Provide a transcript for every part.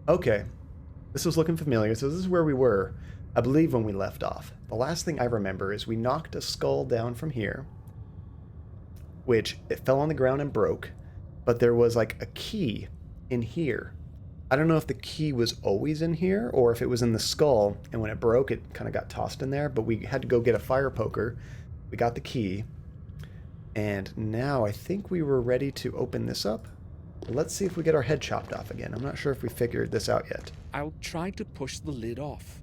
Okay. This was looking familiar, so this is where we were, I believe, when we left off. The last thing I remember is we knocked a skull down from here, which it fell on the ground and broke, but there was like a key in here. I don't know if the key was always in here or if it was in the skull, and when it broke, it kind of got tossed in there, but we had to go get a fire poker. We got the key, and now I think we were ready to open this up. Let's see if we get our head chopped off again. I'm not sure if we figured this out yet. I'll try to push the lid off.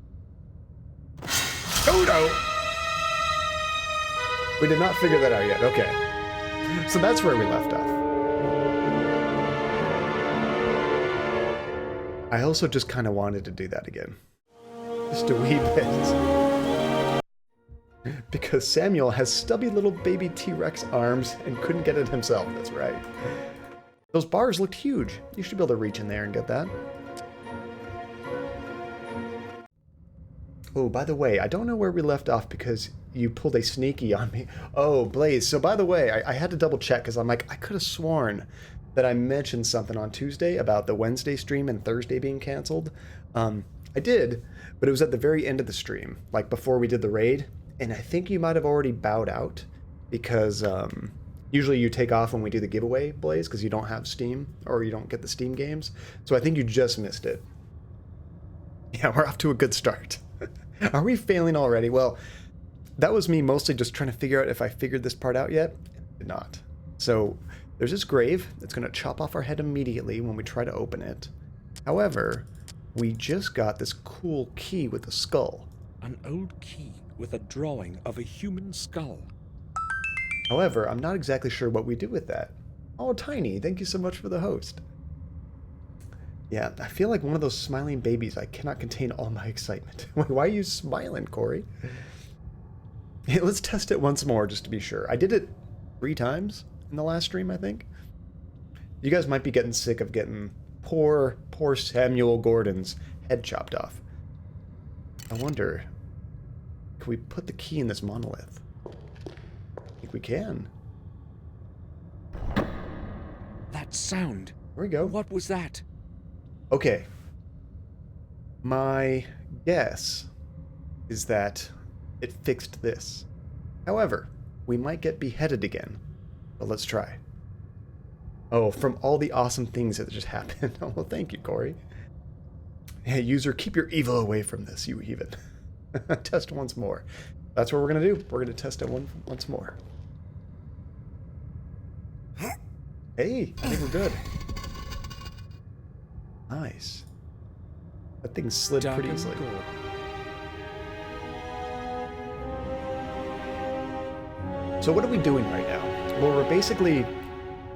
Oh no! We did not figure that out yet. Okay. So that's where we left off. I also just kind of wanted to do that again. Just a wee bit. Because Samuel has stubby little baby T-Rex arms and couldn't get it himself. That's right. Those bars looked huge. You should be able to reach in there and get that. Oh, by the way, I don't know where we left off because you pulled a sneaky on me. Oh, Blaze. So by the way, I had to double check because I'm like, I could have sworn that I mentioned something on Tuesday about the Wednesday stream and Thursday being canceled. I did, but it was at the very end of the stream, like before we did the raid. And I think you might have already bowed out because usually you take off when we do the giveaway, Blaze, because you don't have Steam or you don't get the Steam games. So I think you just missed it. Yeah, we're off to a good start. Are we failing already? Well, that was me mostly just trying to figure out if I figured this part out yet. I did not. So there's this grave that's going to chop off our head immediately when we try to open it. However, we just got this cool key with a skull. An old key with a drawing of a human skull. However, I'm not exactly sure what we do with that. Oh, Tiny, thank you so much for the host. Yeah, I feel like one of those smiling babies. I cannot contain all my excitement. Why are you smiling, Corey? Hey, let's test it once more just to be sure. I did it 3 times in the last stream, I think. You guys might be getting sick of getting poor Samuel Gordon's head chopped off. I wonder, can we put the key in this monolith? I think we can. That sound. There we go. What was that? Okay. My guess is that it fixed this. However, we might get beheaded again. But let's try. Oh, from all the awesome things that just happened. Oh, well, thank you, Corey. Hey, user, keep your evil away from this, you heathen. Test once more. That's what we're going to do. We're going to test it once more. Hey, I think we're good. Nice. That thing slid pretty easily. So what are we doing right now? Well, we're basically...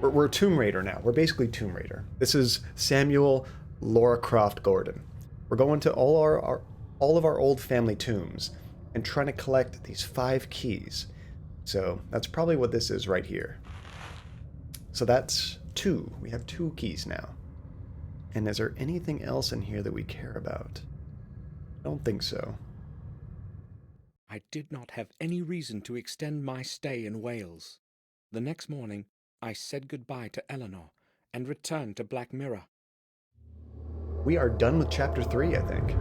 We're Tomb Raider now. We're basically Tomb Raider. This is Samuel Lara Croft Gordon. We're going to all of our old family tombs and trying to collect these 5 keys. So that's probably what this is right here. So that's 2. We have 2 keys now. And is there anything else in here that we care about? I don't think so. I did not have any reason to extend my stay in Wales. The next morning, I said goodbye to Eleanor and returned to Black Mirror. We are done with Chapter 3, I think.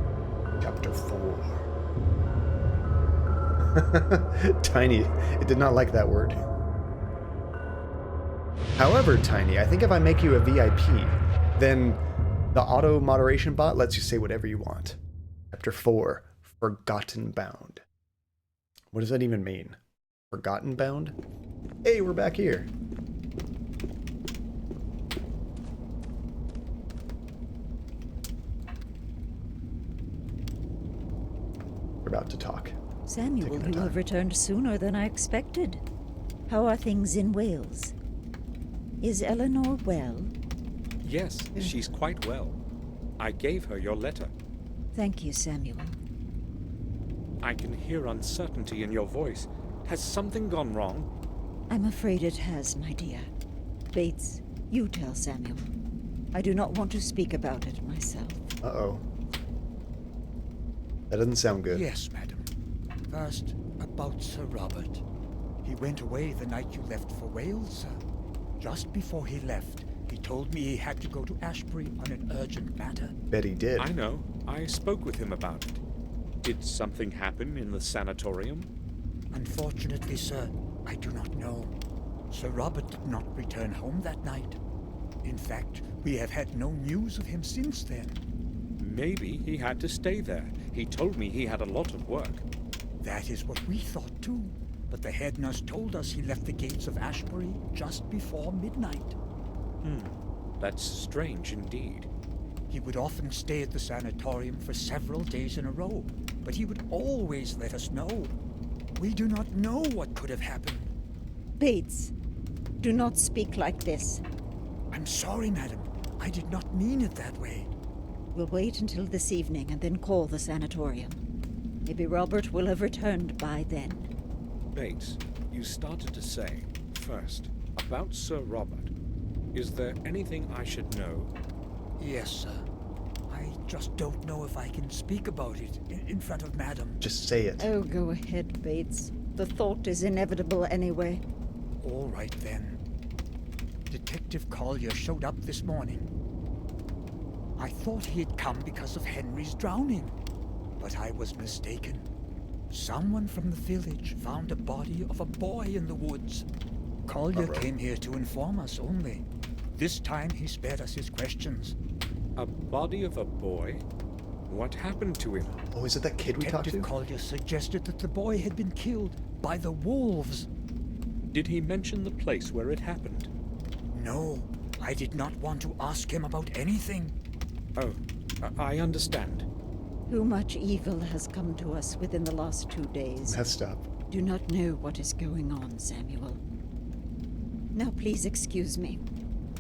Chapter 4. Tiny, it did not like that word. However, Tiny, I think if I make you a VIP, then the auto moderation bot lets you say whatever you want. Chapter 4, Forgotten Bound. What does that even mean? Forgotten Bound? Hey, we're back here. We're about to talk. Samuel, you have returned sooner than I expected. How are things in Wales? Is Eleanor well? Yes, she's quite well. I gave her your letter. Thank you, Samuel. I can hear uncertainty in your voice. Has something gone wrong? I'm afraid it has, my dear. Bates, you tell Samuel. I do not want to speak about it myself. Uh-oh. That doesn't sound good. Yes, madam. First, about Sir Robert. He went away the night you left for Wales, sir. Just before he left, He told me he had to go to Ashbury on an urgent matter. Bet he did. I know. I spoke with him about it. Did something happen in the sanatorium? Unfortunately, sir, I do not know. Sir Robert did not return home that night. In fact, we have had no news of him since then. Maybe he had to stay there. He told me he had a lot of work. That is what we thought too. But the head nurse told us he left the gates of Ashbury just before midnight. That's strange indeed. He would often stay at the sanatorium for several days in a row, but he would always let us know. We do not know what could have happened. Bates, do not speak like this. I'm sorry, madam. I did not mean it that way. We'll wait until this evening and then call the sanatorium. Maybe Robert will have returned by then. Bates, you started to say, first, about Sir Robert. Is there anything I should know? Yes, sir. I just don't know if I can speak about it in front of madam. Just say it. Oh, go ahead, Bates. The thought is inevitable anyway. All right, then. Detective Collier showed up this morning. I thought he had come because of Henry's drowning, but I was mistaken. Someone from the village found a body of a boy in the woods. Collier came here to inform us only. This time he spared us his questions. A body of a boy? What happened to him? Oh, is it that kid we talked Detective to? Collier suggested that the boy had been killed by the wolves. Did he mention the place where it happened? No, I did not want to ask him about anything. Oh, I understand. Too much evil has come to us within the last 2 days. Messed up. Do not know what is going on, Samuel. Now please excuse me.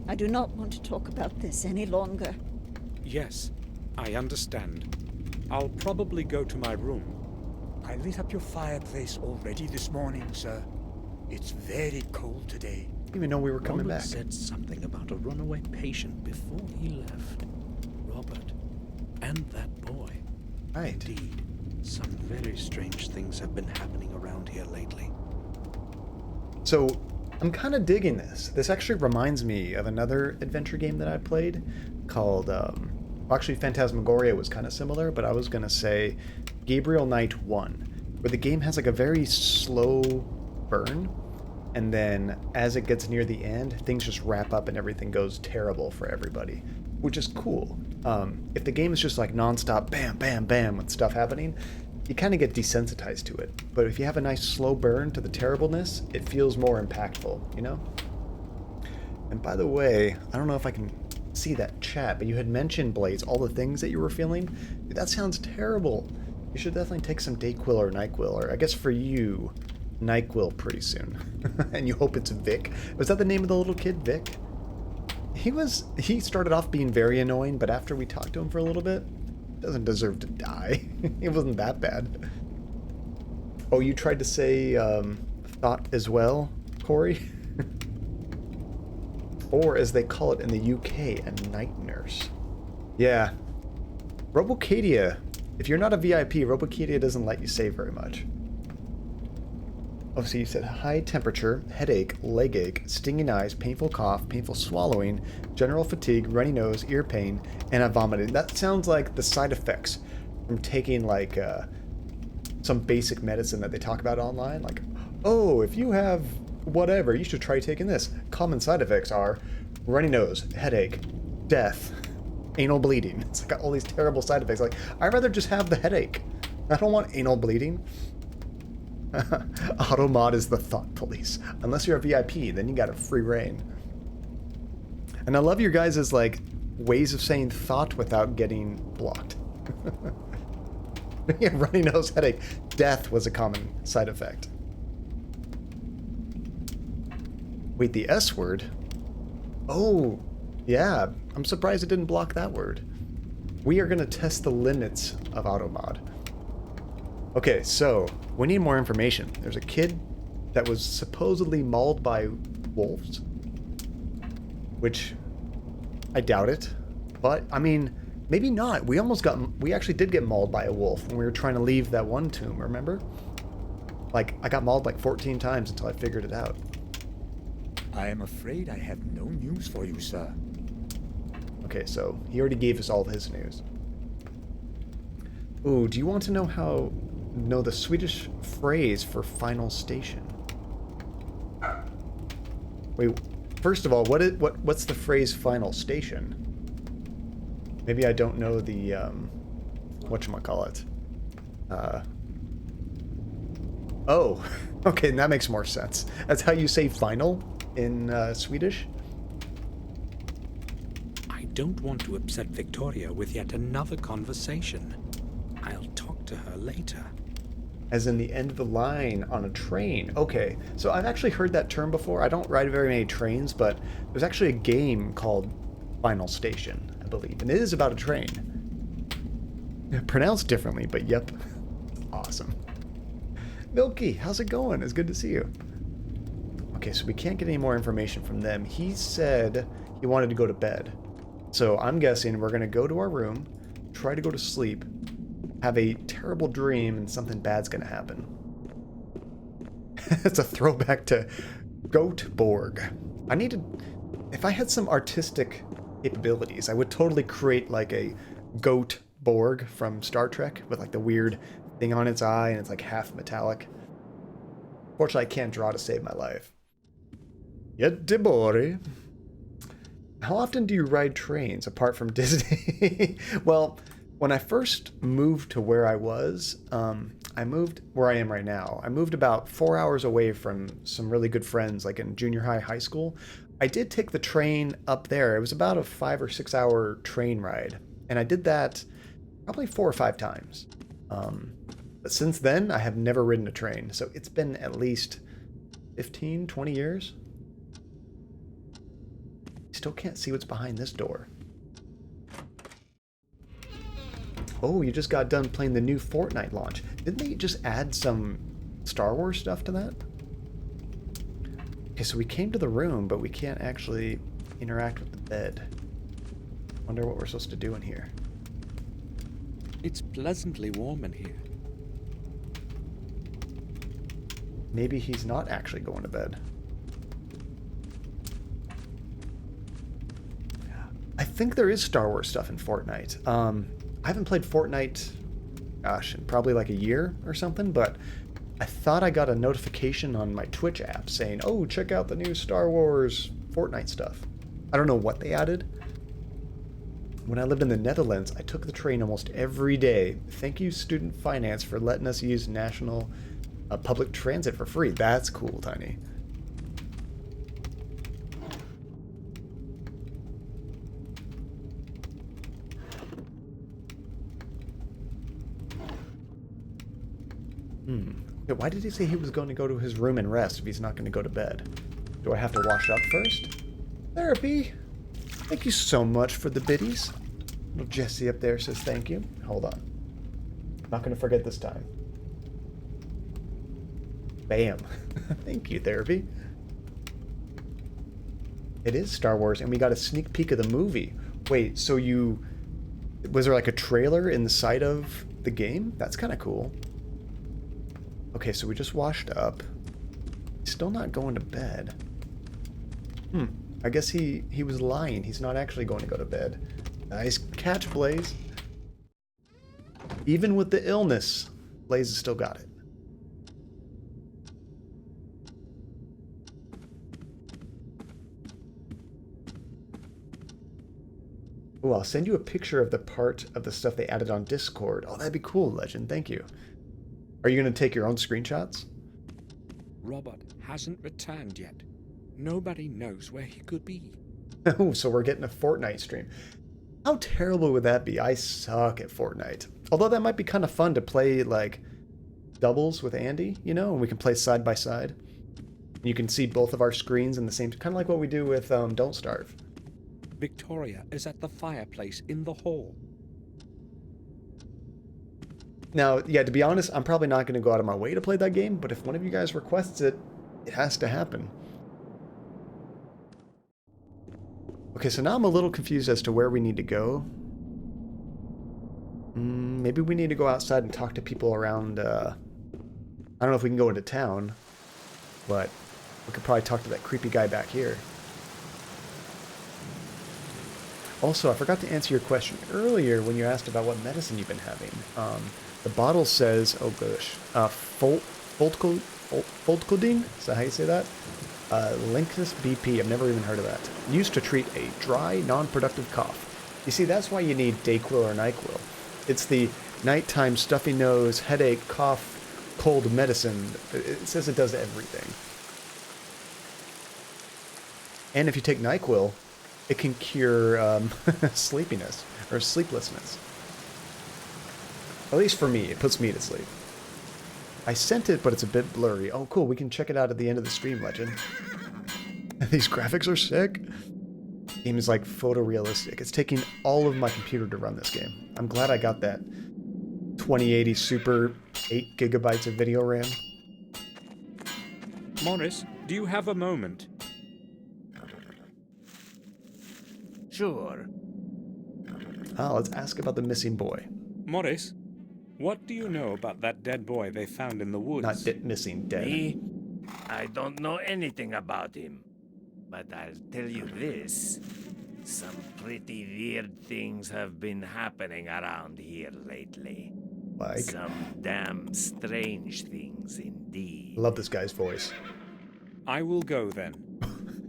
I do not want to talk about this any longer. Yes, I understand. I'll probably go to my room. I lit up your fireplace already this morning, sir. It's very cold today. Didn't even know we were coming Robert back. said something about a runaway patient before he left. Robert. And that boy. Right. Indeed. Some very strange things have been happening around here lately. So, I'm kind of digging this. This actually reminds me of another adventure game that I played called, well, actually Phantasmagoria was kind of similar, but I was going to say Gabriel Knight 1, where the game has like a very slow burn, and then as it gets near the end, things just wrap up and everything goes terrible for everybody, which is cool. If the game is just like nonstop bam, bam, bam with stuff happening, you kind of get desensitized to it. But if you have a nice slow burn to the terribleness, it feels more impactful, you know? And by the way, I don't know if I can see that chat, but you had mentioned, Blaze, all the things that you were feeling. Dude, that sounds terrible. You should definitely take some Dayquil or NyQuil, or I guess for you, NyQuil pretty soon. And you hope it's Vic. Was that the name of the little kid, Vic? He started off being very annoying, but after we talked to him for a little bit, doesn't deserve to die. It wasn't that bad. Oh, you tried to say thought as well, Corey? Or as they call it in the UK, a night nurse. Yeah. Robocadia. If you're not a VIP, Robocadia doesn't let you save very much. Oh, so you said high temperature, headache, leg ache, stinging eyes, painful cough, painful swallowing, general fatigue, runny nose, ear pain, and I vomited. That sounds like the side effects from taking like some basic medicine that they talk about online. Like, oh, if you have whatever, you should try taking this. Common side effects are runny nose, headache, death, anal bleeding. It's got all these terrible side effects. Like, I'd rather just have the headache. I don't want anal bleeding. Automod is the thought police. Unless you're a VIP, then you got a free reign. And I love your guys' like ways of saying thought without getting blocked. Yeah, runny nose, headache, death was a common side effect. Wait, the S word? Oh, yeah. I'm surprised it didn't block that word. We are going to test the limits of Automod. Okay, so we need more information. There's a kid that was supposedly mauled by wolves, which I doubt it, but I mean, maybe not. We actually did get mauled by a wolf when we were trying to leave that one tomb, remember? Like, I got mauled like 14 times until I figured it out. I am afraid I have no news for you, sir. Okay, so he already gave us all of his news. Ooh, do you want to know the Swedish phrase for final station? Wait, first of all, what's the phrase final station? Maybe I don't know the whatchamacallit. Oh, okay, that makes more sense. That's how you say final in Swedish? I don't want to upset Victoria with yet another conversation. I'll talk to her later. As in the end of the line on a train. Okay, so I've actually heard that term before. I don't ride very many trains, but there's actually a game called Final Station, I believe. And it is about a train. Pronounced differently, but yep. Awesome. Milky, how's it going? It's good to see you. Okay, so we can't get any more information from them. He said he wanted to go to bed. So I'm guessing we're going to go to our room, try to go to sleep, have a terrible dream, and something bad's going to happen. It's a throwback to Goatborg. I need to... If I had some artistic capabilities, I would totally create like a Goatborg from Star Trek with like the weird thing on its eye and it's like half metallic. Fortunately, I can't draw to save my life. Göteborg. How often do you ride trains apart from Disney? Well, when I first moved to where I was, I moved where I am right now. I moved about 4 hours away from some really good friends, like in junior high, high school. I did take the train up there. It was about a 5 or 6 hour train ride. And I did that probably 4 or 5 times. But since then, I have never ridden a train. So it's been at least 15, 20 years. Still can't see what's behind this door. Oh, you just got done playing the new Fortnite launch. Didn't they just add some Star Wars stuff to that? Okay, so we came to the room, but we can't actually interact with the bed. Wonder what we're supposed to do in here. It's pleasantly warm in here. Maybe he's not actually going to bed. I think there is Star Wars stuff in Fortnite. I haven't played Fortnite, gosh, in probably like a year or something, but I thought I got a notification on my Twitch app saying, oh, check out the new Star Wars Fortnite stuff. I don't know what they added. When I lived in the Netherlands, I took the train almost every day. Thank you, Student Finance, for letting us use national public transit for free. That's cool, Tiny. Why did he say he was going to go to his room and rest if he's not going to go to bed? Do I have to wash up first? Therapy! Thank you so much for the biddies. Little Jesse up there says thank you. Hold on. Not going to forget this time. Bam. Thank you, Therapy. It is Star Wars, and we got a sneak peek of the movie. Wait, so you... Was there like a trailer inside of the game? That's kind of cool. Okay, so we just washed up. Still not going to bed. I guess he was lying. He's not actually going to go to bed. Nice catch, Blaze. Even with the illness, Blaze has still got it. Oh, I'll send you a picture of the part of the stuff they added on Discord. Oh, that'd be cool, Legend. Thank you. Are you going to take your own screenshots? Robert hasn't returned yet. Nobody knows where he could be. Oh, so we're getting a Fortnite stream. How terrible would that be? I suck at Fortnite. Although that might be kind of fun to play, like, doubles with Andy, you know? And we can play side by side. You can see both of our screens in the same... Kind of like what we do with Don't Starve. Victoria is at the fireplace in the hall. Now, yeah, to be honest, I'm probably not going to go out of my way to play that game, but if one of you guys requests it, it has to happen. Okay, so now I'm a little confused as to where we need to go. Maybe we need to go outside and talk to people around, I don't know if we can go into town, but We could probably talk to that creepy guy back here. Also, I forgot to answer your question earlier when you asked about what medicine you've been having. The bottle says, oh gosh, Foltcoldine? Is that how you say that? Linctus BP. I've never even heard of that. Used to treat a dry, non-productive cough. You see, that's why you need Dayquil or NyQuil. It's the nighttime stuffy nose, headache, cough, cold medicine. It says it does everything. And if you take NyQuil, it can cure sleepiness or sleeplessness. At least for me, it puts me to sleep. I sent it, but it's a bit blurry. Oh, cool. We can check it out at the end of the stream, Legend. These graphics are sick. Game is like photorealistic. It's taking all of my computer to run this game. I'm glad I got that 2080 Super 8 gigabytes of video RAM. Morris, do you have a moment? Sure. Ah, let's ask about the missing boy. Morris, what do you know about that dead boy they found in the woods? Not missing, dead. Me? I don't know anything about him. But I'll tell you this. Some pretty weird things have been happening around here lately. Like? Some damn strange things indeed. I love this guy's voice. I will go then.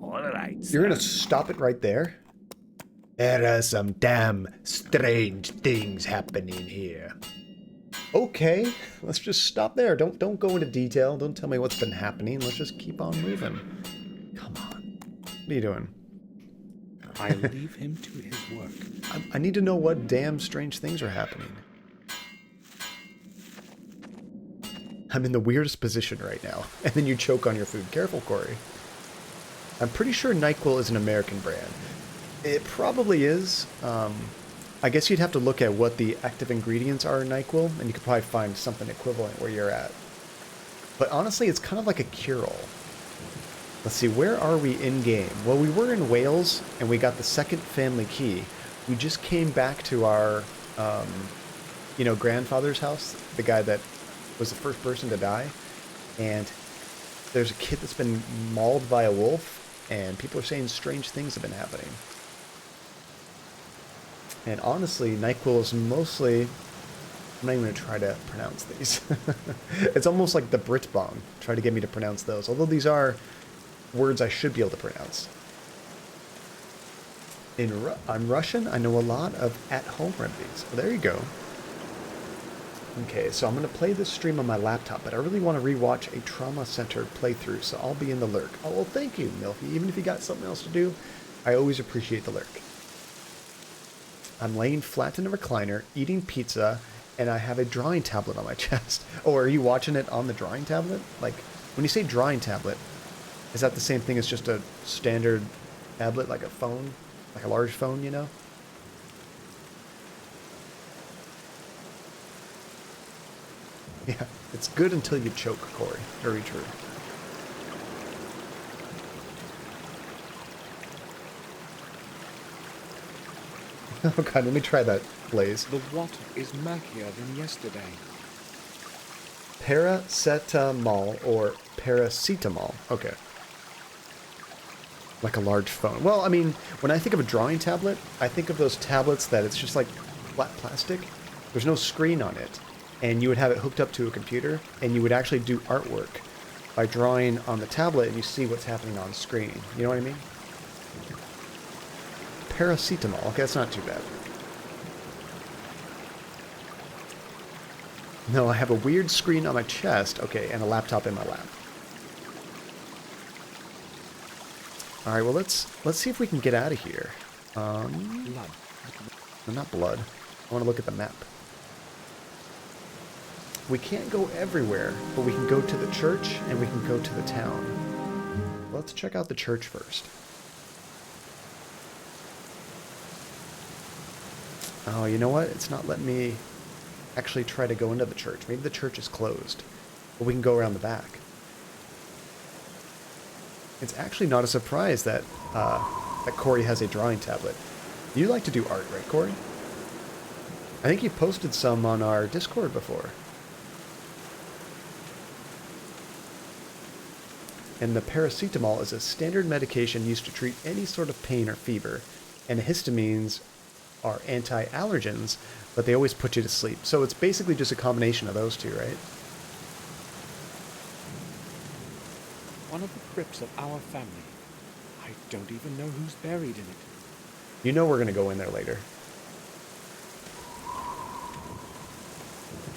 All right, You're gonna son. stop it right there? There are some damn strange things happening here. Okay, let's just stop there. Don't go into detail. Don't tell me what's been happening. Let's just keep on moving. Come on. What are you doing? I leave him to his work. I need to know what damn strange things are happening. I'm in the weirdest position right now. And then you choke on your food. Careful, Corey. I'm pretty sure NyQuil is an American brand. It probably is. I guess you'd have to look at what the active ingredients are in NyQuil, and you could probably find something equivalent where you're at. But honestly, it's kind of like a cure-all. Let's see, where are we in-game? Well, we were in Wales, and we got the second family key. We just came back to our, grandfather's house, the guy that was the first person to die. And there's a kid that's been mauled by a wolf, and people are saying strange things have been happening. And honestly, NyQuil is mostly... I'm not even going to try to pronounce these. It's almost like the Brit bomb. Try to get me to pronounce those. Although these are words I should be able to pronounce. On Russian, I know a lot of at-home remedies. Well, there you go. Okay, so I'm going to play this stream on my laptop, but I really want to rewatch a Trauma Center playthrough, so I'll be in the lurk. Oh, well, thank you, Milky. Even if you got something else to do, I always appreciate the lurk. I'm laying flat in a recliner, eating pizza, and I have a drawing tablet on my chest. Oh, are you watching it on the drawing tablet? Like, when you say drawing tablet, is that the same thing as just a standard tablet, like a phone? Like a large phone, you know? Yeah, it's good until you choke, Corey. Very true. Oh god, let me try that, Blaze. The water is murkier than yesterday. Paracetamol or paracetamol. Okay. Like a large phone. Well, I mean, when I think of a drawing tablet, I think of those tablets that it's just like flat plastic. There's no screen on it. And you would have it hooked up to a computer, and you would actually do artwork by drawing on the tablet, and you see what's happening on screen. You know what I mean? Paracetamol. Okay, that's not too bad. No, I have a weird screen on my chest. Okay, and a laptop in my lap. All right, well, let's see if we can get out of here. Blood. No, not blood. I want to look at the map. We can't go everywhere, but we can go to the church and we can go to the town. Let's check out the church first. Oh, you know what? It's not letting me actually try to go into the church. Maybe the church is closed, but we can go around the back. It's actually not a surprise that that Corey has a drawing tablet. You like to do art, right, Corey? I think you posted some on our Discord before. And the paracetamol is a standard medication used to treat any sort of pain or fever. And histamines are anti-allergens, but they always put you to sleep. So it's basically just a combination of those two, right? One of the crypts of our family. I don't even know who's buried in it. You know we're going to go in there later.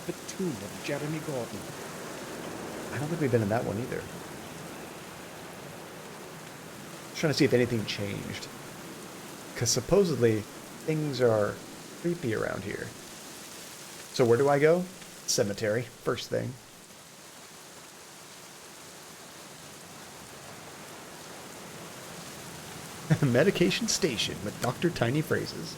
The tomb of Jeremy Gordon. I don't think we've been in that one either. Just trying to see if anything changed. Because supposedly, things are creepy around here. So where do I go? Cemetery, first thing. Medication station with Dr. Tiny Phrases.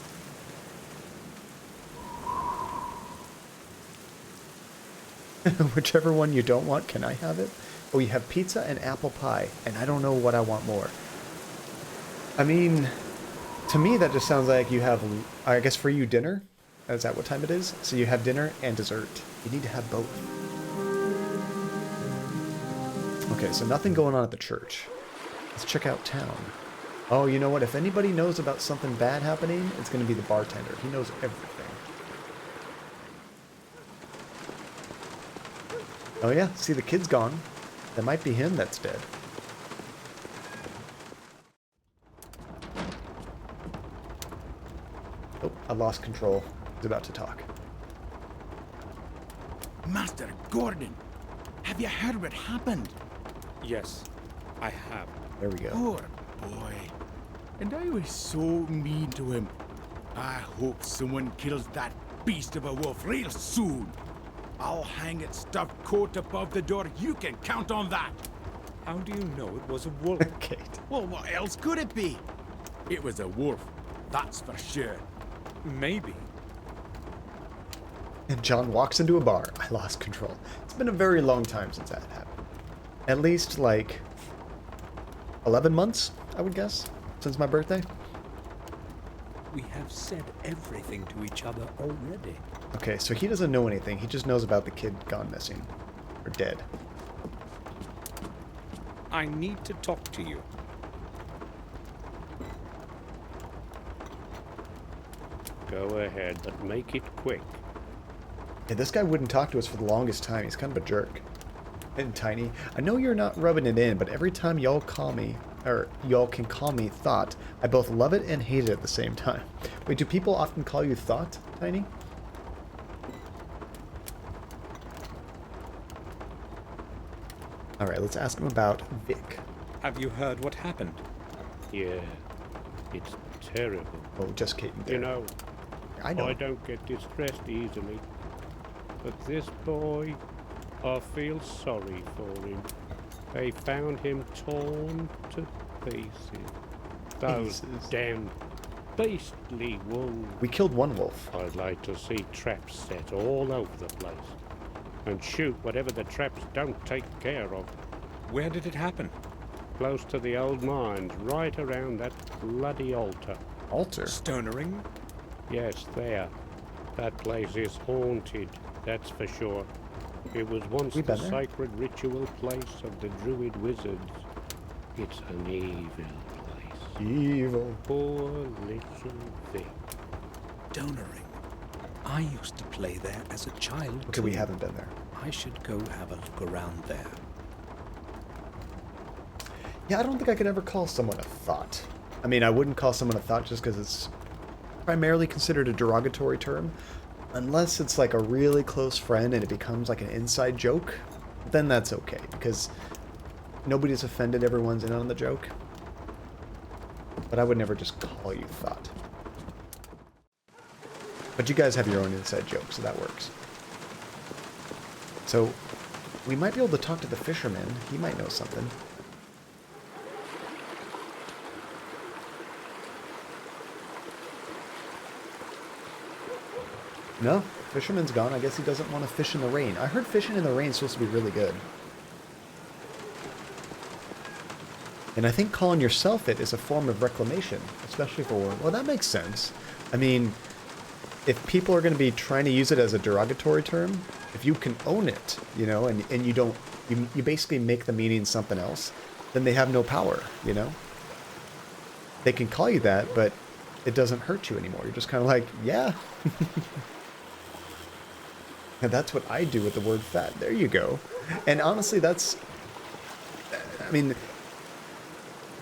Whichever one you don't want, can I have it? Oh, you have pizza and apple pie, and I don't know what I want more. I mean, to me that just sounds like you have, I guess for you, dinner? Is that what time it is? So you have dinner and dessert. You need to have both. Okay, so nothing going on at the church. Let's check out town. Oh, you know what? If anybody knows about something bad happening, it's going to be the bartender. He knows everything. Oh yeah, see the kid's gone. That might be him that's dead. Oh, I lost control. He's about to talk. Master Gordon, have you heard what happened? Yes, I have. There we go. Poor boy. And I was so mean to him. I hope someone kills that beast of a wolf real soon. I'll hang its stuffed coat above the door. You can count on that. How do you know it was a wolf? Kate. Well, what else could it be? It was a wolf, that's for sure. Maybe. And John walks into a bar. I lost control. It's been a very long time since that happened. At least, like, 11 months, I would guess, since my birthday. We have said everything to each other already. Okay, so he doesn't know anything. He just knows about the kid gone missing. Or dead. I need to talk to you. Go ahead, but make it quick. Yeah, this guy wouldn't talk to us for the longest time. He's kind of a jerk. And Tiny, I know you're not rubbing it in, but every time y'all call me, or y'all can call me Thought, I both love it and hate it at the same time. Wait, do people often call you Thought, Tiny? Alright, let's ask him about Vic. Have you heard what happened? Yeah, it's terrible. Oh, just kidding. You know, I know. I don't get distressed easily. But this boy, I feel sorry for him. They found him torn to pieces. Those damn beastly wolves. We killed one wolf. I'd like to see traps set all over the place. And shoot whatever the traps don't take care of. Where did it happen? Close to the old mines, right around that bloody altar. Altar? Stonering? Yes, there. That place is haunted, that's for sure. It was once We've the been there. sacred ritual place of the druid wizards. It's an evil place. Evil. Poor little Vic. Stonering. I used to play there as a child. Okay, we too. haven't been there. I should go have a look around there. Yeah, I don't think I could ever call someone a Thought. I mean, I wouldn't call someone a Thought just because it's primarily considered a derogatory term. Unless it's like a really close friend and it becomes like an inside joke, then that's okay, because nobody's offended, everyone's in on the joke. But I would never just call you Thought. But you guys have your own inside joke, so that works. So, we might be able to talk to the fisherman. He might know something. No, fisherman's gone. I guess he doesn't want to fish in the rain. I heard fishing in the rain is supposed to be really good. And I think calling yourself it is a form of reclamation, especially for, well, that makes sense. I mean, if people are going to be trying to use it as a derogatory term, if you can own it, you know, and you don't, you basically make the meaning something else, then they have no power, you know? They can call you that, but it doesn't hurt you anymore. You're just kind of like, yeah. And that's what I do with the word fat. There you go. And honestly, I mean,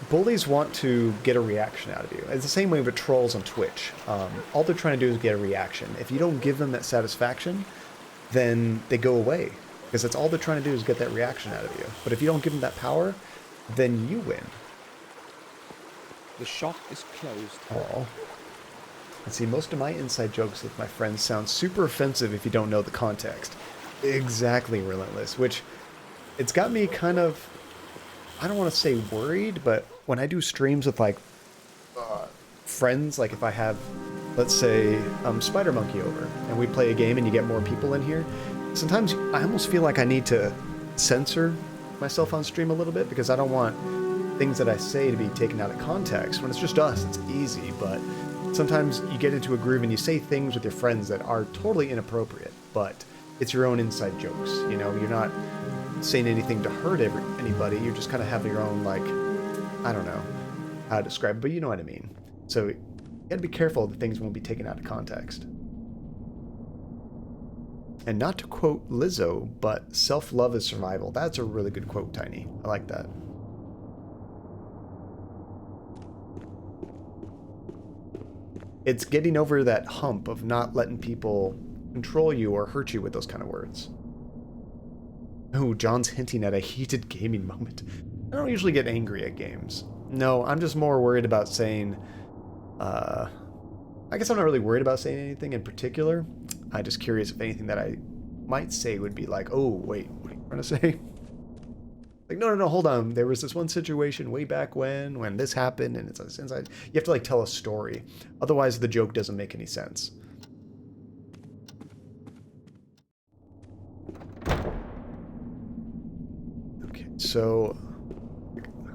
bullies want to get a reaction out of you. It's the same way with trolls on Twitch. All they're trying to do is get a reaction. If you don't give them that satisfaction, then they go away. Because that's all they're trying to do is get that reaction out of you. But if you don't give them that power, then you win. The shop is closed. Oh. And see, most of my inside jokes with my friends sound super offensive if you don't know the context. Exactly, Relentless. Which, it's got me kind of, I don't want to say worried, but when I do streams with, like, friends, like if I have, let's say, Spider Monkey over, and we play a game and you get more people in here, sometimes I almost feel like I need to censor myself on stream a little bit, because I don't want things that I say to be taken out of context. When it's just us, it's easy, but sometimes you get into a groove and you say things with your friends that are totally inappropriate, but it's your own inside jokes, you know? You're not saying anything to hurt anybody, you just kind of have your own, like, I don't know how to describe it, but you know what I mean. So you gotta be careful that things won't be taken out of context. And not to quote Lizzo, but self-love is survival. That's a really good quote, Tiny. I like that. It's getting over that hump of not letting people control you or hurt you with those kind of words. Oh, John's hinting at a heated gaming moment. I don't usually get angry at games. No, I'm just more worried about saying, I guess I'm not really worried about saying anything in particular. I'm just curious if anything that I might say would be like, oh, wait, what are you trying to say? Like, no, hold on. There was this one situation way back when this happened, and it's inside. You have to, like, tell a story. Otherwise, the joke doesn't make any sense. Okay, so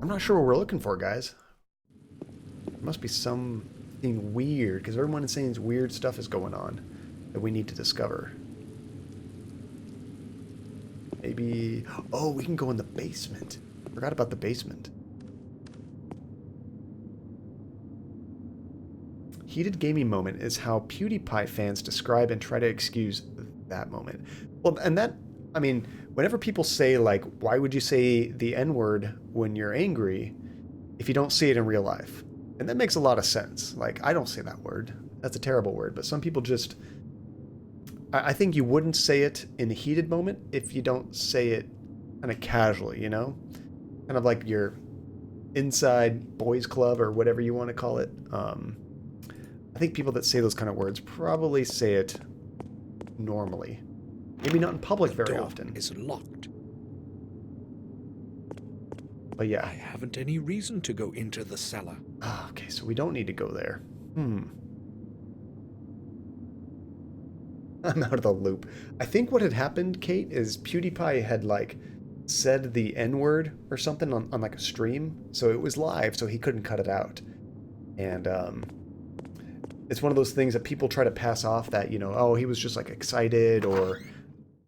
I'm not sure what we're looking for, guys. There must be something weird, because everyone is saying weird stuff is going on that we need to discover. Maybe... Oh, we can go in the basement. Forgot about the basement. Heated gaming moment is how PewDiePie fans describe and try to excuse that moment. Well, and that... I mean, whenever people say, like, why would you say the N-word when you're angry if you don't see it in real life? And that makes a lot of sense. Like, I don't say that word. That's a terrible word. But some people just... I think you wouldn't say it in a heated moment if you don't say it kind of casually, you know? Kind of like your inside boys club or whatever you want to call it. I think people that say those kind of words probably say it normally. Maybe not in public very often. Is locked. But yeah. I haven't any reason to go into the cellar. Ah, okay, so we don't need to go there. I'm out of the loop. I think what had happened, Kate, is PewDiePie had, like, said the N-word or something on like a stream. So it was live, so he couldn't cut it out. And it's one of those things that people try to pass off that, you know, oh, he was just, like, excited or,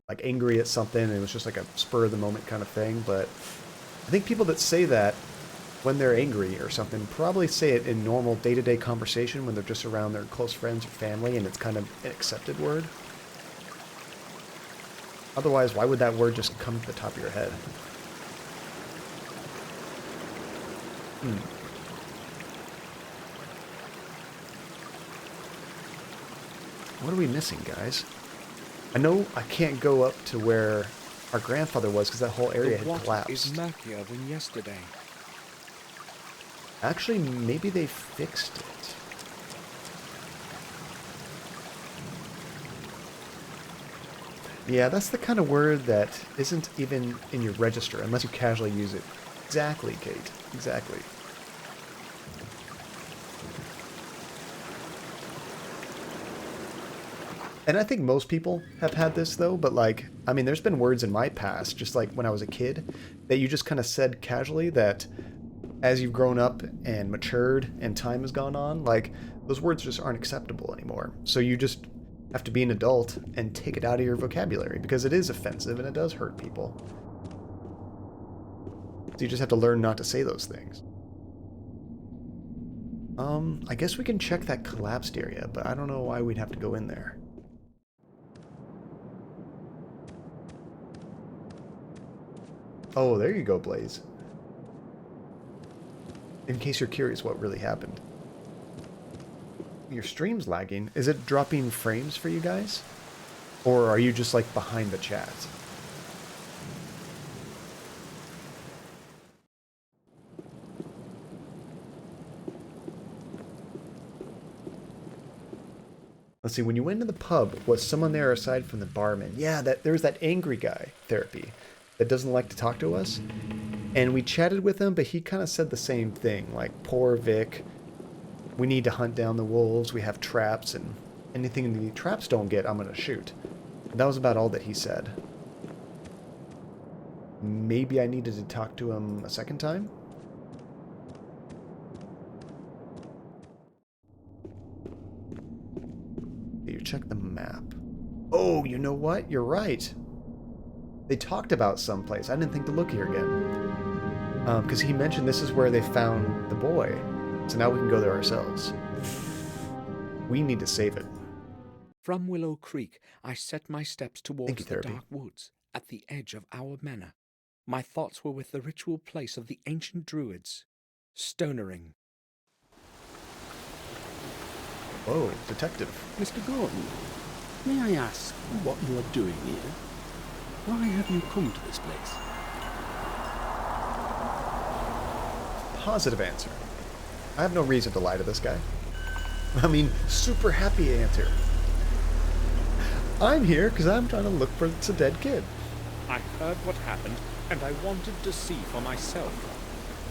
like, angry at something. And it was just, like, a spur-of-the-moment kind of thing. But I think people that say that when they're angry or something probably say it in normal day-to-day conversation when they're just around their close friends or family and it's kind of an accepted word. Otherwise, why would that word just come to the top of your head? What are we missing, guys? I know I can't go up to where our grandfather was because that whole area had collapsed. The water is murkier than yesterday. Actually, maybe they fixed it. Yeah, that's the kind of word that isn't even in your register unless you casually use it. Exactly, Kate. Exactly. And I think most people have had this, though, but, like, I mean, there's been words in my past, just like when I was a kid, that you just kind of said casually that as you've grown up and matured and time has gone on, like, those words just aren't acceptable anymore. So you just have to be an adult and take it out of your vocabulary because it is offensive and it does hurt people. So you just have to learn not to say those things. I guess we can check that collapsed area, but I don't know why we'd have to go in there. Oh, there you go, Blaze. In case you're curious what really happened. Your stream's lagging. Is it dropping frames for you guys? Or are you just like behind the chat? Let's see, when you went to the pub, was someone there aside from the barman? Yeah, there's that angry guy, Therapy, that doesn't like to talk to us. And we chatted with him, but he kind of said the same thing, like, poor Vic, we need to hunt down the wolves, we have traps, and anything the traps don't get, I'm going to shoot. And that was about all that he said. Maybe I needed to talk to him a second time? You check the map. Oh, you know what? You're right. They talked about someplace. I didn't think to look here again. Because he mentioned this is where they found the boy. So now we can go there ourselves. We need to save it. From Willow Creek, I set my steps towards the Therapy. dark woods at the edge of our manor. My thoughts were with the ritual place of the ancient druids, Stonering. Whoa, detective. Mr. Gordon, may I ask what you are doing here? Why have you come to this place? Positive answer. I have no reason to lie to this guy. I mean, super happy answer. I'm here because I'm trying to look for a dead kid. I heard what happened, and I wanted to see for myself.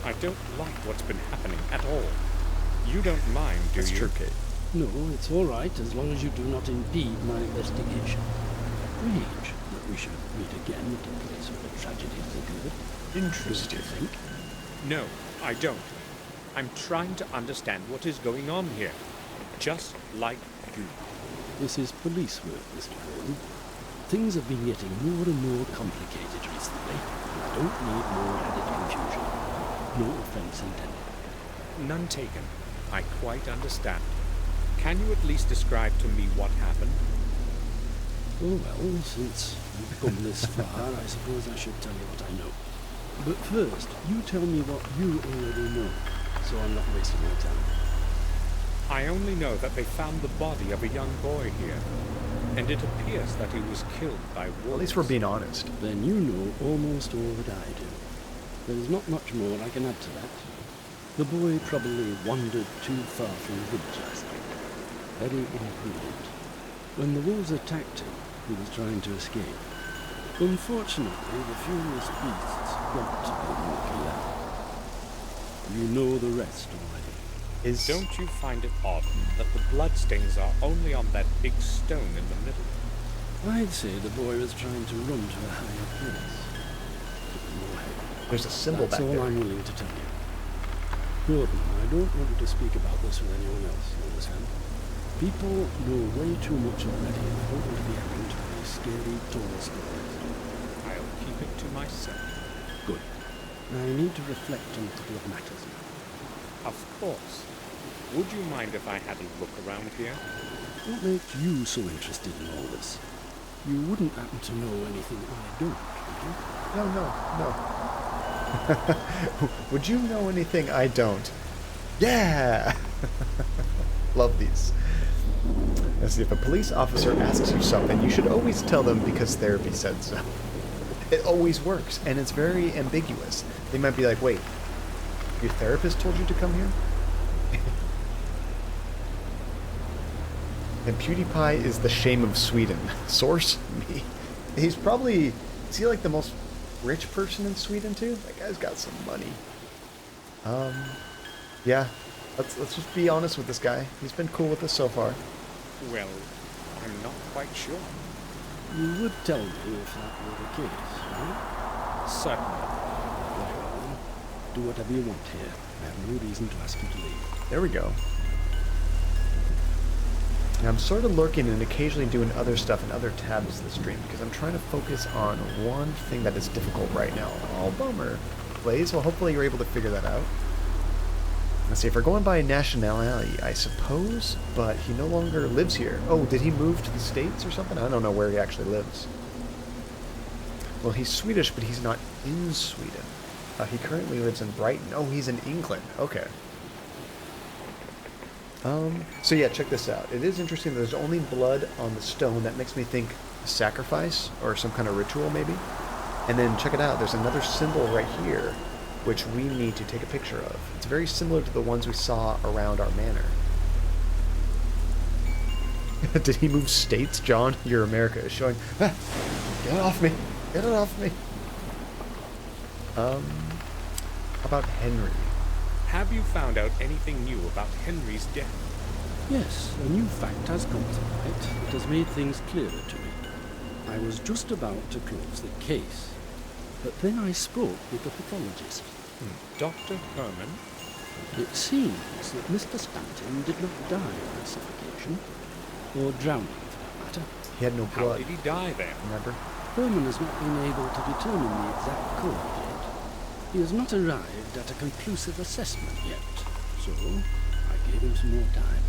I don't like what's been happening at all. You don't mind, do you? That's true, Kate. No, it's all right as long as you do not impede my investigation. Strange that we should meet again at a place where tragedies occurred. Interesting. Don't you think? No, I don't. I'm trying to understand what is going on here. Just like you. This is police work, Mr. Gordon. Things have been getting more and more complicated recently. I don't need more added confusion. No offense intended. None taken. I quite understand. Can you at least describe to me what happened? Oh well, since we've come this far, I suppose I should tell you what I know. But first, you tell me what you already know, so I'm not wasting your time. I only know that they found the body of a young boy here, and it appears that he was killed by wolves. At least we're being honest. Then you know almost all that I do. There is not much more I can add to that. The boy probably wandered too far from the village last night. Very imprudent. When the wolves attacked him, he was trying to escape. Unfortunately, the furious beasts got to him what he left. You know the rest already. Don't you find it odd that the bloodstains are only on that big stone in the middle? I'd say the boy was trying to run to a higher place. There's a symbol That's back all there. I'm willing to tell you. Gordon, I don't want to speak about this with anyone else, you understand? People know way too much already, and I don't want to be having to tell scary, tall stories. I'll keep it to myself. Good. I need to reflect on a couple of matters now. Of course. Would you mind if I had a look around here? What makes you so interested in all this? You wouldn't happen to know anything I don't, would you? No. Would you know anything I don't? Yeah! Love these. As if a police officer asks you something, you should always tell them because therapy said so. It always works, and it's very ambiguous. They might be like, wait, your therapist told you to come here? And PewDiePie is the shame of Sweden. Source? Me. He's probably... Is he like the most rich person in Sweden too? That guy's got some money. Yeah. Let's just be honest with this guy. He's been cool with us so far. Well, I'm not quite sure. You would tell me if that were the case, right? Certainly. Very well then. Do whatever you want here. I have no reason to ask you to leave. There we go. Now I'm sort of lurking and occasionally doing other stuff in other tabs of the stream because I'm trying to focus on one thing that is difficult right now. Oh, bummer. Blaze, well, hopefully you're able to figure that out. Let's see, if we're going by nationality, I suppose, but he no longer lives here. Oh, did he move to the States or something? I don't know where he actually lives. Well, he's Swedish, but he's not in Sweden. He currently lives in Brighton. Oh, he's in England. Okay. So yeah, check this out. It is interesting that there's only blood on the stone. That makes me think sacrifice or some kind of ritual, maybe. And then check it out. There's another symbol right here, which we need to take a picture of. It's very similar to the ones we saw around our manor. Did he move states, John? Your America is showing. Ah, get it off me. Get it off me. How about Henry? Have you found out anything new about Henry's death? Yes, a new fact has come to light that has made things clearer to me. I was just about to close the case, but then I spoke with the pathologist. Dr. Herman? It seems that Mr. Stanton did not die by suffocation, or drowning for that matter. He had no How blood. did he die then? Remember? Herman has not been able to determine the exact cause yet. He has not arrived at a conclusive assessment yet, so I gave him some more time.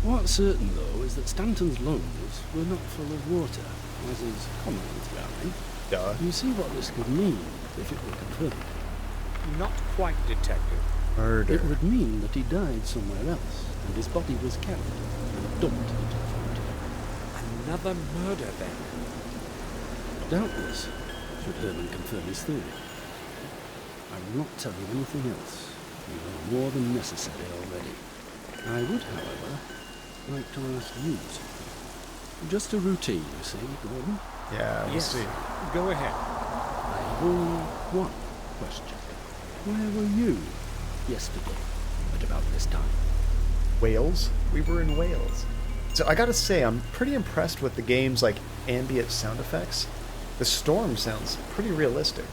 What's certain, though, is that Stanton's lungs were not full of water, as is common with drowning. Duh. You see what this could mean if it were confirmed. Not quite, Detective. Murder. It would mean that he died somewhere else, and his body was carried and dumped into the water. Another murder then? Doubtless, should Herman confirm his theory. I will not tell you anything else. You know more than necessary already. I would, however, like to ask you something. Just a routine, you see, Gordon. Yeah, we'll Yes. see. Go ahead. I have only one question. Where were you yesterday at about this time? Wales? We were in Wales. So I gotta say, I'm pretty impressed with the game's like ambient sound effects. The storm sounds pretty realistic.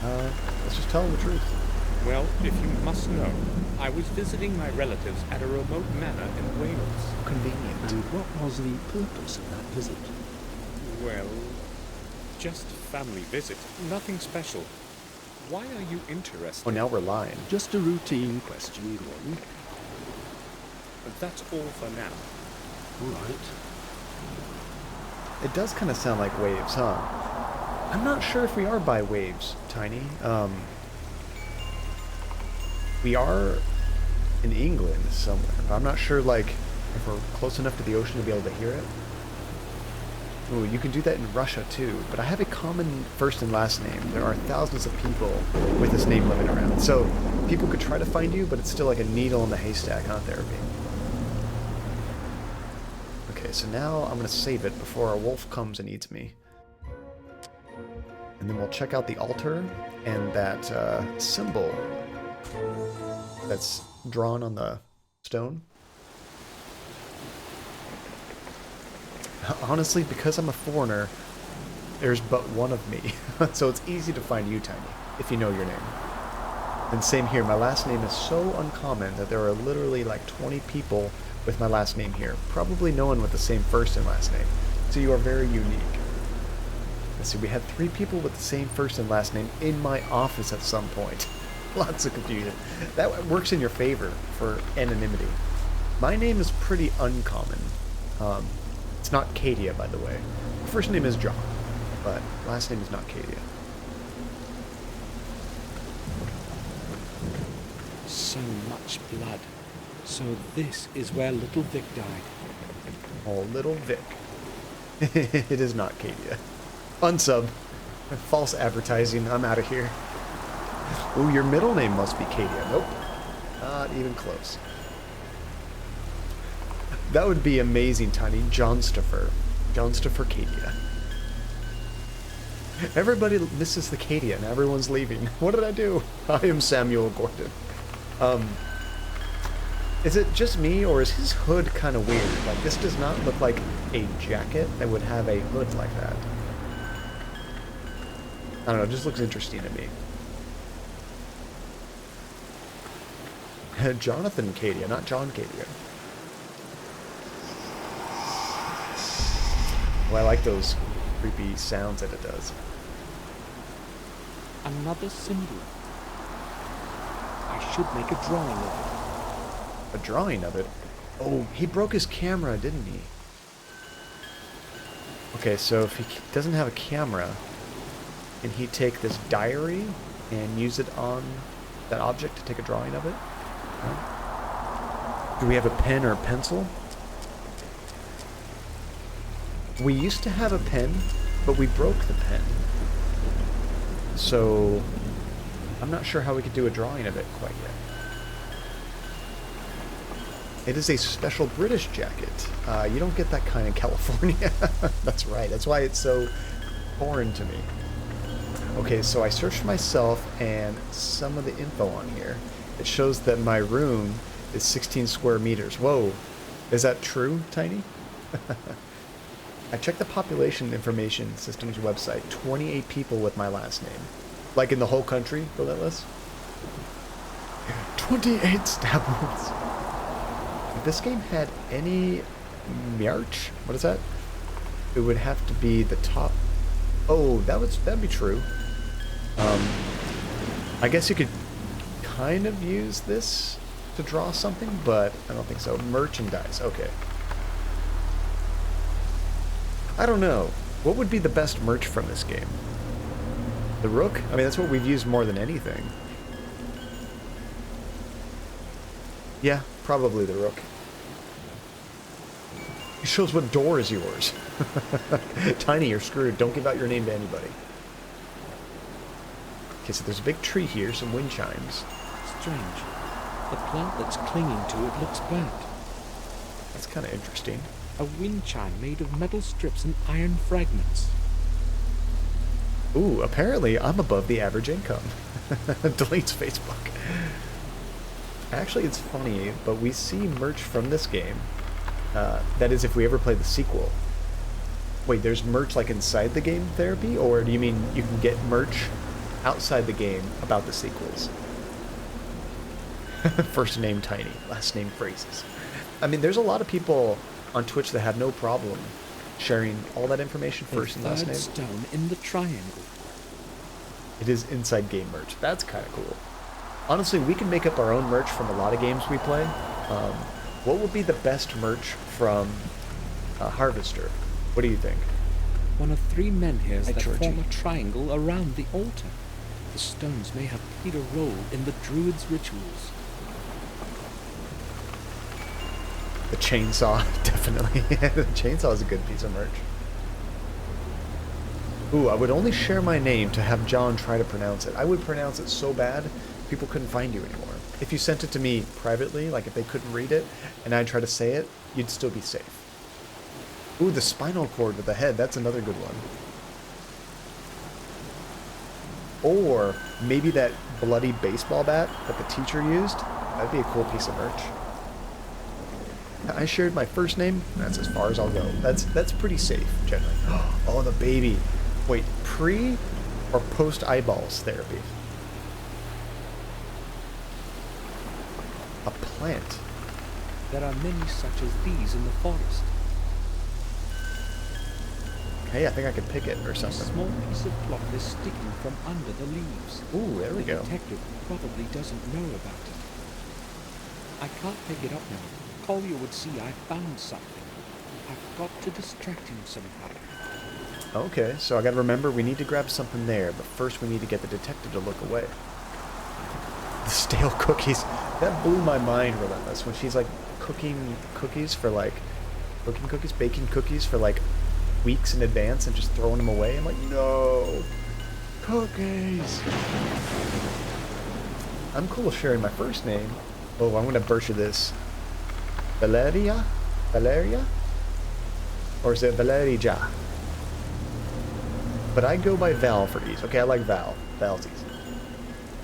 Let's just tell them the truth. Well, if you must know, I was visiting my relatives at a remote manor in Wales. Convenient. And what was the purpose of that visit? Well, just family visit. Nothing special. Why are you interested? Oh, now we're lying. Just a routine question, Gordon. That's all for now. All right. It does kind of sound like waves, huh? I'm not sure if we are by waves, Tiny. We are in England somewhere, but I'm not sure, like, if we're close enough to the ocean to be able to hear it. Ooh, you can do that in Russia, too, but I have a common first and last name. There are thousands of people with this name living around, so people could try to find you, but it's still like a needle in the haystack, huh, Therapy? Okay, so now I'm going to save it before a wolf comes and eats me. And then we'll check out the altar and that symbol that's drawn on the stone. Honestly, because I'm a foreigner, there's but one of me. So it's easy to find you, Tiny, if you know your name. And same here, my last name is so uncommon that there are literally like 20 people with my last name here. Probably no one with the same first and last name. So you are very unique. Let's see, we had 3 people with the same first and last name in my office at some point. Lots of confusion. That works in your favor for anonymity. My name is pretty uncommon. It's not Cadia, by the way. First name is John, but last name is not Cadia. So much blood. So this is where little Vic died. Oh, little Vic. It is not Cadia. Unsub. False advertising. I'm out of here. Ooh, your middle name must be Cadia. Nope. Not even close. That would be amazing, Tiny. Johnstopher. Johnstopher Cadia. Everybody misses the Cadia and everyone's leaving. What did I do? I am Samuel Gordon. Is it just me, or is his hood kind of weird? Like, this does not look like a jacket that would have a hood like that. I don't know, it just looks interesting to me. Jonathan Cadia, not John Cadia. Well, I like those creepy sounds that it does. Another symbol. I should make a drawing of A drawing of it? Oh, he broke his camera, didn't he? Okay, so if he doesn't have a camera, can he take this diary and use it on that object to take a drawing of it? No? Do we have a pen or a pencil? We used to have a pen, but we broke the pen. So, I'm not sure how we could do a drawing of it quite yet. It is a special British jacket. You don't get that kind in California. That's right. That's why it's so foreign to me. Okay, so I searched myself and some of the info on here. It shows that my room is 16 square meters. Whoa. Is that true, Tiny? I checked the population information system's website. 28 people with my last name. Like in the whole country, Relentless? 28 stab wounds. If this game had any merch, what is that? It would have to be the top. Oh, that'd be true. I guess you could kind of use this to draw something, but I don't think so. Merchandise, okay. I don't know. What would be the best merch from this game? The Rook? I mean, that's what we've used more than anything. Yeah, probably the Rook. It shows what door is yours. Tiny, you're screwed. Don't give out your name to anybody. Okay, so there's a big tree here, some wind chimes. Strange. The plant that's clinging to it looks burnt. That's kind of interesting. A wind chime made of metal strips and iron fragments. Ooh, apparently I'm above the average income. Deletes Facebook. Actually, it's funny, but we see merch from this game. That is, if we ever play the sequel. Wait, there's merch like inside the game therapy? Or do you mean you can get merch outside the game about the sequels? First name Tiny, last name Phrases. I mean, there's a lot of people on Twitch that have no problem sharing all that information first and last name. Stone in the triangle. It is inside game merch. That's kind of cool. Honestly, we can make up our own merch from a lot of games we play. What would be the best merch from Harvester? What do you think? One of 3 menhirs that Georgie. form a triangle around the altar. The stones may have played a role in the druids' rituals. The chainsaw, definitely. The chainsaw is a good piece of merch. Ooh, I would only share my name to have John try to pronounce it. I would pronounce it so bad, people couldn't find you anymore. If you sent it to me privately, like if they couldn't read it, and I'd try to say it, you'd still be safe. Ooh, the spinal cord with the head, that's another good one. Or maybe that bloody baseball bat that the teacher used. That'd be a cool piece of merch. I shared my first name, that's as far as I'll go. That's pretty safe, generally. Oh, the baby. Wait, pre or post eyeballs therapy? A plant. There are many such as these in the forest. Hey, I think I could pick it or A something. small piece of cloth is sticking from under the leaves. Ooh, there we The go. detective probably doesn't know about it. I can't pick it up now. Collier would see I found something. I've got to distract him somehow. Okay, so I gotta remember we need to grab something there, but first we need to get the detective to look away. The stale cookies. That blew my mind, Relentless, when she's like cooking cookies for like, baking cookies for like weeks in advance and just throwing them away. I'm like, no, cookies. I'm cool with sharing my first name. Oh, I'm gonna butcher this. Valeria? Valeria? Or is it Valerija? But I go by Val for ease. Okay, I like Val. Val's easy.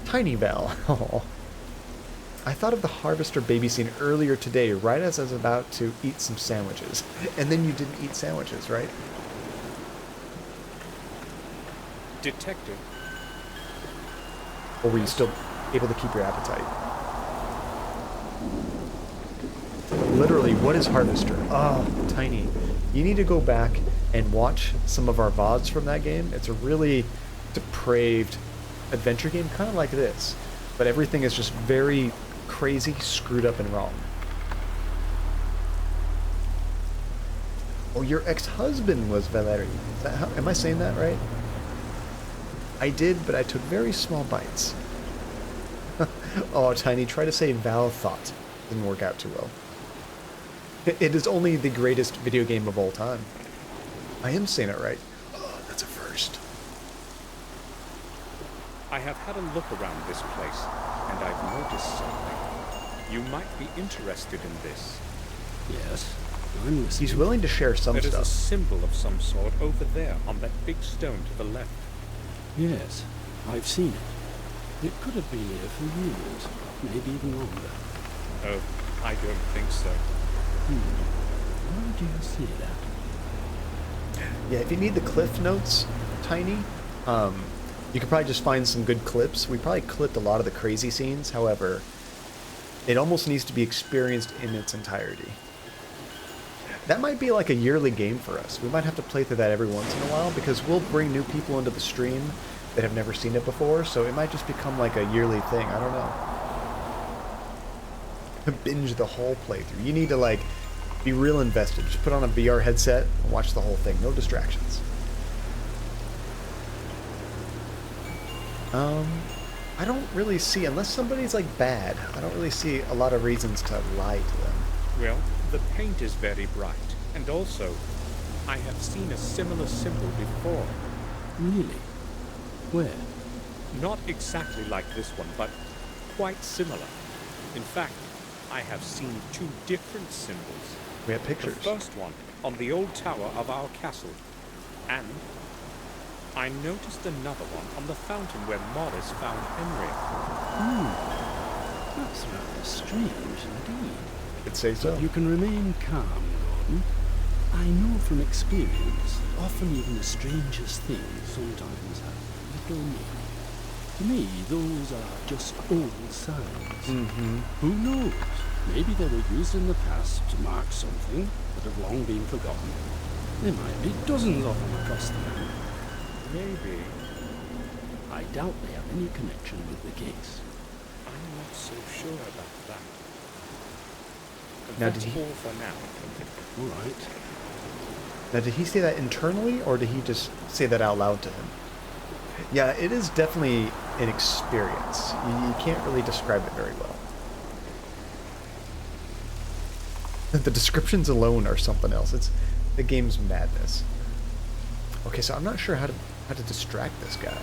Tiny Val. Oh. I thought of the harvester baby scene earlier today, right as I was about to eat some sandwiches. And then you didn't eat sandwiches, right? Detective, Or were you still able to keep your appetite? Literally, what is Harvester? Oh, Tiny. You need to go back and watch some of our VODs from that game. It's a really depraved adventure game, kind of like this, but everything is just very crazy, screwed up, and wrong. Oh, your ex-husband was Valerie. Is that how, am I saying that right? I did, but I took very small bites. Oh, Tiny, try to say Val thought. Didn't work out too well. It is only the greatest video game of all time. I am saying it right. Oh, that's a first. I have had a look around this place, and I've noticed something. You might be interested in this. Yes, I'm listening. He's willing to share some There is a stuff. symbol of some sort over there on that big stone to the left. Yes, I've seen it. It could have been here for years, maybe even longer. Oh, I don't think so. Why do you say that? Yeah, if you need the cliff notes, Tiny, you could probably just find some good clips. We probably clipped a lot of the crazy scenes. However, it almost needs to be experienced in its entirety. That might be like a yearly game for us. We might have to play through that every once in a while because we'll bring new people into the stream that have never seen it before, so it might just become like a yearly thing. I don't know. Binge the whole playthrough. You need to like be real invested. Just put on a VR headset and watch the whole thing. No distractions. I don't really see, unless somebody's like bad, I don't really see a lot of reasons to lie to them. Well, the paint is very bright, and also, I have seen a similar symbol before. Really? Where? Not exactly like this one, but quite similar. In fact, I have seen two different symbols. We have pictures. The first one on the old tower of our castle, and I noticed another one on the fountain where Morris found Henry. That's rather strange indeed. I'd say so. You can remain calm, Gordon. I know from experience, often even the strangest things sometimes have little meaning. To me, those are just old signs. Who knows? Maybe they were used in the past to mark something that have long been forgotten. There might be dozens of them across the land. Maybe. I doubt they have any connection with the case. I'm not so sure about that. Now, That's did he- all for now. All right. Now, did he say that internally, or did he just say that out loud to him? Yeah, it is definitely an experience. You can't really describe it very well. The descriptions alone are something else. It's the game's madness. Okay, so I'm not sure how to distract this guy.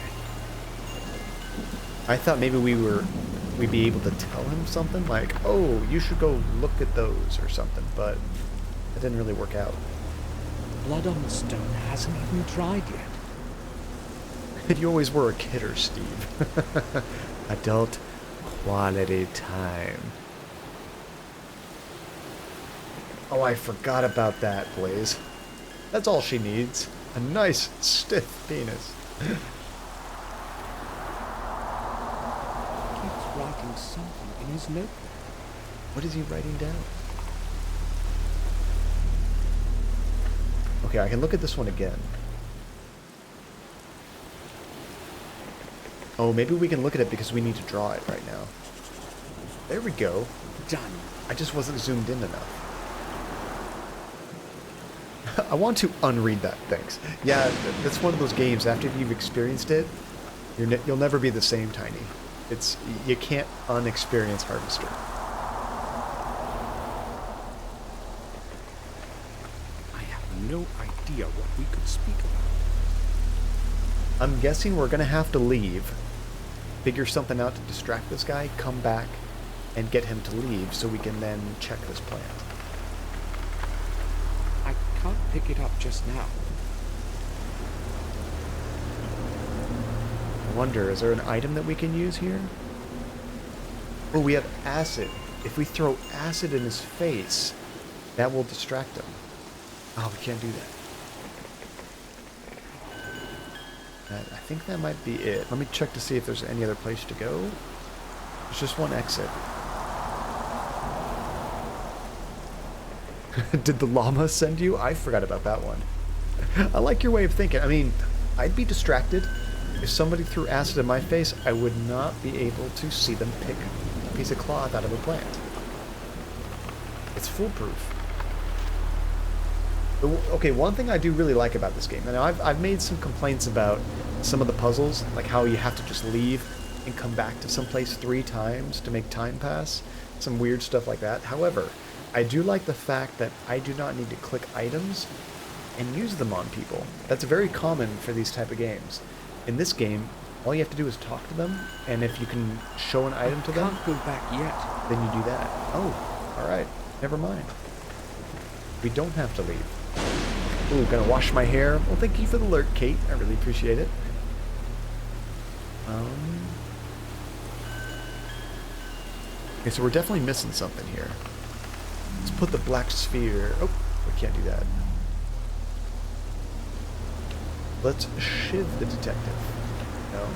I thought maybe we'd be able to tell him something like, "Oh, you should go look at those" or something, but it didn't really work out. Blood on the stone hasn't even dried yet. You always were a kidder, Steve. Adult quality time. Oh, I forgot about that, Blaze. That's all she needs. A nice, stiff penis. Keeps writing something in his notebook. What is he writing down? Okay, I can look at this one again. Oh, maybe we can look at it because we need to draw it right now. There we go. Done. I just wasn't zoomed in enough. I want to unread that, thanks. Yeah, that's one of those games, after you've experienced it, you'll never be the same, Tiny. You can't unexperience Harvester. I have no idea what we could speak about. I'm guessing we're gonna have to leave, figure something out to distract this guy, come back, and get him to leave so we can then check this plant. I can't pick it up just now. I wonder, is there an item that we can use here? Oh, we have acid. If we throw acid in his face, that will distract him. Oh, we can't do that. I think that might be it. Let me check to see if there's any other place to go. There's just one exit. Did the llama send you? I forgot about that one. I like your way of thinking. I mean, I'd be distracted if somebody threw acid in my face, I would not be able to see them pick a piece of cloth out of a plant. It's foolproof. Okay, one thing I do really like about this game, and I've made some complaints about some of the puzzles, like how you have to just leave and come back to someplace 3 times to make time pass, some weird stuff like that. However, I do like the fact that I do not need to click items and use them on people. That's very common for these type of games. In this game, all you have to do is talk to them, and if you can show an item to them, Can't go back yet. then you do that. Oh, alright, never mind. We don't have to leave. Ooh, gonna wash my hair. Well, thank you for the alert, Kate. I really appreciate it. Okay, so we're definitely missing something here. Let's put the black sphere... Oh, we can't do that. Let's shiv the detective. No.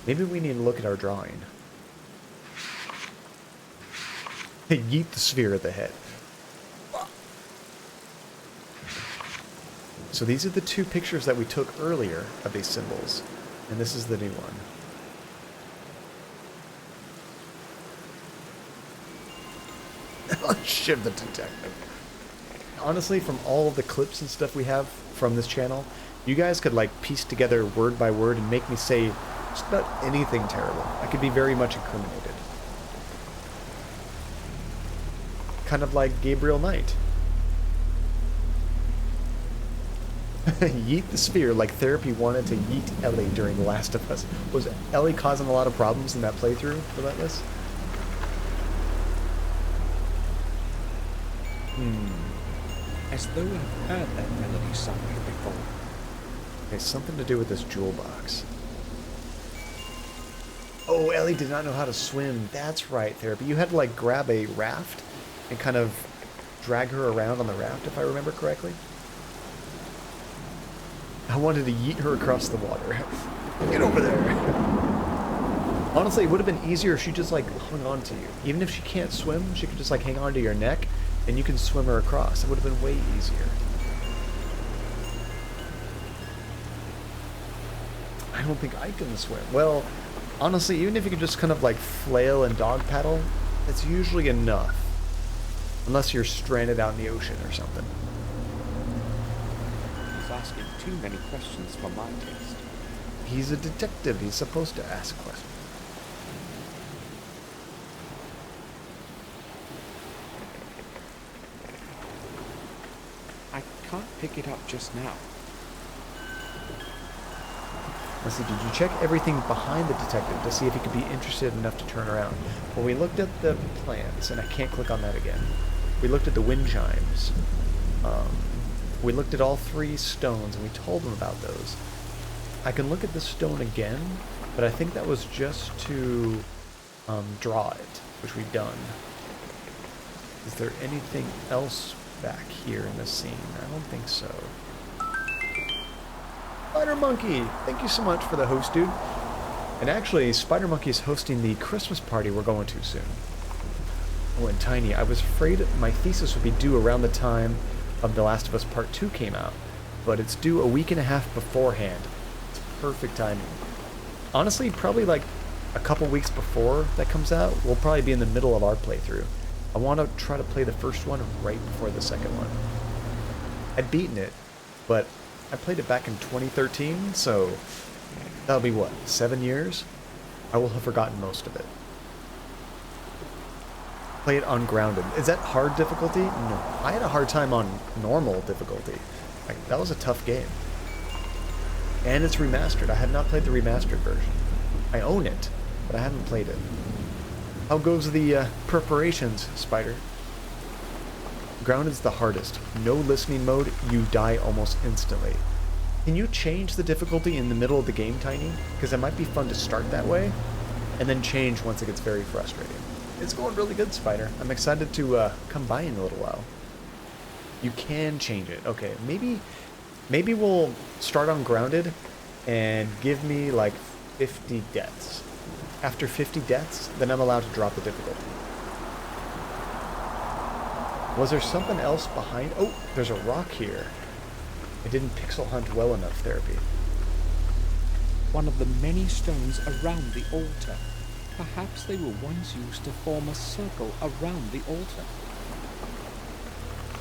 Maybe we need to look at our drawing. Yeet the sphere at the head. So these are the 2 pictures that we took earlier of these symbols. And this is the new one. Shiv the detective. Honestly, from all of the clips and stuff we have from this channel, you guys could like piece together word by word and make me say just about anything terrible. I could be very much incriminated. Kind of like Gabriel Knight. Yeet the sphere like Therapy wanted to yeet Ellie during The Last of Us. Was Ellie causing a lot of problems in that playthrough, Relentless? As though I've heard that melody somewhere before. Okay, something to do with this jewel box. Oh, Ellie did not know how to swim. That's right, Therapy. You had to like grab a raft and kind of drag her around on the raft, if I remember correctly. I wanted to yeet her across the water. Get over there. Honestly, it would have been easier if she just like hung on to you. Even if she can't swim, she could just like hang on to your neck and you can swim her across. It would have been way easier. I don't think I can swim. Well, honestly, even if you could just kind of like flail and dog paddle, that's usually enough. Unless you're stranded out in the ocean or something. He's asking too many questions for my taste. He's a detective. He's supposed to ask questions. I can't pick it up just now. Let's see, did you check everything behind the detective to see if he could be interested enough to turn around? Well, we looked at the plants, and I can't click on that again. We looked at the wind chimes. We looked at all 3 stones, and we told him about those. I can look at this stone again, but I think that was just to draw it, which we've done. Is there anything else back here in this scene? I don't think so. Spider Monkey! Thank you so much for the host, dude. And actually, Spider Monkey is hosting the Christmas party we're going to soon. Oh, and Tiny, I was afraid my thesis would be due around the time of The Last of Us Part 2 came out, but it's due a week and a half beforehand. It's perfect timing. Honestly, probably like a couple weeks before that comes out, we'll probably be in the middle of our playthrough. I want to try to play the first one right before the second one. I'd beaten it, but I played it back in 2013, so that'll be what, 7 years? I will have forgotten most of it. Play it on Grounded. Is that hard difficulty? No. I had a hard time on normal difficulty. Like, that was a tough game. And it's remastered. I have not played the remastered version. I own it, but I haven't played it. How goes the preparations, Spider? Grounded's the hardest. No listening mode, you die almost instantly. Can you change the difficulty in the middle of the game, Tiny? Because it might be fun to start that way, and then change once it gets very frustrating. It's going really good, Spider. I'm excited to come by in a little while. You can change it. Okay, maybe we'll start on Grounded and give me like 50 deaths. After 50 deaths, then I'm allowed to drop the difficulty. Was there something else behind? Oh, there's a rock here. I didn't pixel hunt well enough, Therapy. One of the many stones around the altar. Perhaps they were once used to form a circle around the altar.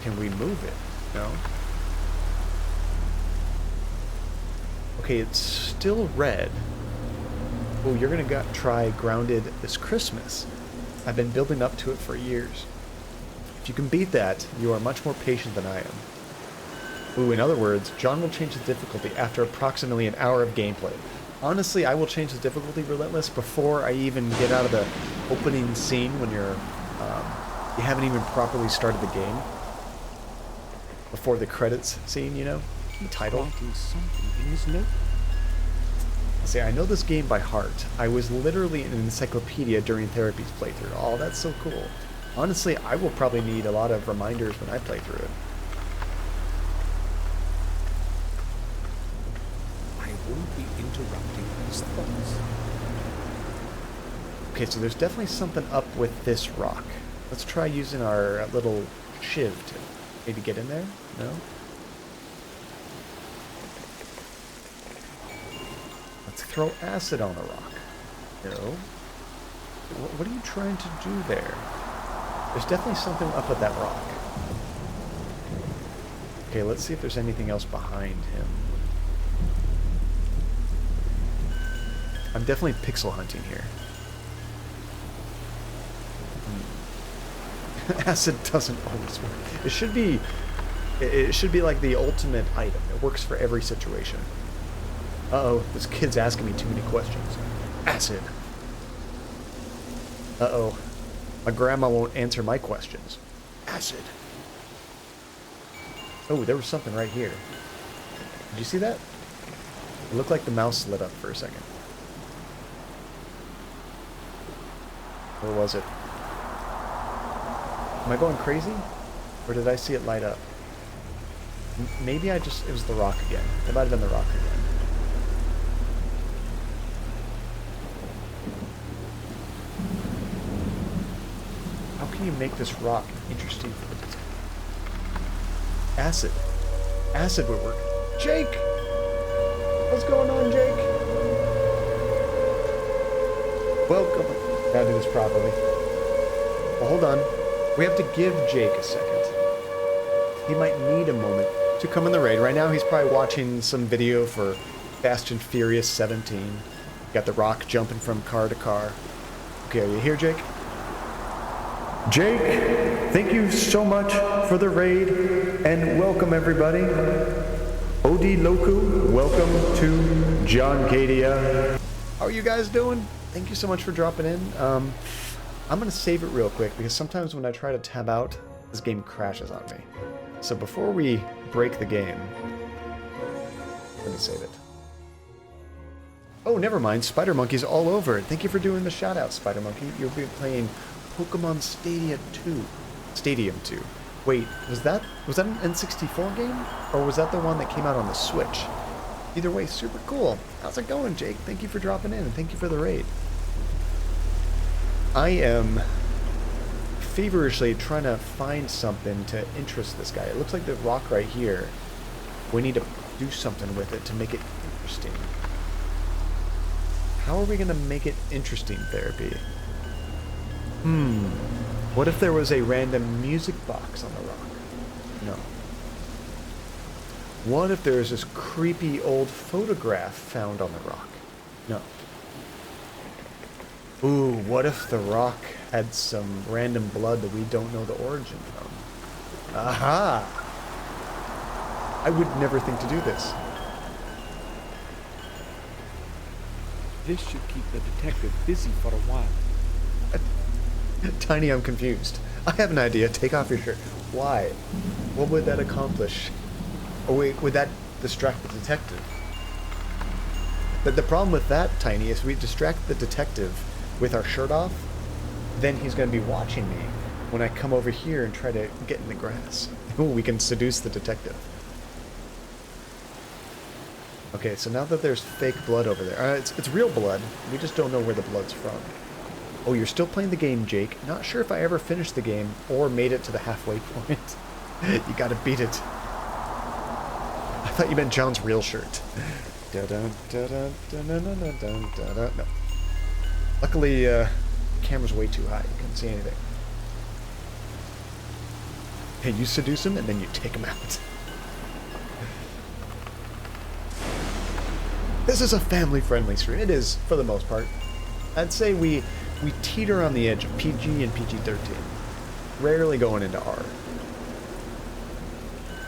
Can we move it? No. Okay, it's still red. Oh, you're gonna try Grounded this Christmas. I've been building up to it for years. If you can beat that, you are much more patient than I am. Ooh, in other words, John will change the difficulty after approximately an hour of gameplay. Honestly, I will change the difficulty relentless before I even get out of the opening scene when you haven't even properly started the game. Before the credits scene, you know? The title. Writing something in his note. See, I know this game by heart. I was literally in an encyclopedia during Therapy's playthrough. Oh, that's so cool. Honestly, I will probably need a lot of reminders when I play through it. I won't be interrupting his thoughts. Okay, so there's definitely something up with this rock. Let's try using our little shiv to maybe get in there? No? Let's throw acid on the rock. No? What are you trying to do there? There's definitely something up with that rock. Okay, let's see if there's anything else behind him. I'm definitely pixel hunting here. Acid doesn't always work. It should be like the ultimate item. It works for every situation. Uh-oh, this kid's asking me too many questions. Acid. Uh-oh. My grandma won't answer my questions. Acid. Oh, there was something right here. Did you see that? It looked like the mouse lit up for a second. Where was it? Am I going crazy? Or did I see it light up? Maybe it was the rock again. It might have been the rock again. How can you make this rock interesting for the detective? Acid. Acid would work. Jake! What's going on, Jake? Welcome. Gotta do this properly. Well, hold on. We have to give Jake a second. He might need a moment to come in the raid. Right now, he's probably watching some video for Fast and Furious 17. Got the rock jumping from car to car. Okay, are you here, Jake? Jake, thank you so much for the raid, and welcome everybody. Odi Loku, welcome to John Cadia. How are you guys doing? Thank you so much for dropping in. I'm gonna save it real quick because sometimes when I try to tab out, this game crashes on me. So before we break the game, let me save it. Oh, never mind. Spider Monkey's all over it. Thank you for doing the shout out, Spider Monkey. You'll be playing Pokemon Stadium 2. Wait, was that an N64 game? Or was that the one that came out on the Switch? Either way, super cool. How's it going, Jake? Thank you for dropping in, and thank you for the raid. I am feverishly trying to find something to interest this guy. It looks like the rock right here. We need to do something with it to make it interesting. How are we going to make it interesting, Therapy? What if there was a random music box on the rock? No. What if there is this creepy old photograph found on the rock? No. Ooh, what if the rock had some random blood that we don't know the origin from? Aha! I would never think to do this. This should keep the detective busy for a while. Tiny, I'm confused. I have an idea. Take off your shirt. Why? What would that accomplish? Or wait, would that distract the detective? But the problem with that, Tiny, is we distract the detective with our shirt off, then he's going to be watching me when I come over here and try to get in the grass. Ooh, we can seduce the detective. Okay, so now that there's fake blood over there, it's real blood. We just don't know where the blood's from. Oh, you're still playing the game, Jake. Not sure if I ever finished the game or made it to the halfway point. You gotta beat it. I thought you meant John's real shirt. Dun, dun, dun, dun, dun, dun, dun, dun, dun, dun. No. Luckily, the camera's way too high. You couldn't see anything. Hey, you seduce him, and then you take him out. This is a family-friendly stream. It is, for the most part. I'd say we teeter on the edge of PG and PG-13. Rarely going into R.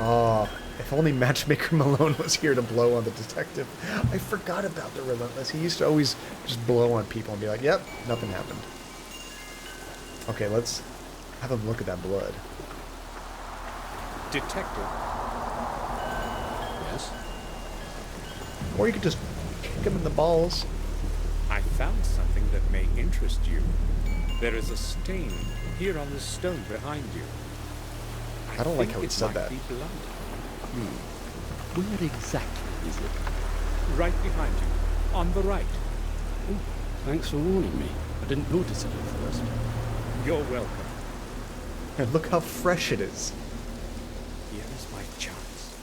Oh, if only Matchmaker Malone was here to blow on the detective. I forgot about the Relentless. He used to always just blow on people and be like, yep, nothing happened. Okay, let's have him look at that blood. Detective? Yes? Or you could just kick him in the balls. I found something that may interest you. There is a stain here on the stone behind you. I don't like how he it said might that. be blood. Where exactly is it? Right behind you, on the right. Oh, thanks for warning me. I didn't notice it at first. You're welcome. And look how fresh it is. Here is my chance.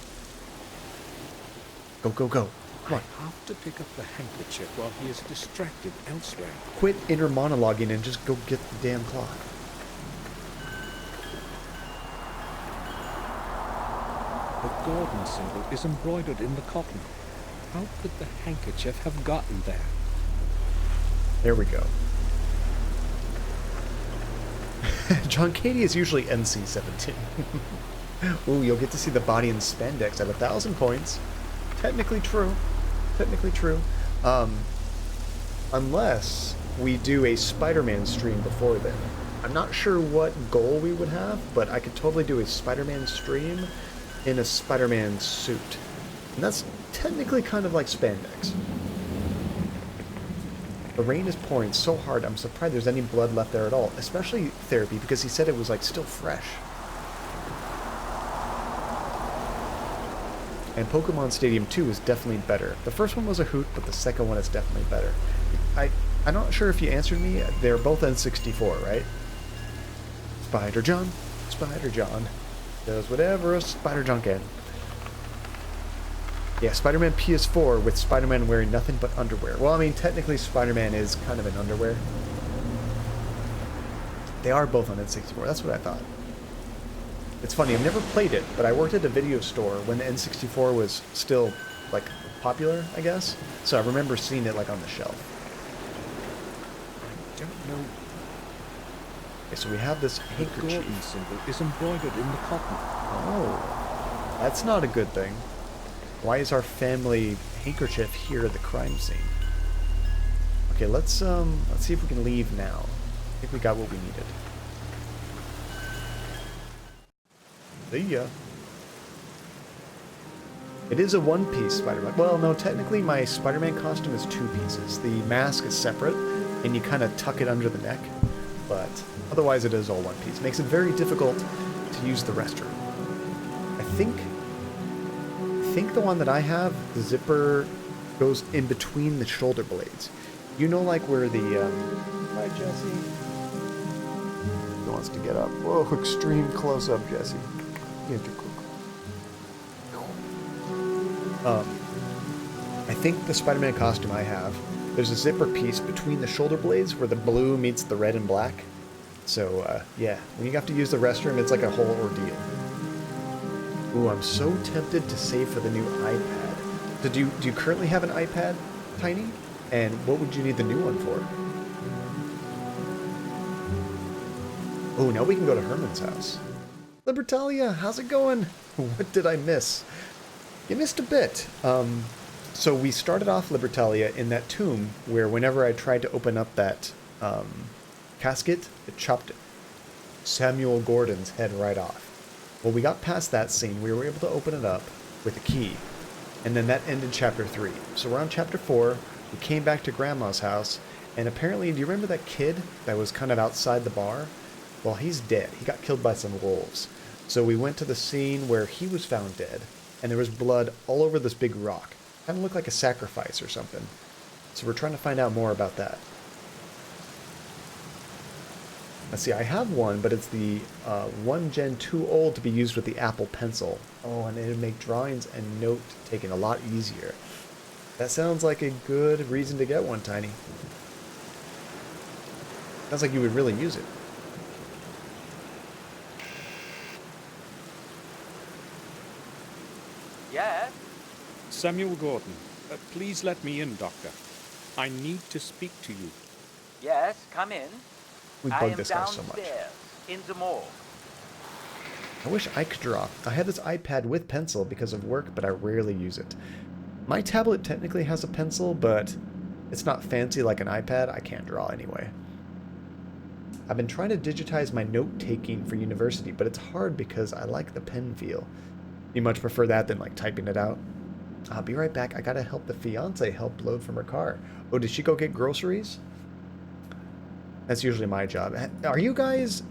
Go, go, go. Come on. I have to pick up the handkerchief while he is distracted elsewhere. Quit inner monologuing and just go get the damn clock. The Gordon symbol is embroidered in the cotton. How could the handkerchief have gotten there? There we go. John Cady is usually NC-17. Ooh, you'll get to see the body in spandex at 1,000 points. Technically true. Technically true. Unless we do a Spider-Man stream before then. I'm not sure what goal we would have, but I could totally do a Spider-Man stream in a Spider-Man suit. And that's technically kind of like spandex. The rain is pouring so hard, I'm surprised there's any blood left there at all. Especially Therapy, because he said it was like still fresh. And Pokemon Stadium 2 is definitely better. The first one was a hoot, but the second one is definitely better. I'm not sure if you answered me. They're both N64, right? Spider John does whatever a Spider John can. Yeah, Spider-Man PS4 with Spider-Man wearing nothing but underwear. Well, I mean, technically Spider-Man is kind of in underwear. They are both on N64. That's what I thought. It's funny, I've never played it, but I worked at a video store when the N64 was still, like, popular, I guess. So I remember seeing it, like, on the shelf. I don't know. Okay, so we have this The handkerchief. Gordon symbol is embroidered in the cotton. Oh, that's not a good thing. Why is our family handkerchief here at the crime scene? Okay, let's see if we can leave now. I think we got what we needed. See ya. It is a one-piece Spider-Man. Well, no, technically my Spider-Man costume is two pieces. The mask is separate, and you kind of tuck it under the neck. But otherwise it is all one piece. Makes it very difficult to use the restroom. I think the one that I have, the zipper goes in between the shoulder blades. You know, like where the, hi Jesse. He wants to get up. Whoa, extreme close-up, Jesse. I think the Spider-Man costume I have, there's a zipper piece between the shoulder blades where the blue meets the red and black. So, yeah, when you have to use the restroom, it's like a whole ordeal. Ooh, I'm so tempted to save for the new iPad. Do you currently have an iPad, Tiny? And what would you need the new one for? Oh, now we can go to Herman's house. Libertalia, how's it going? What did I miss? You missed a bit. So we started off Libertalia in that tomb where whenever I tried to open up that casket, it chopped Samuel Gordon's head right off. Well, we got past that scene. We were able to open it up with a key. And then that ended chapter 3. So we're on chapter 4. We came back to Grandma's house. And apparently, do you remember that kid that was kind of outside the bar? Well, he's dead. He got killed by some wolves. So we went to the scene where he was found dead. And there was blood all over this big rock. Kind of looked like a sacrifice or something. So we're trying to find out more about that. Let's see, I have one, but it's the one gen too old to be used with the Apple Pencil. Oh, and it'd make drawings and note-taking a lot easier. That sounds like a good reason to get one, Tiny. Sounds like you would really use it. Yes? Samuel Gordon, please let me in, Doctor. I need to speak to you. Yes, come in. We I bug am this guy so much. downstairs, in the morgue. I wish I could draw. I have this iPad with pencil because of work, but I rarely use it. My tablet technically has a pencil, but it's not fancy like an iPad. I can't draw anyway. I've been trying to digitize my note-taking for university, but it's hard because I like the pen feel. You much prefer that than like typing it out? I'll be right back. I gotta help the fiance help load from her car. Oh, did she go get groceries? That's usually my job. Are you guys...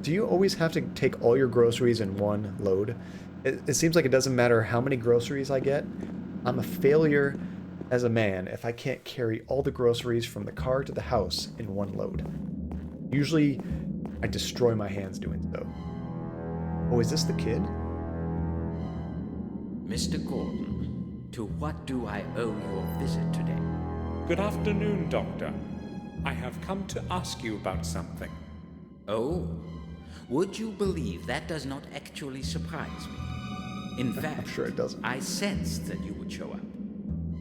Do you always have to take all your groceries in one load? It seems like it doesn't matter how many groceries I get. I'm a failure as a man if I can't carry all the groceries from the car to the house in one load. Usually, I destroy my hands doing so. Oh, is this the kid? Mr. Gordon, to what do I owe your visit today? Good afternoon, Doctor. I have come to ask you about something. Oh, would you believe that does not actually surprise me? In fact, I'm sure it doesn't. I sensed that you would show up.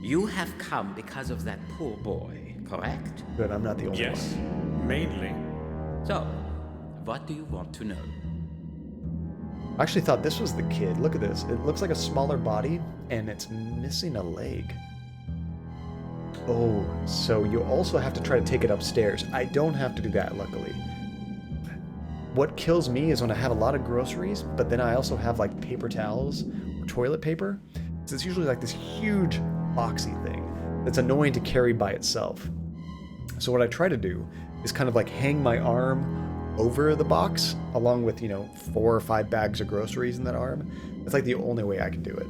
You have come because of that poor boy, correct? Good, I'm not the only Yes, one. mainly. So, what do you want to know? I actually thought this was the kid. Look at this. It looks like a smaller body, and it's missing a leg. Oh, so you also have to try to take it upstairs. I don't have to do that, luckily. What kills me is when I have a lot of groceries, but then I also have like paper towels or toilet paper. So it's usually like this huge boxy thing that's annoying to carry by itself. So what I try to do is kind of like hang my arm over the box along with, 4 or 5 bags of groceries in that arm. It's like the only way I can do it.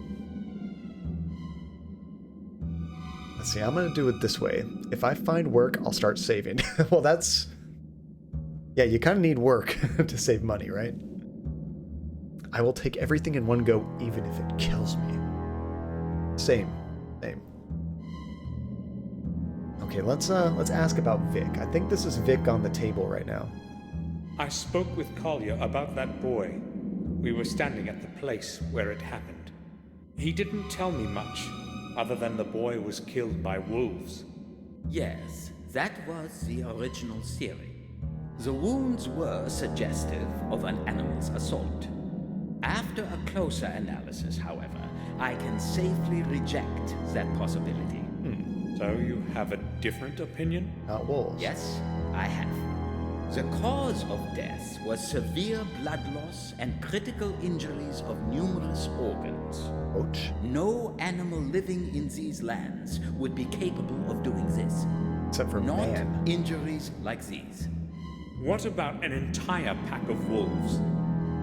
Let's see, I'm going to do it this way. If I find work, I'll start saving. Well, that's... Yeah, you kind of need work to save money, right? I will take everything in one go, even if it kills me. Same. Okay, let's ask about Vic. I think this is Vic on the table right now. I spoke with Collier about that boy. We were standing at the place where it happened. He didn't tell me much, other than the boy was killed by wolves. Yes, that was the original theory. The wounds were suggestive of an animal's assault. After a closer analysis, however, I can safely reject that possibility. So you have a different opinion? Not wolves. Yes, I have. The cause of death was severe blood loss and critical injuries of numerous organs. Ouch. No animal living in these lands would be capable of doing this. Except for Not man. injuries like these. What about an entire pack of wolves?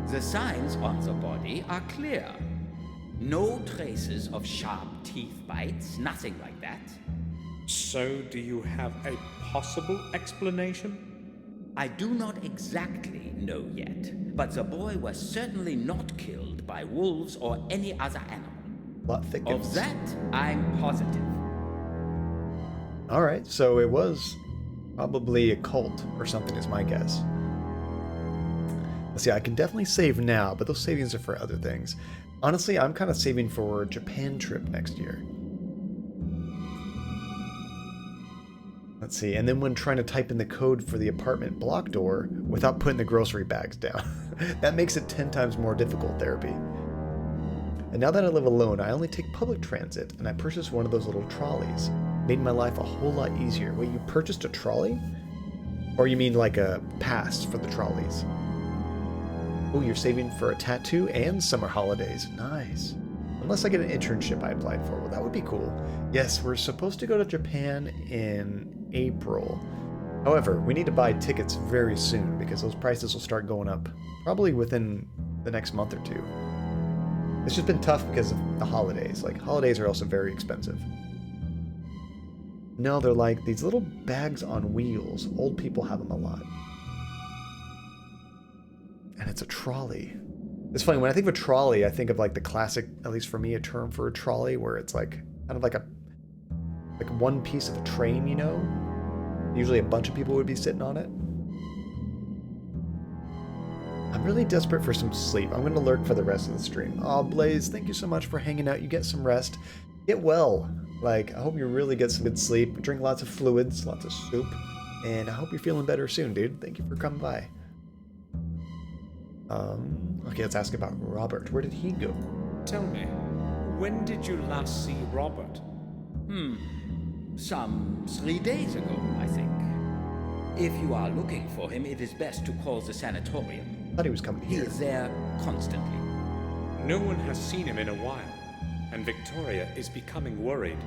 The signs on the body are clear. No traces of sharp teeth bites, nothing like that. So do you have a possible explanation? I do not exactly know yet, but the boy was certainly not killed by wolves or any other animal. Plot thickens. Of that, I'm positive. Alright, so it was probably a cult or something is my guess. Let's see, I can definitely save now, but those savings are for other things. Honestly, I'm kind of saving for a Japan trip next year. Let's see, and then when trying to type in the code for the apartment block door without putting the grocery bags down. That makes it 10 times more difficult therapy. And now that I live alone, I only take public transit, and I purchased one of those little trolleys. Made my life a whole lot easier. Wait, you purchased a trolley? Or you mean like a pass for the trolleys? Oh, you're saving for a tattoo and summer holidays. Nice. Unless I get an internship I applied for. Well, that would be cool. Yes, we're supposed to go to Japan in April. However, we need to buy tickets very soon because those prices will start going up probably within the next month or two. It's just been tough because of the holidays. Like, holidays are also very expensive. No, they're like these little bags on wheels. Old people have them a lot. it's a trolley. It's funny, when I think of a trolley, I think of like the classic, at least for me, a term for a trolley where it's like kind of like one piece of a train, you know? Usually a bunch of people would be sitting on it. I'm really desperate for some sleep. I'm gonna lurk for the rest of the stream. Oh, Blaze, thank you so much for hanging out. You get some rest. Get well. Like, I hope you really get some good sleep. Drink lots of fluids, lots of soup. And I hope you're feeling better soon, dude. Thank you for coming by. Okay, let's ask about Robert. Where did he go? Tell me, when did you last see Robert? Some 3 days ago, I think. If you are looking for him, it is best to call the sanatorium. I thought he was coming He here. is there constantly. No one has seen him in a while, and Victoria is becoming worried.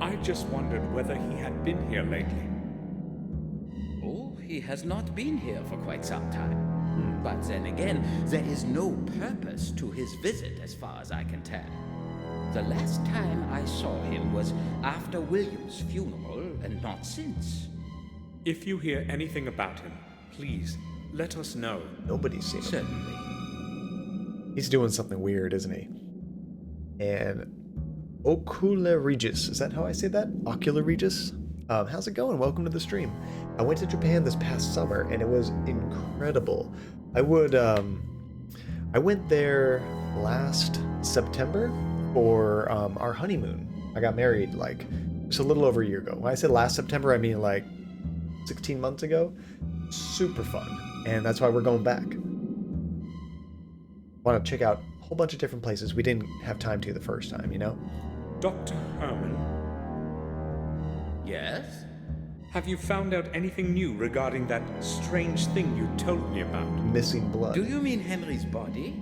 I just wondered whether he had been here lately. Oh, he has not been here for quite some time. But then again, there is no purpose to his visit as far as I can tell. The last time I saw him was after William's funeral, and not since. If you hear anything about him, please let us know. Nobody's seen him. Certainly. He's doing something weird, isn't he? And Ocula Regis, is that how I say that? Ocula Regis? How's it going? Welcome to the stream. I went to Japan this past summer and it was incredible. I went there last September for our honeymoon. I got married like just a little over a year ago. When I say last September, I mean like 16 months ago. Super fun. And that's why we're going back. Want to check out a whole bunch of different places we didn't have time to the first time, you know? Dr. Herman, Yes? have you found out anything new regarding that strange thing you told me about? Missing blood. Do you mean Henry's body?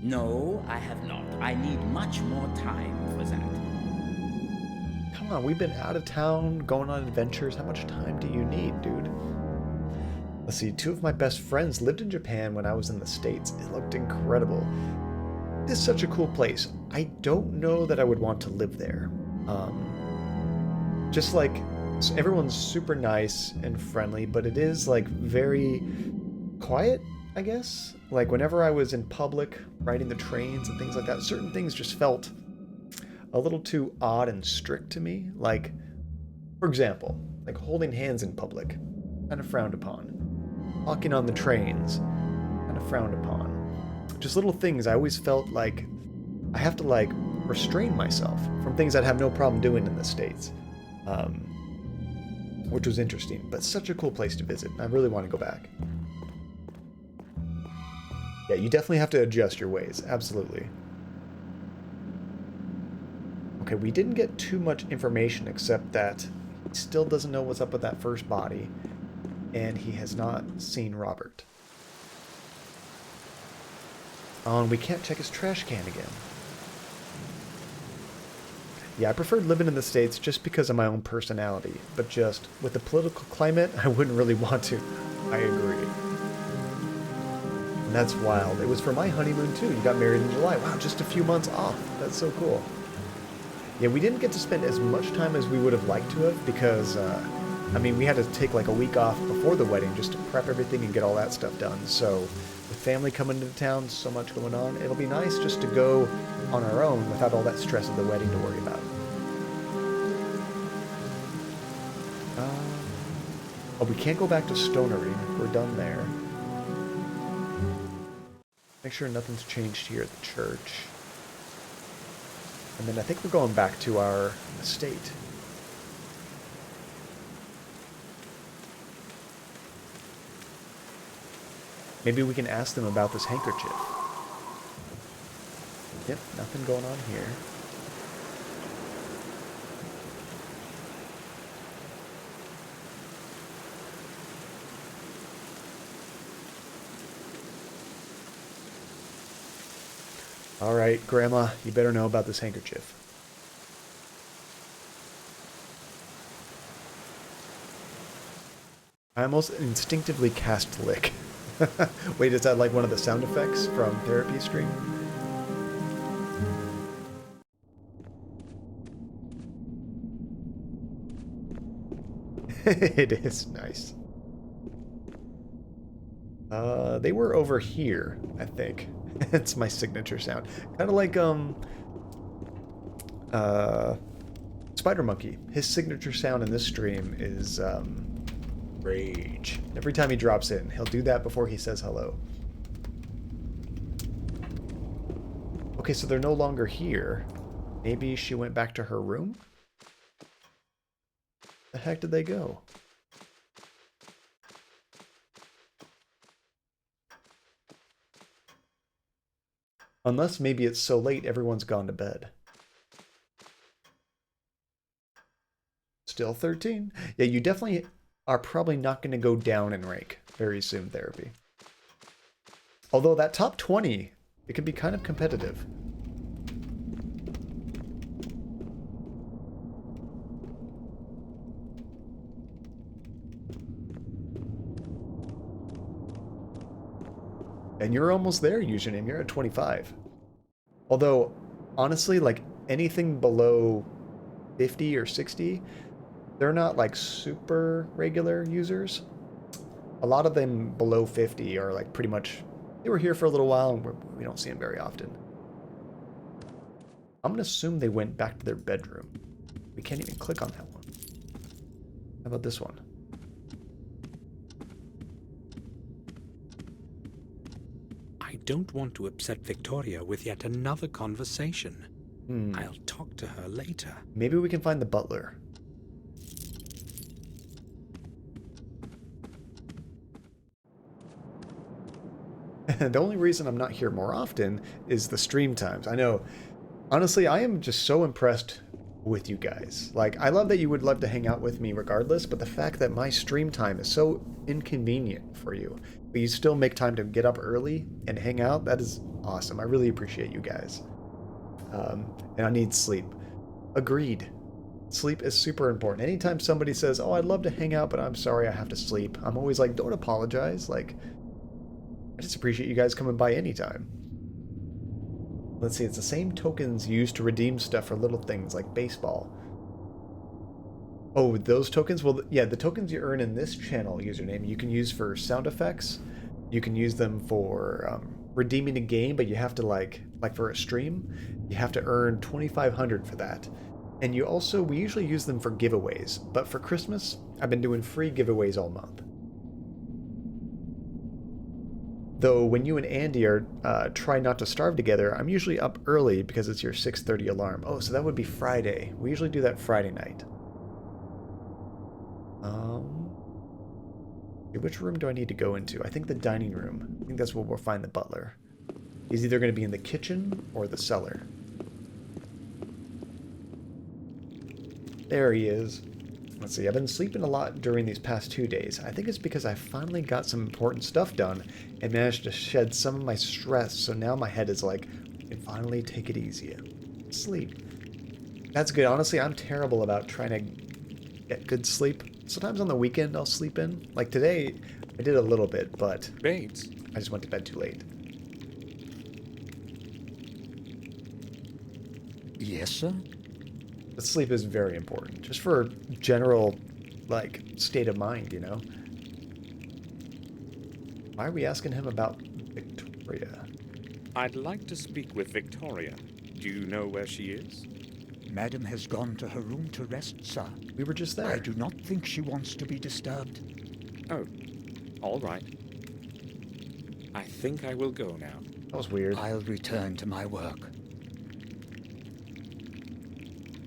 No, I have not. I need much more time for that. Come on, we've been out of town, going on adventures. How much time do you need, dude? Let's see, 2 of my best friends lived in Japan when I was in the States. It looked incredible. This is such a cool place. I don't know that I would want to live there. Just like, everyone's super nice and friendly, but it is like very quiet, I guess. Like whenever I was in public, riding the trains and things like that, certain things just felt a little too odd and strict to me. Like, for example, like holding hands in public, kind of frowned upon. Walking on the trains, kind of frowned upon. Just little things I always felt like I have to like restrain myself from things I'd have no problem doing in the States. Which was interesting, but such a cool place to visit. I really want to go back. Yeah, you definitely have to adjust your ways. Absolutely. Okay, we didn't get too much information except that he still doesn't know what's up with that first body, and he has not seen Robert. Oh, and we can't check his trash can again. Yeah, I preferred living in the States just because of my own personality, but just with the political climate, I wouldn't really want to. I agree. And that's wild. It was for my honeymoon too. You got married in July. Wow, just a few months off. That's so cool. Yeah, we didn't get to spend as much time as we would have liked to have because, I mean, we had to take like a week off before the wedding just to prep everything and get all that stuff done. So with family coming into town, so much going on, it'll be nice just to go on our own without all that stress of the wedding to worry about. Oh, we can't go back to Stonery. We're done there. Make sure nothing's changed here at the church. And then I think we're going back to our estate. Maybe we can ask them about this handkerchief. Yep, nothing going on here. All right, Grandma, you better know about this handkerchief. I almost instinctively cast lick. Wait, is that like one of the sound effects from Therapy Stream? It is nice. They were over here, I think. It's my signature sound. Kind of like, Spider Monkey. His signature sound in this stream is, rage. Every time he drops in, he'll do that before he says hello. Okay, so they're no longer here. Maybe she went back to her room? The heck did they go? Unless maybe it's so late everyone's gone to bed. Still 13. Yeah, you definitely are probably not going to go down in rank very soon, Therapy. Although that top 20, it can be kind of competitive. And you're almost there, username. You're at 25. Although, honestly, like anything below 50 or 60, they're not like super regular users. A lot of them below 50 are like pretty much, they were here for a little while and we don't see them very often. I'm going to assume they went back to their bedroom. We can't even click on that one. How about this one? I don't want to upset Victoria with yet another conversation. I'll talk to her later. Maybe we can find the butler. The only reason I'm not here more often is the stream times. I know, honestly, I am just so impressed with you guys. Like, I love that you would love to hang out with me regardless, but the fact that my stream time is so inconvenient for you, but you still make time to get up early and hang out, that is awesome. I really appreciate you guys. And I need sleep. Agreed. Sleep is super important. Anytime somebody says, oh, I'd love to hang out, but I'm sorry I have to sleep, I'm always like, don't apologize. Like, I just appreciate you guys coming by anytime. Let's see, it's the same tokens used to redeem stuff for little things like baseball. Oh, those tokens? Well, yeah, the tokens you earn in this channel username, you can use for sound effects. You can use them for redeeming a game, but you have to, like for a stream, you have to earn 2,500 for that. And you also, we usually use them for giveaways, but for Christmas, I've been doing free giveaways all month. Though when you and Andy are try not to starve together, I'm usually up early because it's your 6:30 alarm. Oh, so that would be Friday. We usually do that Friday night. Which room do I need to go into? I think the dining room. I think that's where we'll find the butler. He's either going to be in the kitchen or the cellar. There he is. Let's see, I've been sleeping a lot during these past 2 days. I think it's because I finally got some important stuff done and managed to shed some of my stress, so now my head is like, I can finally take it easy. Sleep. That's good. Honestly, I'm terrible about trying to get good sleep. Sometimes on the weekend I'll sleep in. Like today, I did a little bit, but Bates. I just went to bed too late. Yes, sir? But sleep is very important, just for general, like, state of mind, you know? Why are we asking him about Victoria? I'd like to speak with Victoria. Do you know where she is? Madam has gone to her room to rest, sir. We were just there. I do not think she wants to be disturbed. Oh, all right. I think I will go now. That was weird. I'll return to my work.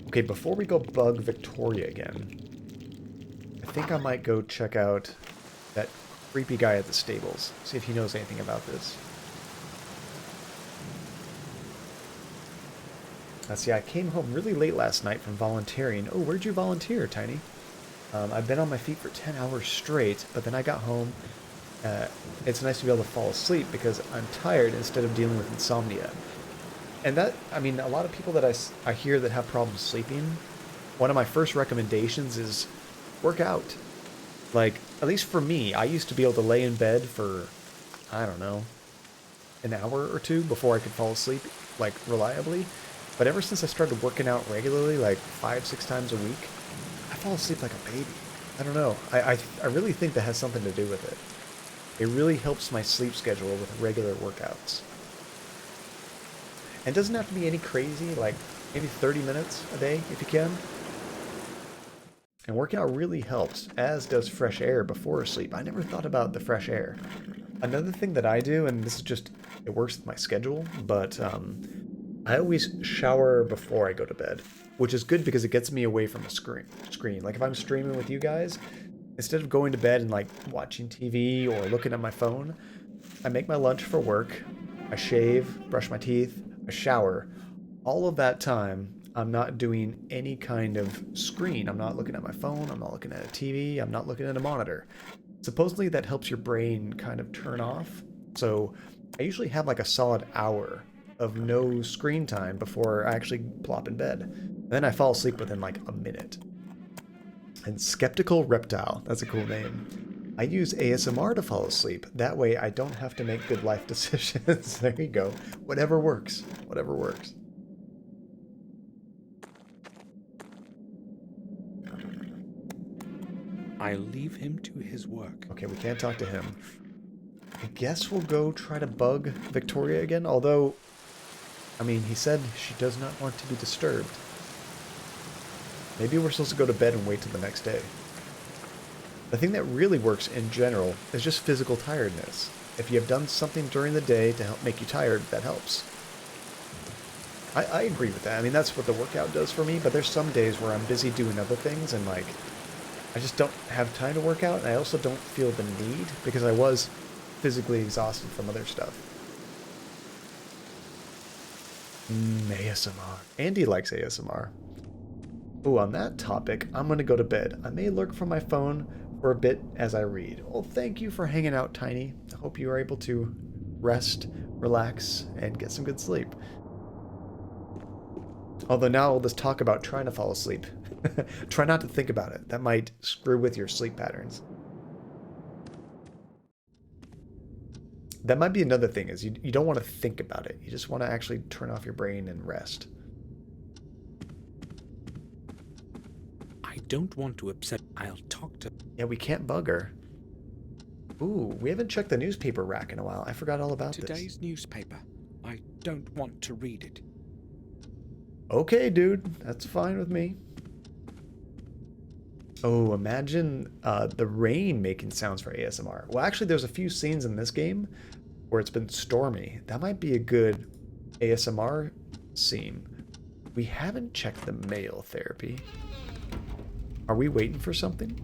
Okay, before we go bug Victoria again, I think I might go check out that creepy guy at the stables. See if he knows anything about this. Let's see, I came home really late last night from volunteering. Oh, where'd you volunteer, Tiny? I've been on my feet for 10 hours straight, but then I got home. It's nice to be able to fall asleep because I'm tired instead of dealing with insomnia. And that, I mean, a lot of people that I hear that have problems sleeping, one of my first recommendations is work out. Like, at least for me, I used to be able to lay in bed for, I don't know, an hour or two before I could fall asleep, like, reliably. But ever since I started working out regularly, like 5-6 times a week, I fall asleep like a baby. I don't know. I really think that has something to do with it. It really helps my sleep schedule with regular workouts. And it doesn't have to be any crazy, like maybe 30 minutes a day if you can. And working out really helps, as does fresh air before sleep. I never thought about the fresh air. Another thing that I do, and this is just, it works with my schedule, but I always shower before I go to bed, which is good because it gets me away from a screen. Like if I'm streaming with you guys, instead of going to bed and like watching TV or looking at my phone, I make my lunch for work, I shave, brush my teeth, I shower. All of that time, I'm not doing any kind of screen. I'm not looking at my phone, I'm not looking at a TV, I'm not looking at a monitor. Supposedly that helps your brain kind of turn off. So I usually have like a solid hour of no screen time before I actually plop in bed. And then I fall asleep within like a minute. And Skeptical Reptile, that's a cool name. I use ASMR to fall asleep. That way I don't have to make good life decisions. There you go. Whatever works. Whatever works. I leave him to his work. Okay, we can't talk to him. I guess we'll go try to bug Victoria again, although, I mean, he said she does not want to be disturbed. Maybe we're supposed to go to bed and wait till the next day. The thing that really works in general is just physical tiredness. If you have done something during the day to help make you tired, that helps. I agree with that. I mean, that's what the workout does for me, but there's some days where I'm busy doing other things and like, I just don't have time to work out, and I also don't feel the need because I was physically exhausted from other stuff. ASMR. Andy likes ASMR. Ooh, on that topic, I'm going to go to bed. I may lurk from my phone for a bit as I read. Well, thank you for hanging out, Tiny. I hope you are able to rest, relax, and get some good sleep. Although now all this talk about trying to fall asleep. Try not to think about it. That might screw with your sleep patterns. That might be another thing, is you don't want to think about it. You just want to actually turn off your brain and rest. I don't want to upset. I'll talk to... Yeah, we can't bug her. Ooh, we haven't checked the newspaper rack in a while. I forgot all about Today's newspaper. I don't want to read it. Okay, dude. That's fine with me. Oh, imagine the rain making sounds for ASMR. Well, actually, there's a few scenes in this game where it's been stormy. That might be a good ASMR scene. We haven't checked the mail therapy. Are we waiting for something?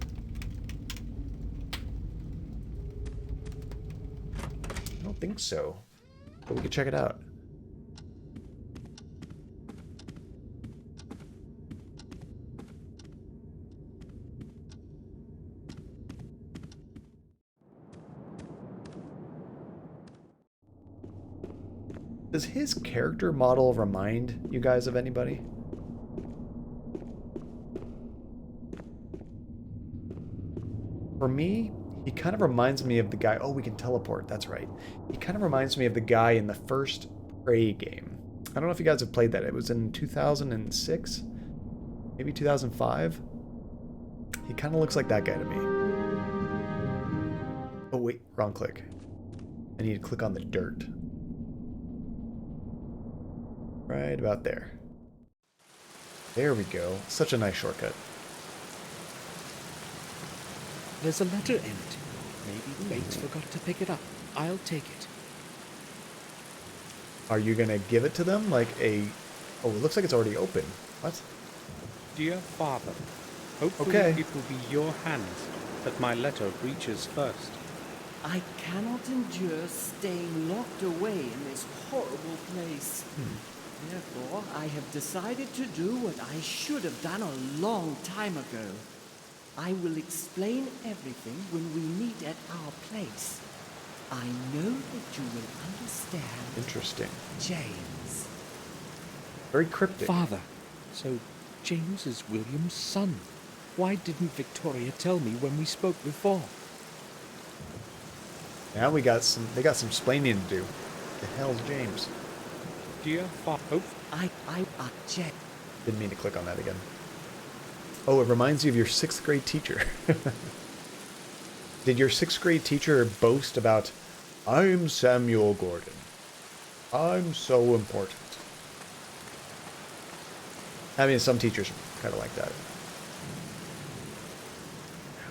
I don't think so. But we can check it out. Does his character model remind you guys of anybody? For me, he kind of reminds me of the guy... Oh, we can teleport, that's right. He kind of reminds me of the guy in the first Prey game. I don't know if you guys have played that. It was in 2006? Maybe 2005? He kind of looks like that guy to me. Oh wait, wrong click. I need to click on the dirt. Right about there. There we go. Such a nice shortcut. There's a letter in it. Maybe Bates forgot to pick it up. I'll take it. Are you gonna give it to them like a... Oh, it looks like it's already open. What? Dear Father, hopefully it will be your hands that my letter reaches first. I cannot endure staying locked away in this horrible place. Therefore, I have decided to do what I should have done a long time ago. I will explain everything when we meet at our place. I know that you will understand. Interesting. James. Very cryptic. Father, so James is William's son. Why didn't Victoria tell me when we spoke before? Now they got some splaining to do. The hell's James? Dear Father... James. Didn't mean to click on that again. Oh, it reminds you of your 6th grade teacher. Did your 6th grade teacher boast about, I'm Samuel Gordon. I'm so important. I mean, some teachers are kind of like that.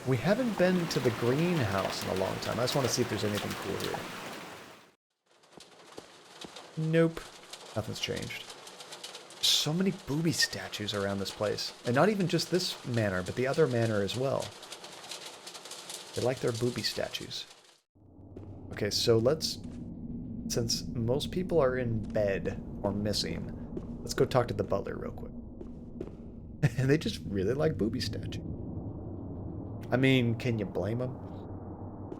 We haven't been to the greenhouse in a long time. I just want to see if there's anything cool here. Nope. Nothing's changed. So many booby statues around this place. And not even just this manor, but the other manor as well. They like their booby statues. Okay, so let's... Since most people are in bed or missing, let's go talk to the butler real quick. And they just really like booby statues. I mean, can you blame them?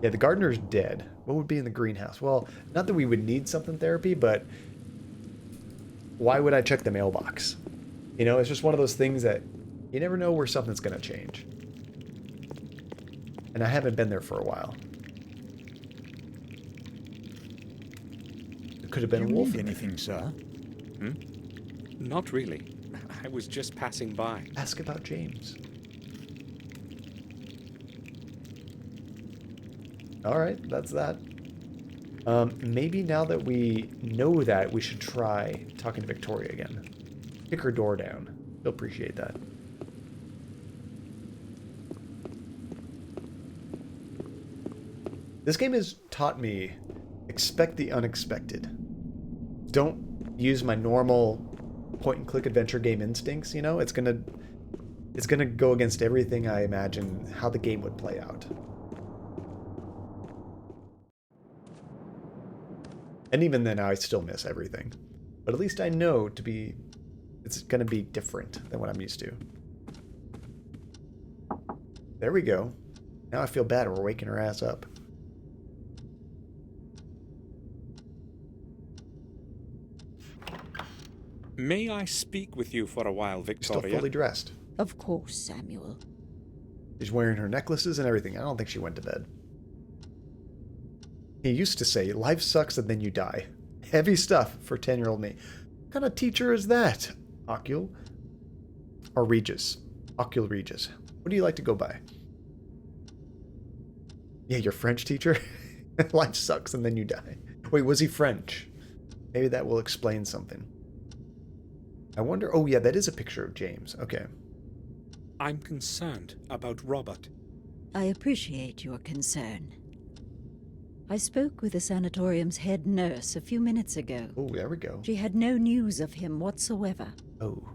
Yeah, the gardener's dead. What would be in the greenhouse? Well, not that we would need something therapy, but why would I check the mailbox? You know, it's just one of those things that you never know where something's going to change. And I haven't been there for a while. It could have been a wolf. Need anything, sir? Not really. I was just passing by. Ask about James. Alright, that's that. Maybe now that we know that, we should try talking to Victoria again. Kick her door down. She'll appreciate that. This game has taught me, expect the unexpected. Don't use my normal point-and-click adventure game instincts, you know? It's gonna go against everything I imagine how the game would play out. And even then, I still miss everything. But at least I know it's gonna be different than what I'm used to. There we go. Now I feel bad we're waking her ass up. May I speak with you for a while, Victoria? Still fully dressed. Of course, Samuel. She's wearing her necklaces and everything. I don't think she went to bed. He used to say, life sucks and then you die. Heavy stuff for 10-year-old me. What kind of teacher is that? Ocul? Or Regis? Ocul Regis. What do you like to go by? Yeah, your French teacher? Life sucks and then you die. Wait, was he French? Maybe that will explain something. I wonder... Oh, yeah, that is a picture of James. Okay. I'm concerned about Robert. I appreciate your concern. I spoke with the sanatorium's head nurse a few minutes ago. Oh, there we go. She had no news of him whatsoever. Oh.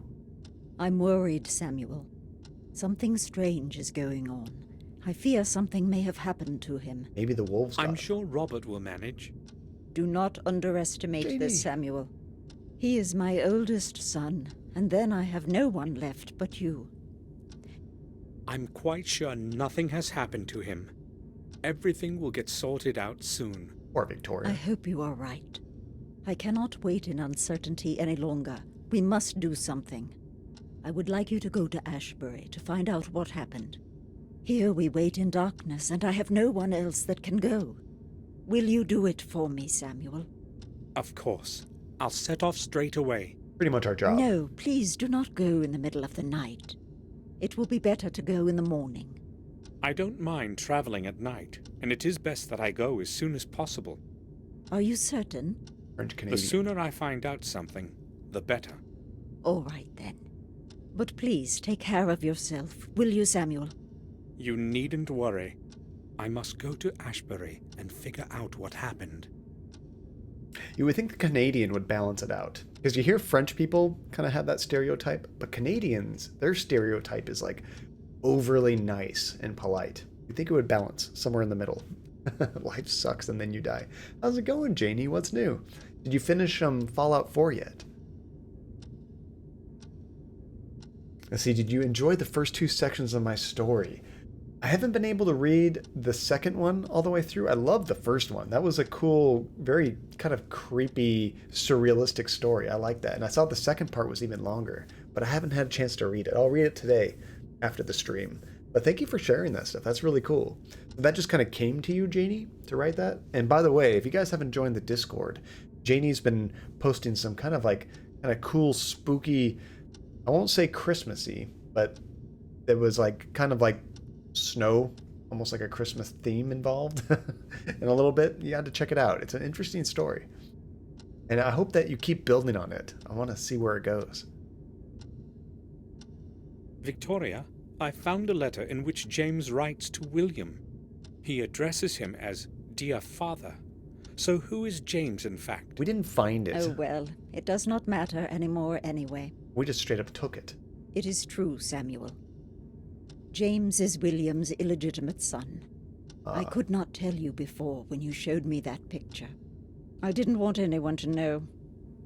I'm worried, Samuel. Something strange is going on. I fear something may have happened to him. Maybe the wolves got I'm him. sure Robert will manage. Do not underestimate this, Samuel. He is my oldest son, and then I have no one left but you. I'm quite sure nothing has happened to him. Everything will get sorted out soon. Or Victoria. I hope you are right. I cannot wait in uncertainty any longer. We must do something. I would like you to go to Ashbury to find out what happened. Here we wait in darkness, and I have no one else that can go. Will you do it for me, Samuel? Of course. I'll set off straight away. Pretty much our job. No, please do not go in the middle of the night. It will be better to go in the morning. I don't mind traveling at night, and it is best that I go as soon as possible. Are you certain? French Canadian. The sooner I find out something, the better. All right, then. But please take care of yourself, will you, Samuel? You needn't worry. I must go to Ashbury and figure out what happened. You would think the Canadian would balance it out. Because you hear French people kind of have that stereotype, but Canadians, their stereotype is like overly nice and polite. You'd think it would balance somewhere in the middle. Life sucks and then you die. How's it going, Janie? What's new? Did you finish Fallout 4 yet? Let's see, did you enjoy the first 2 sections of my story? I haven't been able to read the second one all the way through. I loved the first one. That was a cool, very kind of creepy, surrealistic story. I like that. And I saw the second part was even longer, but I haven't had a chance to read it. I'll read it today after the stream. But thank you for sharing that stuff. That's really cool. That just kind of came to you, Janie, to write that? And by the way, if you guys haven't joined the Discord, Janie's been posting some kind of cool, spooky, I won't say Christmassy, but it was like kind of like snow almost like a Christmas theme involved in a little bit. You got to check it out. It's an interesting story. And I hope that you keep building on it. I want to see where it goes. Victoria, I found a letter in which James writes to William. He addresses him as Dear Father. So who is James, in fact? We didn't find it. Oh, well, it does not matter anymore anyway. We just straight up took it. It is true, Samuel. James is William's illegitimate son. I could not tell you before when you showed me that picture. I didn't want anyone to know.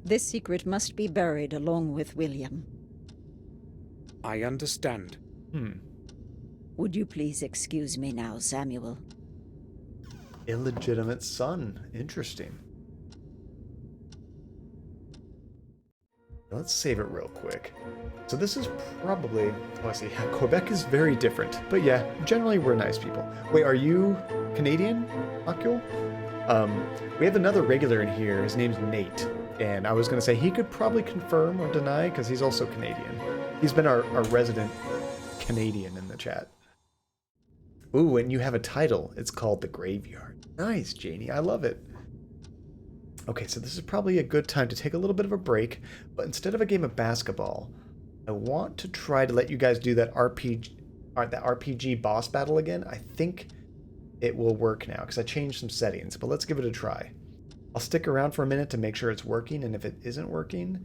This secret must be buried along with William. I understand. Would you please excuse me now, Samuel? Illegitimate son. Interesting. Let's save it real quick. So this is probably... Oh, I see. Quebec is very different. But yeah, generally we're nice people. Wait, are you Canadian, Akul? We have another regular in here. His name's Nate. And I was going to say he could probably confirm or deny because he's also Canadian. He's been our resident Canadian in the chat. Ooh, and you have a title. It's called The Graveyard. Nice, Janie. I love it. Okay, so this is probably a good time to take a little bit of a break, but instead of a game of basketball, I want to try to let you guys do that RPG boss battle again. I think it will work now because I changed some settings, but let's give it a try. I'll stick around for a minute to make sure it's working, and if it isn't working,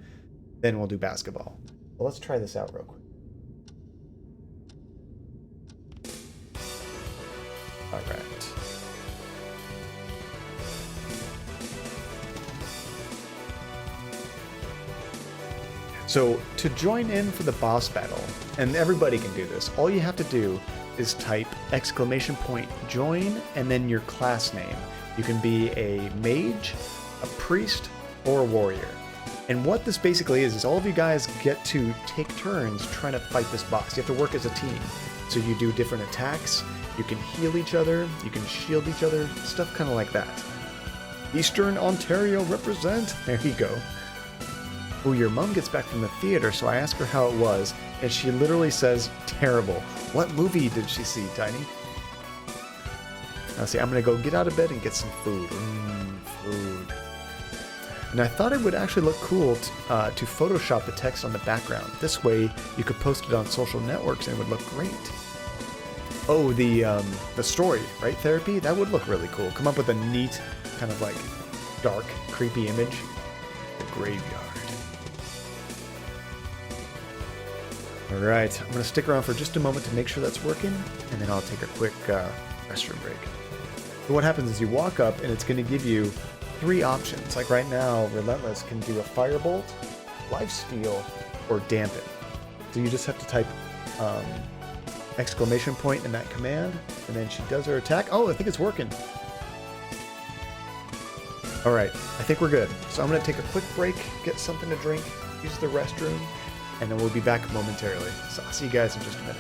then we'll do basketball. Well, let's try this out real quick. All right. So to join in for the boss battle, and everybody can do this, all you have to do is type !join and then your class name. You can be a mage, a priest, or a warrior. And what this basically is all of you guys get to take turns trying to fight this boss. You have to work as a team. So you do different attacks, you can heal each other, you can shield each other, stuff kind of like that. Eastern Ontario represent! There you go. Ooh, your mom gets back from the theater, so I ask her how it was, and she literally says, terrible. What movie did she see, Tiny? Now see, I'm gonna go get out of bed and get some food. Food. And I thought it would actually look cool to Photoshop the text on the background. This way, you could post it on social networks and it would look great. Oh, the story, right? Therapy? That would look really cool. Come up with a neat, kind of like dark, creepy image. The graveyard. Alright, I'm going to stick around for just a moment to make sure that's working, and then I'll take a quick restroom break. So what happens is you walk up, and it's going to give you 3 options. Like right now, Relentless can do a Firebolt, Lifesteal, or Dampen. So you just have to type !in that command, and then she does her attack. Oh, I think it's working. Alright, I think we're good. So I'm going to take a quick break, get something to drink, use the restroom, and then we'll be back momentarily. So I'll see you guys in just a minute.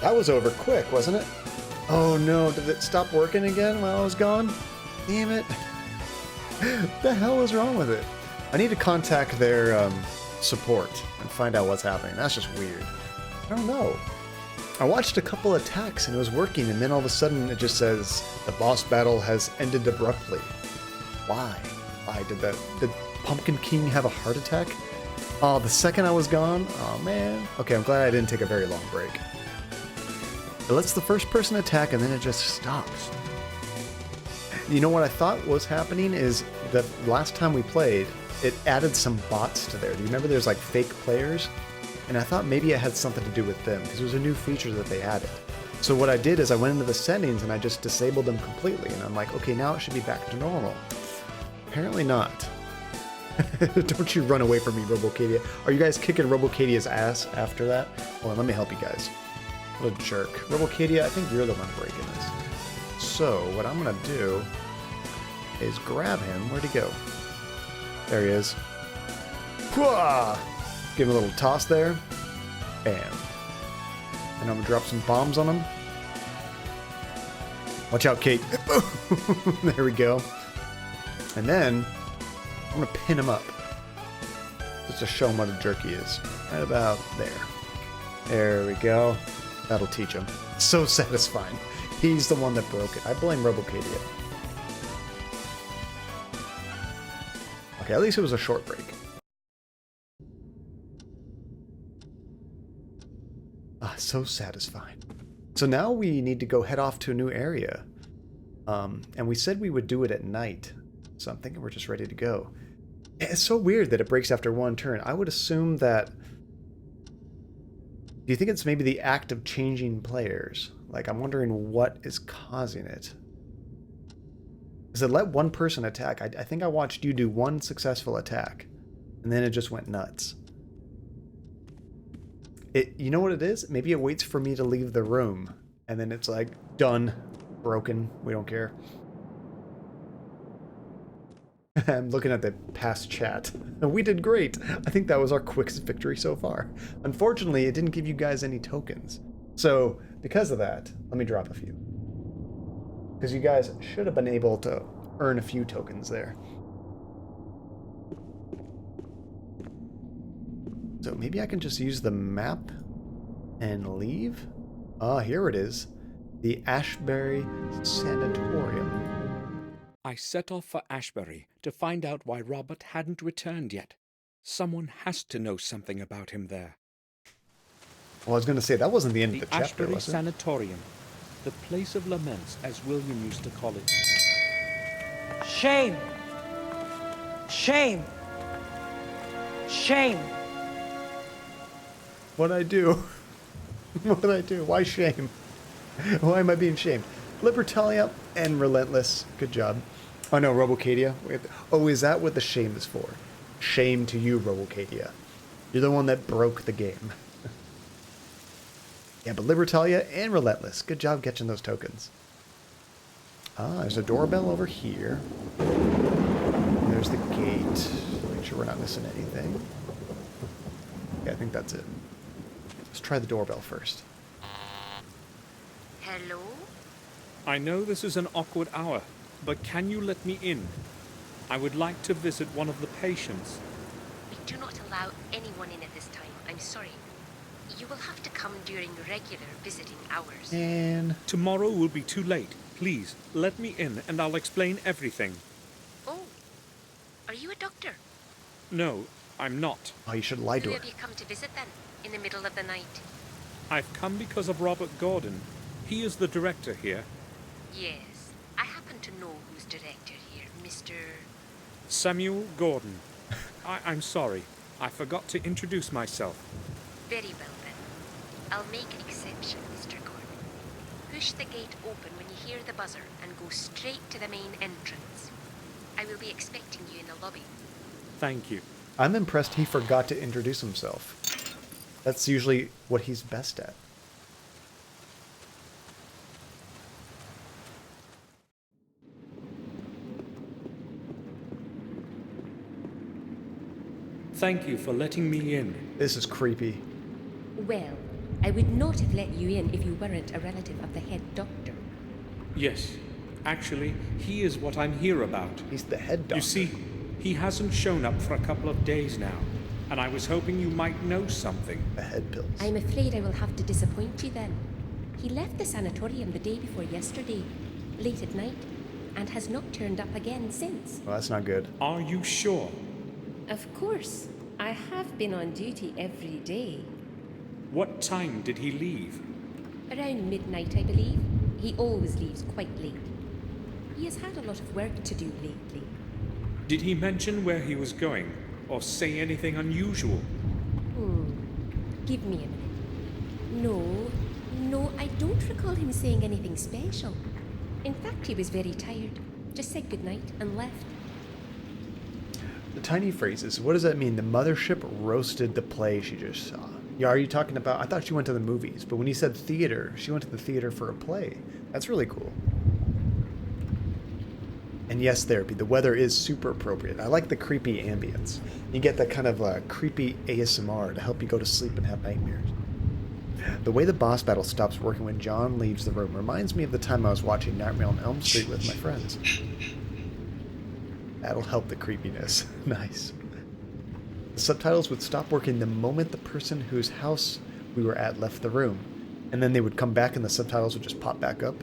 That was over quick, wasn't it? Oh no, did it stop working again while I was gone? Damn it. The hell is wrong with it? I need to contact their support and find out what's happening. That's just weird. I don't know. I watched a couple attacks and it was working, and then all of a sudden it just says the boss battle has ended abruptly. Why? Why did Pumpkin King have a heart attack? Oh, the second I was gone? Oh man. Okay, I'm glad I didn't take a very long break. It lets the first person attack and then it just stops. You know what I thought was happening is that last time we played, it added some bots to there. Do you remember there's like fake players? And I thought maybe it had something to do with them because it was a new feature that they added. So what I did is I went into the settings and I just disabled them completely. And I'm like, okay, now it should be back to normal. Apparently not. Don't you run away from me, Robocadia. Are you guys kicking Robocadia's ass after that? Hold on, let me help you guys. What a jerk. Robocadia, I think you're the one breaking this. So what I'm going to do is grab him. Where'd he go? There he is. Pwah! Give him a little toss there. Bam. And I'm going to drop some bombs on him. Watch out, Kate. There we go. And then I'm going to pin him up. Just to show him what a jerk he is. Right about there. There we go. That'll teach him. So satisfying. He's the one that broke it. I blame Robocadia. Okay, at least it was a short break. Ah, so satisfying. So now we need to go head off to a new area. And we said we would do it at night. So I'm thinking we're just ready to go. It's so weird that it breaks after one turn. I would assume that... Do you think it's maybe the act of changing players? Like, I'm wondering what is causing it. Because it let one person attack. I think I watched you do one successful attack. And then it just went nuts. You know what it is? Maybe it waits for me to leave the room. And then it's like, done. Broken. We don't care. I'm looking at the past chat. We did great. I think that was our quickest victory so far. Unfortunately, it didn't give you guys any tokens. So, because of that, let me drop a few. Because you guys should have been able to earn a few tokens there. So maybe I can just use the map and leave? Ah, here it is. The Ashbury Sanatorium. I set off for Ashbury to find out why Robert hadn't returned yet. Someone has to know something about him there. Well, I was going to say, that wasn't the end The of the chapter, Ashbury was it? Sanatorium. The place of laments, as William used to call it. Shame! Shame! Shame! What'd I do? What did I do? Why shame? Why am I being shamed? Libertalia and Relentless. Good job. Oh no, Robocadia. Oh, is that what the shame is for? Shame to you, Robocadia. You're the one that broke the game. Yeah, but Libertalia and Relentless. Good job catching those tokens. Ah, there's a doorbell over here. There's the gate. Make sure we're not missing anything. Yeah, I think that's it. Let's try the doorbell first. Hello? I know this is an awkward hour, but can you let me in? I would like to visit one of the patients. We do not allow anyone in at this time. I'm sorry. You will have to come during regular visiting hours. And Tomorrow will be too late. Please, let me in and I'll explain everything. Oh, are you a doctor? No, I'm not. oh, you should lie to Who her. have you come to visit then, in the middle of the night? I've come because of Robert Gordon. He is the director here. Yes, I happen to know who's director here, Mr. Samuel Gordon. I'm sorry. I forgot to introduce myself. Very well then. I'll make an exception, Mr. Gordon. Push the gate open when you hear the buzzer and go straight to the main entrance. I will be expecting you in the lobby. Thank you. I'm impressed he forgot to introduce himself. That's usually what he's best at. Thank you for letting me in. This is creepy. Well, I would not have let you in if you weren't a relative of the head doctor. Yes. Actually, he is what I'm here about. He's the head doctor. You see, he hasn't shown up for a couple of days now, and I was hoping you might know something. The head pills. I'm afraid I will have to disappoint you then. He left the sanatorium the day before yesterday, late at night, and has not turned up again since. Well, that's not good. Are you sure? Of course. I have been on duty every day. What time did he leave? Around midnight, I believe. He always leaves quite late. He has had a lot of work to do lately. Did he mention where he was going, or say anything unusual? Give me a minute. No, I don't recall him saying anything special. In fact, he was very tired. Just said goodnight and left. The tiny phrases. What does that mean? The mothership roasted the play she just saw. Yeah, are you talking about... I thought she went to the movies, but when you said theater, she went to the theater for a play. That's really cool. And yes, therapy. The weather is super appropriate. I like the creepy ambience. You get that kind of creepy ASMR to help you go to sleep and have nightmares. The way the boss battle stops working when John leaves the room reminds me of the time I was watching Nightmare on Elm Street with my friends. That'll help the creepiness. Nice. The subtitles would stop working the moment the person whose house we were at left the room, and then they would come back and the subtitles would just pop back up.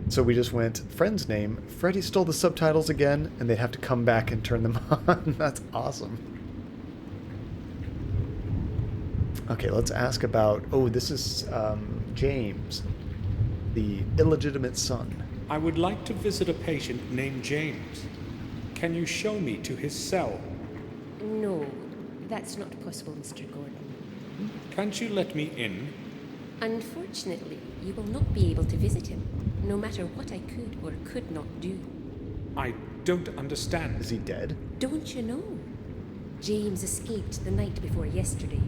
So we just went, friend's name, Freddy stole the subtitles again, and they'd have to come back and turn them on. That's awesome. Okay, let's ask about... Oh, this is James, the illegitimate son. I would like to visit a patient named James. Can you show me to his cell? No, that's not possible, Mr. Gordon. Can't you let me in? Unfortunately, you will not be able to visit him, no matter what I could or could not do. I don't understand. Is he dead? Don't you know? James escaped the night before yesterday.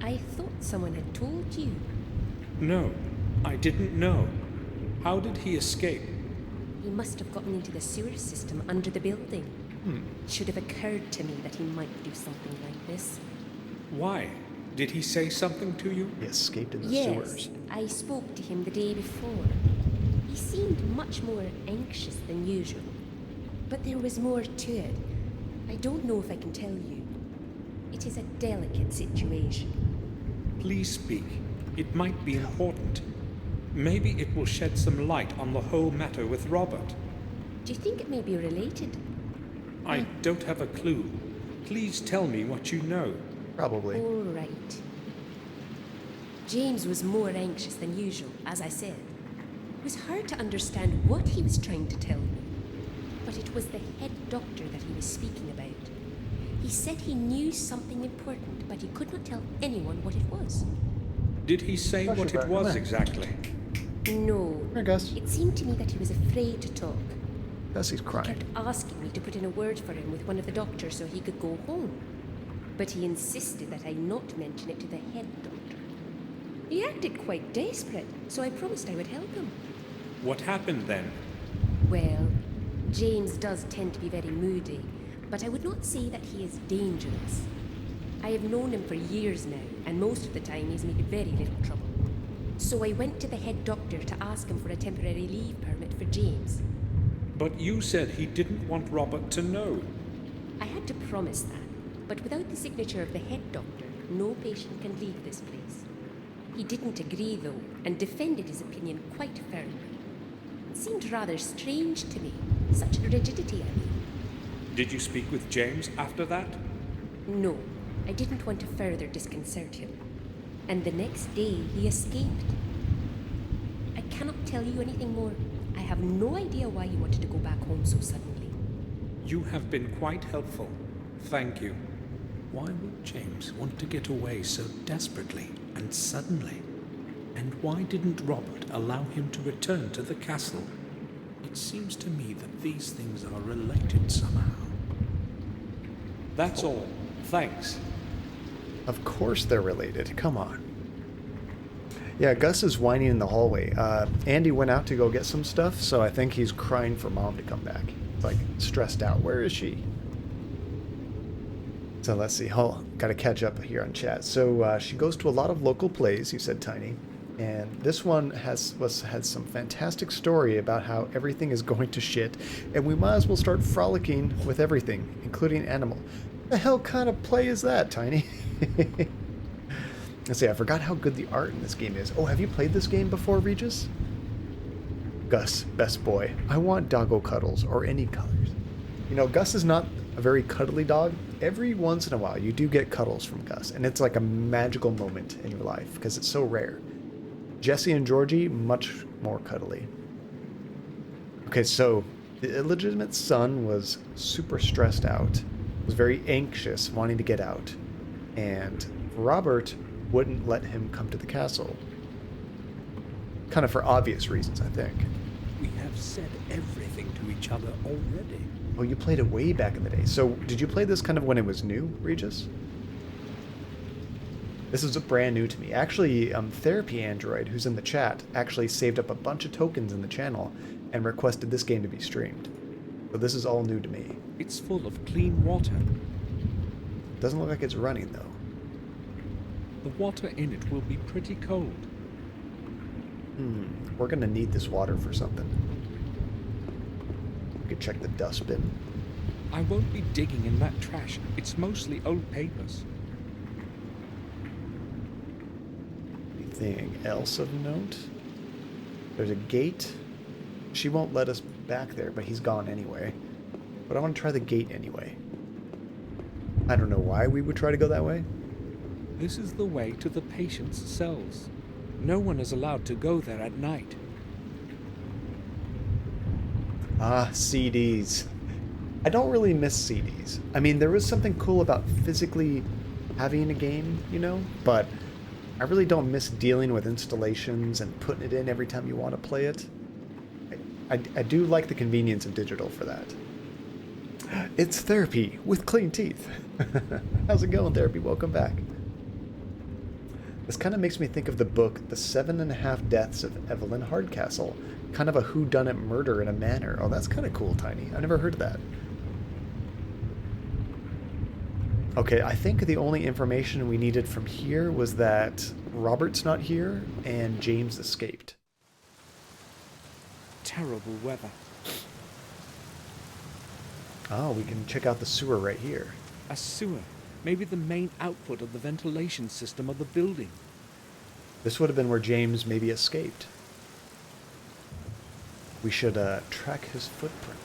I thought someone had told you. No, I didn't know. How did he escape? He must have gotten into the sewer system under the building. It should have occurred to me that he might do something like this. Why? Did he say something to you? He escaped in the Yes, sewers. I spoke to him the day before. He seemed much more anxious than usual. But there was more to it. I don't know if I can tell you. It is a delicate situation. Please speak. It might be important. Maybe it will shed some light on the whole matter with Robert. Do you think it may be related? I don't have a clue. Please tell me what you know. Probably. All right. James was more anxious than usual, as I said. It was hard to understand what he was trying to tell me. But it was the head doctor that he was speaking about. He said he knew something important, but he could not tell anyone what it was. Did he say what it was exactly? No. Here, Gus. It seemed to me that he was afraid to talk. Gus, he's He crying. kept asking me to put in a word for him with one of the doctors so he could go home. But he insisted that I not mention it to the head doctor. He acted quite desperate, so I promised I would help him. What happened then? Well, James does tend to be very moody, but I would not say that he is dangerous. I have known him for years now, and most of the time he's made very little trouble. So I went to the head doctor to ask him for a temporary leave permit for James. But you said he didn't want Robert to know. I had to promise that, but without the signature of the head doctor, no patient can leave this place. He didn't agree, though, and defended his opinion quite firmly. It seemed rather strange to me, such rigidity, I mean. Did you speak with James after that? No, I didn't want to further disconcert him. And the next day, he escaped. I cannot tell you anything more. I have no idea why he wanted to go back home so suddenly. You have been quite helpful. Thank you. Why would James want to get away so desperately and suddenly? And why didn't Robert allow him to return to the castle? It seems to me that these things are related somehow. That's all. Thanks. Of course they're related. Come on. Yeah, Gus is whining in the hallway. Andy went out to go get some stuff, so I think he's crying for Mom to come back. Like, stressed out. Where is she? So let's see. Oh, gotta catch up here on chat. So she goes to a lot of local plays, you said, Tiny. And this one has some fantastic story about how everything is going to shit, and we might as well start frolicking with everything, including animal. The hell kind of play is that, Tiny? Let's see, I forgot how good the art in this game is. Oh, have you played this game before, Regis? Gus, best boy. I want doggo cuddles, or any colors. You know, Gus is not a very cuddly dog. Every once in a while, you do get cuddles from Gus, and it's like a magical moment in your life, because it's so rare. Jesse and Georgie, much more cuddly. Okay, so the illegitimate son was super stressed out, was very anxious, wanting to get out, and Robert wouldn't let him come to the castle. Kind of for obvious reasons, I think. We have said everything to each other already. Oh, you played it way back in the day. So, did you play this kind of when it was new, Regis? This is brand new to me. Actually, Therapy Android, who's in the chat, actually saved up a bunch of tokens in the channel and requested this game to be streamed. So this is all new to me. It's full of clean water. Doesn't look like it's running, though. The water in it will be pretty cold. We're gonna need this water for something. We could check the dustbin. I won't be digging in that trash. It's mostly old papers. Anything else of note? There's a gate. She won't let us back there, but he's gone anyway. But I want to try the gate anyway. I don't know why we would try to go that way. This is the way to the patient's cells. No one is allowed to go there at night. Ah, CDs. I don't really miss CDs. I mean, there was something cool about physically having a game, you know? But I really don't miss dealing with installations and putting it in every time you want to play it. I do like the convenience of digital for that. It's Therapy with clean teeth. How's it going, Therapy? Welcome back. This kind of makes me think of the book The 7.5 Deaths of Evelyn Hardcastle. Kind of a whodunit murder in a manor. Oh, that's kind of cool, Tiny. I've never heard of that. Okay, I think the only information we needed from here was that Robert's not here and James escaped. Terrible weather. Oh, we can check out the sewer right here. A sewer. Maybe the main output of the ventilation system of the building. This would have been where James maybe escaped. We should track his footprint.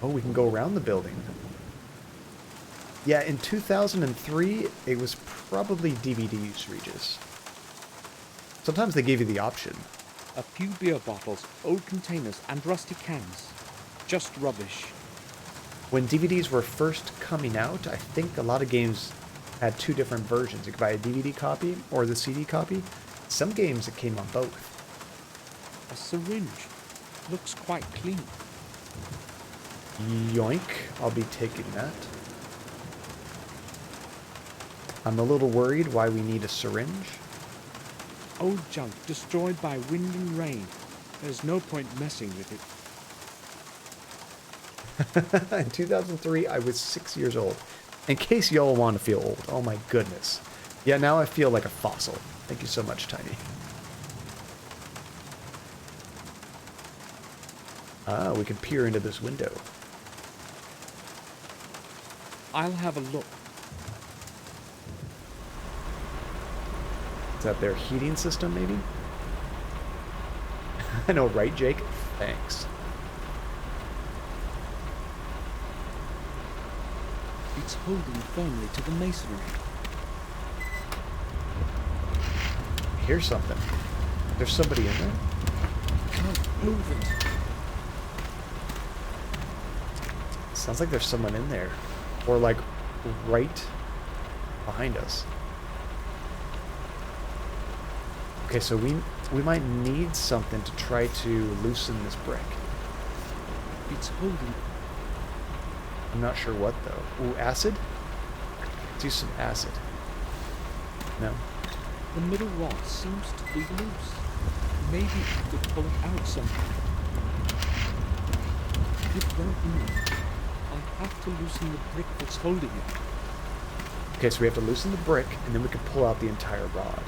Oh, we can go around the building. Yeah, in 2003, it was probably DVDs, Regis. Sometimes they gave you the option. A few beer bottles, old containers, and rusty cans. Just rubbish. When DVDs were first coming out, I think a lot of games had two different versions. You could buy a DVD copy or the CD copy. Some games it came on both. A syringe. Looks quite clean. Yoink. I'll be taking that. I'm a little worried why we need a syringe. Old junk destroyed by wind and rain. There's no point messing with it. In 2003, I was 6 years old. In case y'all want to feel old. Oh my goodness. Yeah, now I feel like a fossil. Thank you so much, Tiny. Ah, we can peer into this window. I'll have a look. Is that their heating system, maybe? I know, right, Jake? Thanks. It's holding firmly to the masonry. Here's something. There's somebody in there? Can't move it. Sounds like there's someone in there. Or like right behind us. Okay, so we might need something to try to loosen this brick. It's holding. I'm not sure what though. Ooh, acid? Let's use some acid. No? The middle rod seems to be loose. Maybe I could pull it out somehow. it won't move. I have to loosen the brick that's holding it. Okay, so we have to loosen the brick, and then we can pull out the entire rod.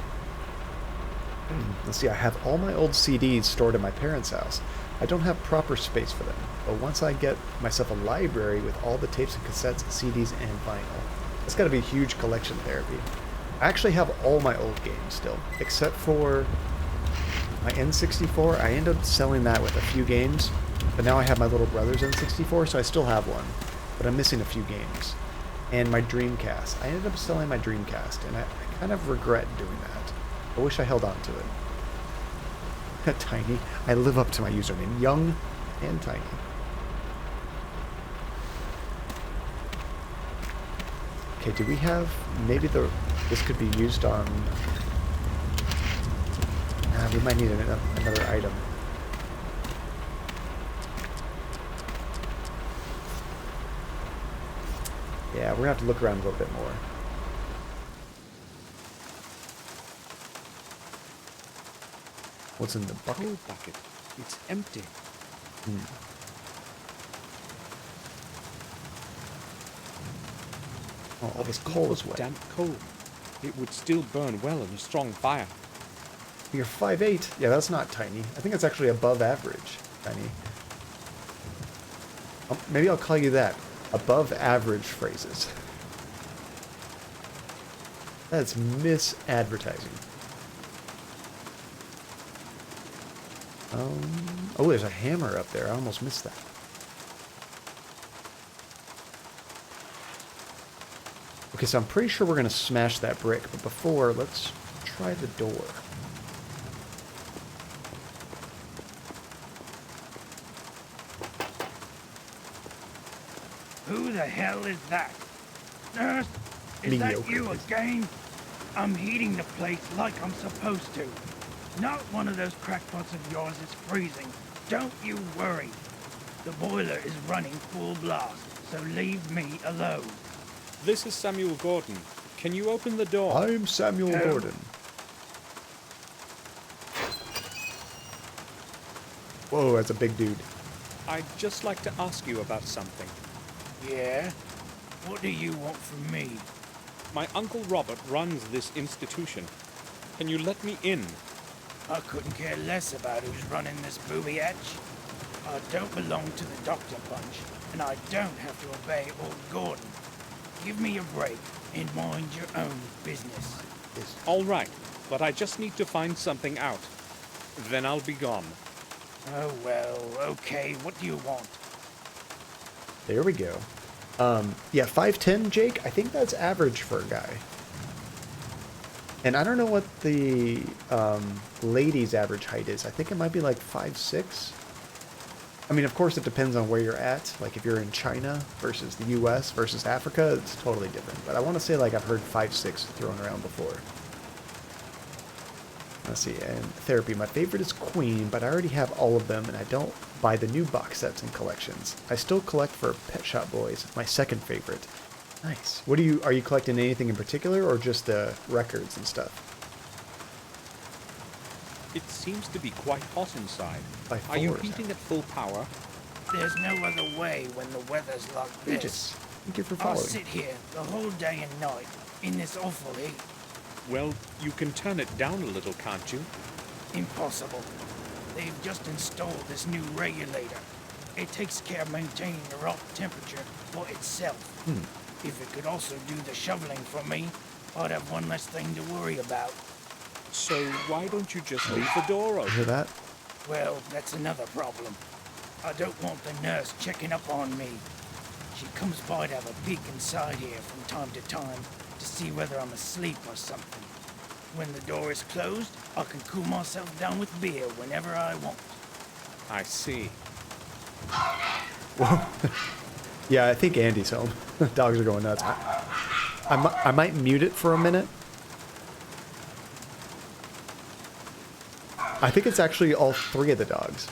Let's see, I have all my old CDs stored in my parents' house. I don't have proper space for them, but once I get myself a library with all the tapes and cassettes, CDs, and vinyl, that's got to be a huge collection therapy. I actually have all my old games still, except for my N64. I ended up selling that with a few games, but now I have my little brother's N64, so I still have one, but I'm missing a few games. And my Dreamcast. I ended up selling my Dreamcast, and I kind of regret doing that. I wish I held on to it. Tiny. I live up to my username. Young and tiny. Okay, do we have... Maybe this could be used on... we might need another item. Yeah, we're gonna have to look around a little bit more. What's in the bucket? Coal bucket. It's empty. Oh, all this coal is wet. Damp coal. It would still burn well in a strong fire. You're 5'8". Yeah, that's not tiny. I think it's actually above average, tiny. Maybe I'll call you that. Above average phrases. That's misadvertising. Oh, there's a hammer up there. I almost missed that. Okay, so I'm pretty sure we're going to smash that brick, but before, let's try the door. Who the hell is that? Nurse, is that you again? I'm heating the place like I'm supposed to. Not one of those crackpots of yours is freezing. Don't you worry. The boiler is running full blast, so leave me alone. This is Samuel Gordon. Can you open the door? I'm Samuel Gordon. Whoa, that's a big dude. I'd just like to ask you about something. Yeah? What do you want from me? My Uncle Robert runs this institution. Can you let me in? I couldn't care less about who's running this booby hatch. I don't belong to the Doctor Bunch, and I don't have to obey old Gordon. Give me a break and mind your own business. All right, but I just need to find something out. Then I'll be gone. Oh, well, okay. What do you want? There we go. Yeah, 5'10", Jake. I think that's average for a guy. And I don't know what the ladies' average height is. I think it might be like 5'6". I mean, of course, it depends on where you're at. Like, if you're in China versus the U.S. versus Africa, it's totally different. But I want to say, like, I've heard 5'6" thrown around before. Let's see, and therapy. My favorite is Queen, but I already have all of them, and I don't buy the new box sets and collections. I still collect for Pet Shop Boys, my second favorite. Nice. What are you collecting anything in particular, or just the records and stuff? It seems to be quite hot inside. By Are you fours, heating at full power? There's no other way when the weather's like this. Thank you for I'll following. sit here the whole day and night in this awful heat. Well, you can turn it down a little, can't you? Impossible. They've just installed this new regulator. It takes care of maintaining the right temperature for itself. If it could also do the shoveling for me, I'd have one less thing to worry about. So why don't you just leave the door open? Hear that? Well, that's another problem. I don't want the nurse checking up on me. She comes by to have a peek inside here from time to time to see whether I'm asleep or something. When the door is closed, I can cool myself down with beer whenever I want. I see. Whoa. Yeah, I think Andy's home. Dogs are going nuts. I might mute it for a minute. I think it's actually all three of the dogs.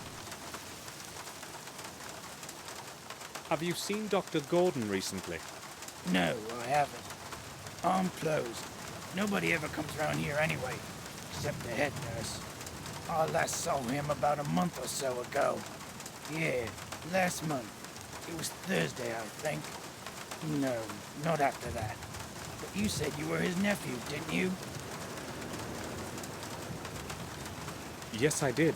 Have you seen Dr. Gordon recently? No, I haven't. I'm closed. Nobody ever comes around here anyway, except the head nurse. I last saw him about a month or so ago. Yeah, last month. It was Thursday, I think. No, not after that. But you said you were his nephew, didn't you? Yes, I did.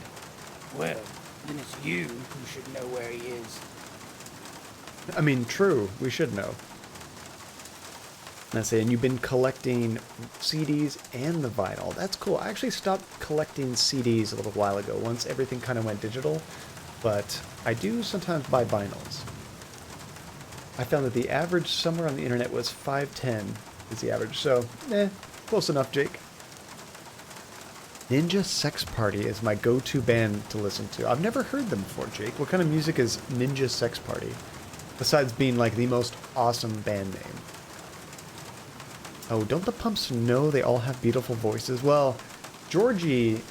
Well, then it's you who should know where he is. I mean, true, we should know. And I say, and you've been collecting CDs and the vinyl. That's cool. I actually stopped collecting CDs a little while ago, once everything kind of went digital, but I do sometimes buy vinyls. I found that the average somewhere on the internet was 510 is the average, so, close enough, Jake. Ninja Sex Party is my go-to band to listen to. I've never heard them before, Jake. What kind of music is Ninja Sex Party? Besides being like the most awesome band name. Oh, don't the Pumps know they all have beautiful voices? Well, Georgie,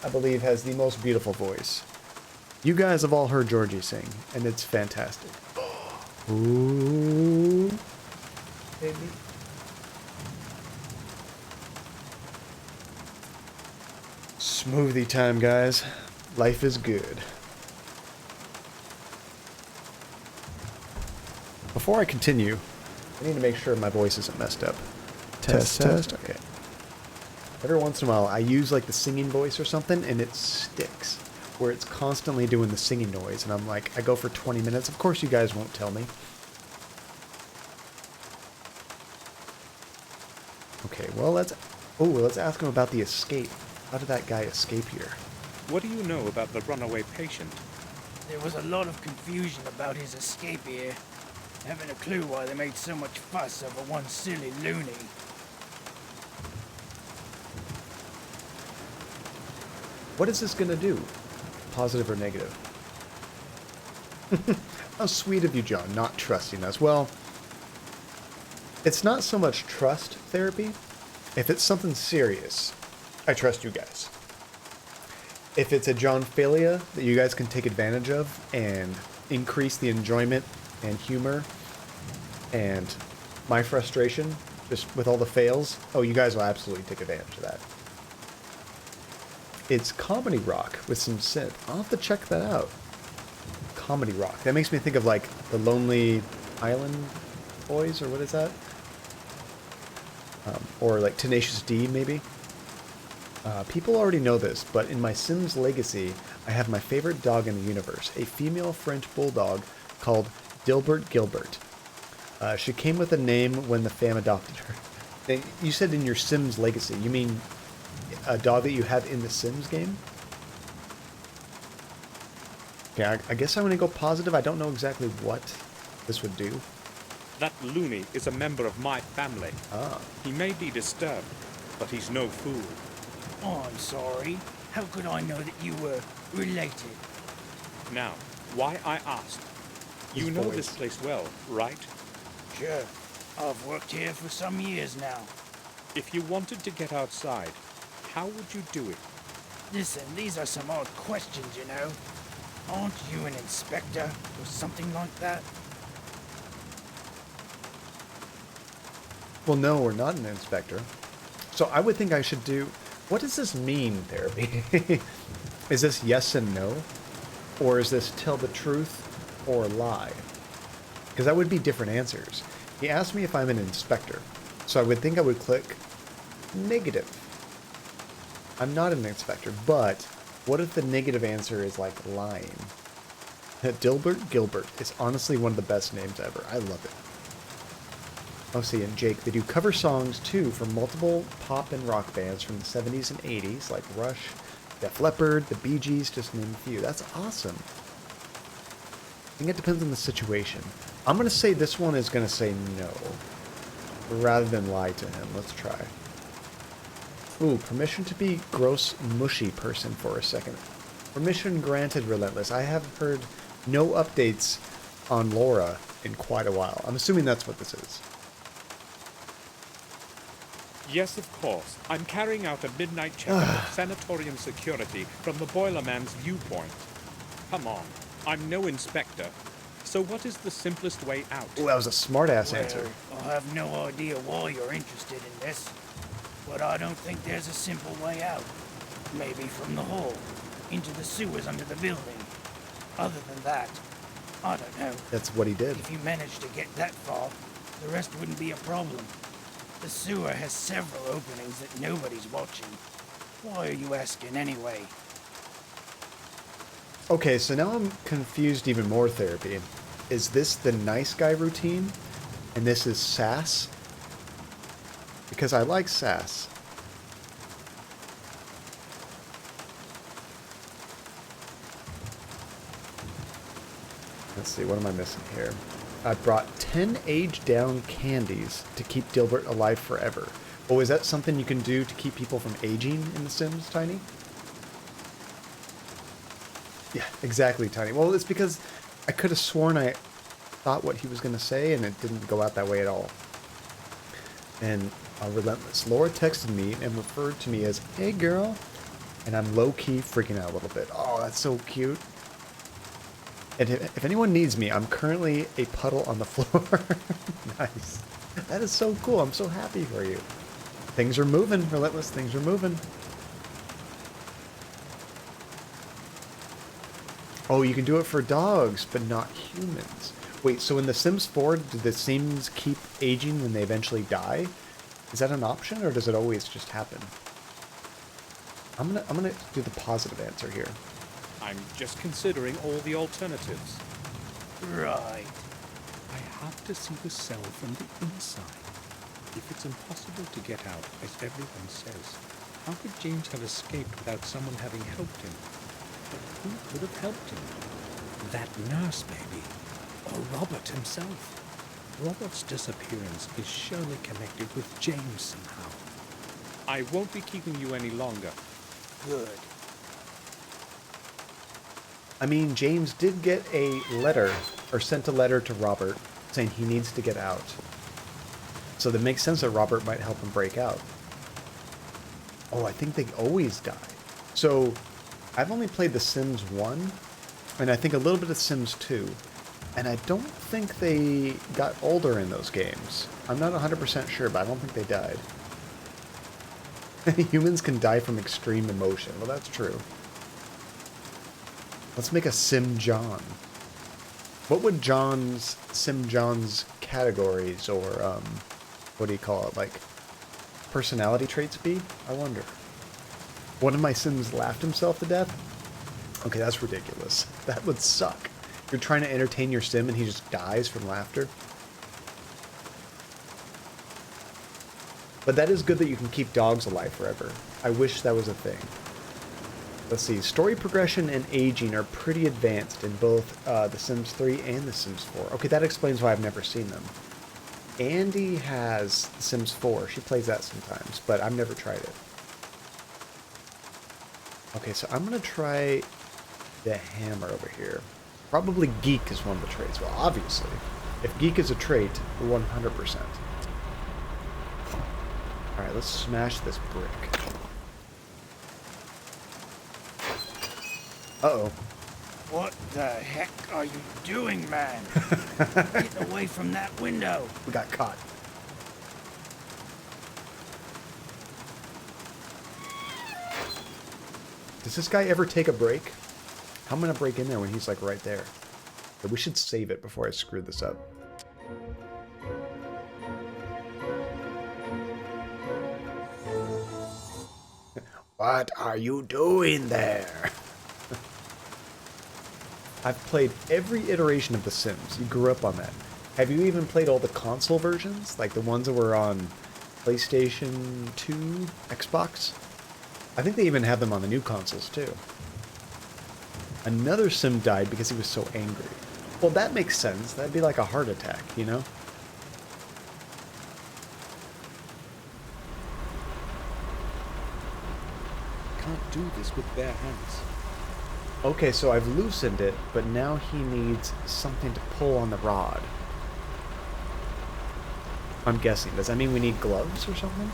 I believe, has the most beautiful voice. You guys have all heard Georgie sing, and it's fantastic. Ooh, baby. Smoothie time, guys. Life is good. Before I continue, I need to make sure my voice isn't messed up. Test. Okay. Every once in a while, I use like the singing voice or something, and it sticks. Where it's constantly doing the singing noise, and I'm like, I go for 20 minutes. Of course, you guys won't tell me. Okay, well, let's ask him about the escape. How did that guy escape here? What do you know about the runaway patient? There was a lot of confusion about his escape here. Haven't a clue why they made so much fuss over one silly loony. What is this gonna do? Positive or negative? How sweet of you, John, not trusting us. Well, it's not so much trust therapy. If it's something serious, I trust you guys. If it's a John failure that you guys can take advantage of and increase the enjoyment and humor and my frustration just with all the fails, oh, you guys will absolutely take advantage of that. It's comedy rock with some synth. I'll have to check that out. Comedy rock. That makes me think of like the Lonely Island Boys, or what is that? Or like Tenacious D, maybe? People already know this, but in my Sims Legacy, I have my favorite dog in the universe, a female French bulldog called Dilbert Gilbert. She came with a name when the fam adopted her. You said in your Sims Legacy, you mean a dog that you have in the Sims game? Okay, I guess I'm going to go positive. I don't know exactly what this would do. That loony is a member of my family. Ah. He may be disturbed, but he's no fool. Oh, I'm sorry. How could I know that you were related? Now, why I asked. You know this place well, right? Sure. I've worked here for some years now. If you wanted to get outside, how would you do it? Listen, these are some odd questions, you know. Aren't you an inspector or something like that? Well, no, we're not an inspector. So I would think I should do... What does this mean, therapy? Is this yes and no? Or is this tell the truth or lie? Because that would be different answers. He asked me if I'm an inspector. So I would think I would click negative. I'm not an inspector, but what if the negative answer is like lying? Dilbert Gilbert is honestly one of the best names ever. I love it. Oh, see, and Jake, they do cover songs too for multiple pop and rock bands from the 70s and 80s, like Rush, Def Leppard, the Bee Gees, just to name a few. That's awesome. I think it depends on the situation. I'm going to say this one is going to say no, rather than lie to him. Let's try. Ooh, permission to be gross, mushy person for a second. Permission granted, Relentless. I have heard no updates on Laura in quite a while. I'm assuming that's what this is. Yes, of course. I'm carrying out a midnight check of sanatorium security from the Boilerman's viewpoint. Come on, I'm no inspector. So what is the simplest way out? Ooh, that was a smart-ass answer. I have no idea why you're interested in this, but I don't think there's a simple way out. Maybe from the hall, into the sewers under the building. Other than that, I don't know. That's what he did. If you managed to get that far, the rest wouldn't be a problem. The sewer has several openings that nobody's watching. Why are you asking anyway? Okay, so now I'm confused even more, Therapy. Is this the nice guy routine? And this is sass? Because I like sass. Let's see, what am I missing here? I brought 10 age-down candies to keep Dilbert alive forever. Oh, is that something you can do to keep people from aging in The Sims, Tiny? Yeah, exactly, Tiny. Well, it's because I could have sworn I thought what he was going to say, and it didn't go out that way at all. And Relentless. Laura texted me and referred to me as, "Hey, girl." And I'm low-key freaking out a little bit. Oh, that's so cute. And if anyone needs me, I'm currently a puddle on the floor. Nice. That is so cool. I'm so happy for you. Things are moving, Relentless. Things are moving. Oh, you can do it for dogs, but not humans. Wait, so in The Sims 4, do the Sims keep aging when they eventually die? Is that an option, or does it always just happen? I'm gonna do the positive answer here. I'm just considering all the alternatives. Right. I have to see the cell from the inside. If it's impossible to get out, as everyone says, how could James have escaped without someone having helped him? But who could have helped him? That nurse, maybe. Or Robert himself. Robert's disappearance is surely connected with James somehow. I won't be keeping you any longer. Good. I mean, James did get a letter, or sent a letter to Robert, saying he needs to get out. So that makes sense that Robert might help him break out. Oh, I think they always die. So, I've only played The Sims 1, and I think a little bit of Sims 2. And I don't think they got older in those games. I'm not 100% sure, but I don't think they died. Humans can die from extreme emotion. Well, that's true. Let's make a Sim John. What would Sim John's categories, or, what do you call it, like, personality traits be? I wonder. One of my Sims laughed himself to death? Okay, that's ridiculous. That would suck. You're trying to entertain your Sim and he just dies from laughter. But that is good that you can keep dogs alive forever. I wish that was a thing. Let's see, story progression and aging are pretty advanced in both The Sims 3 and The Sims 4. Okay, that explains why I've never seen them. Andy has The Sims 4. She plays that sometimes, but I've never tried it. Okay, so I'm going to try the hammer over here. Probably geek is one of the traits. Well, obviously. If geek is a trait, 100%. Alright, let's smash this brick. Uh-oh. What the heck are you doing, man? Get away from that window. We got caught. Does this guy ever take a break? How am I gonna break in there when he's like right there? But we should save it before I screw this up. What are you doing there? I've played every iteration of The Sims. You grew up on that. Have you even played all the console versions? Like the ones that were on PlayStation 2, Xbox? I think they even have them on the new consoles too. Another Sim died because he was so angry. Well, that makes sense. That'd be like a heart attack, you know? Can't do this with bare hands. Okay, so I've loosened it, but now he needs something to pull on the rod. I'm guessing. Does that mean we need gloves or something?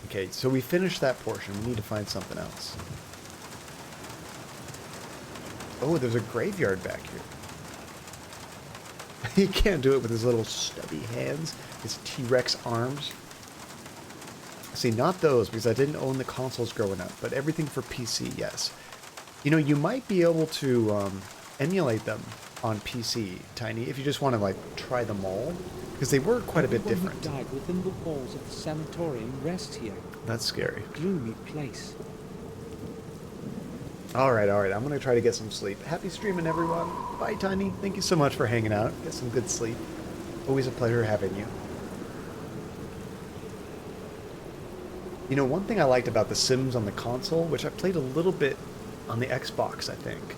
Okay, so we finished that portion. We need to find something else. Oh, there's a graveyard back here. He can't do it with his little stubby hands, his T-Rex arms. See, not those, because I didn't own the consoles growing up, but everything for PC, yes. You know, you might be able to emulate them on PC, Tiny, if you just want to, like, try them all, because they were quite a bit different. Everyone who died within the walls of the sanatorium rests here. That's scary. Gloomy place. Alright, I'm going to try to get some sleep. Happy streaming, everyone. Bye, Tiny. Thank you so much for hanging out. Get some good sleep. Always a pleasure having you. You know, one thing I liked about The Sims on the console, which I played a little bit on the Xbox, I think,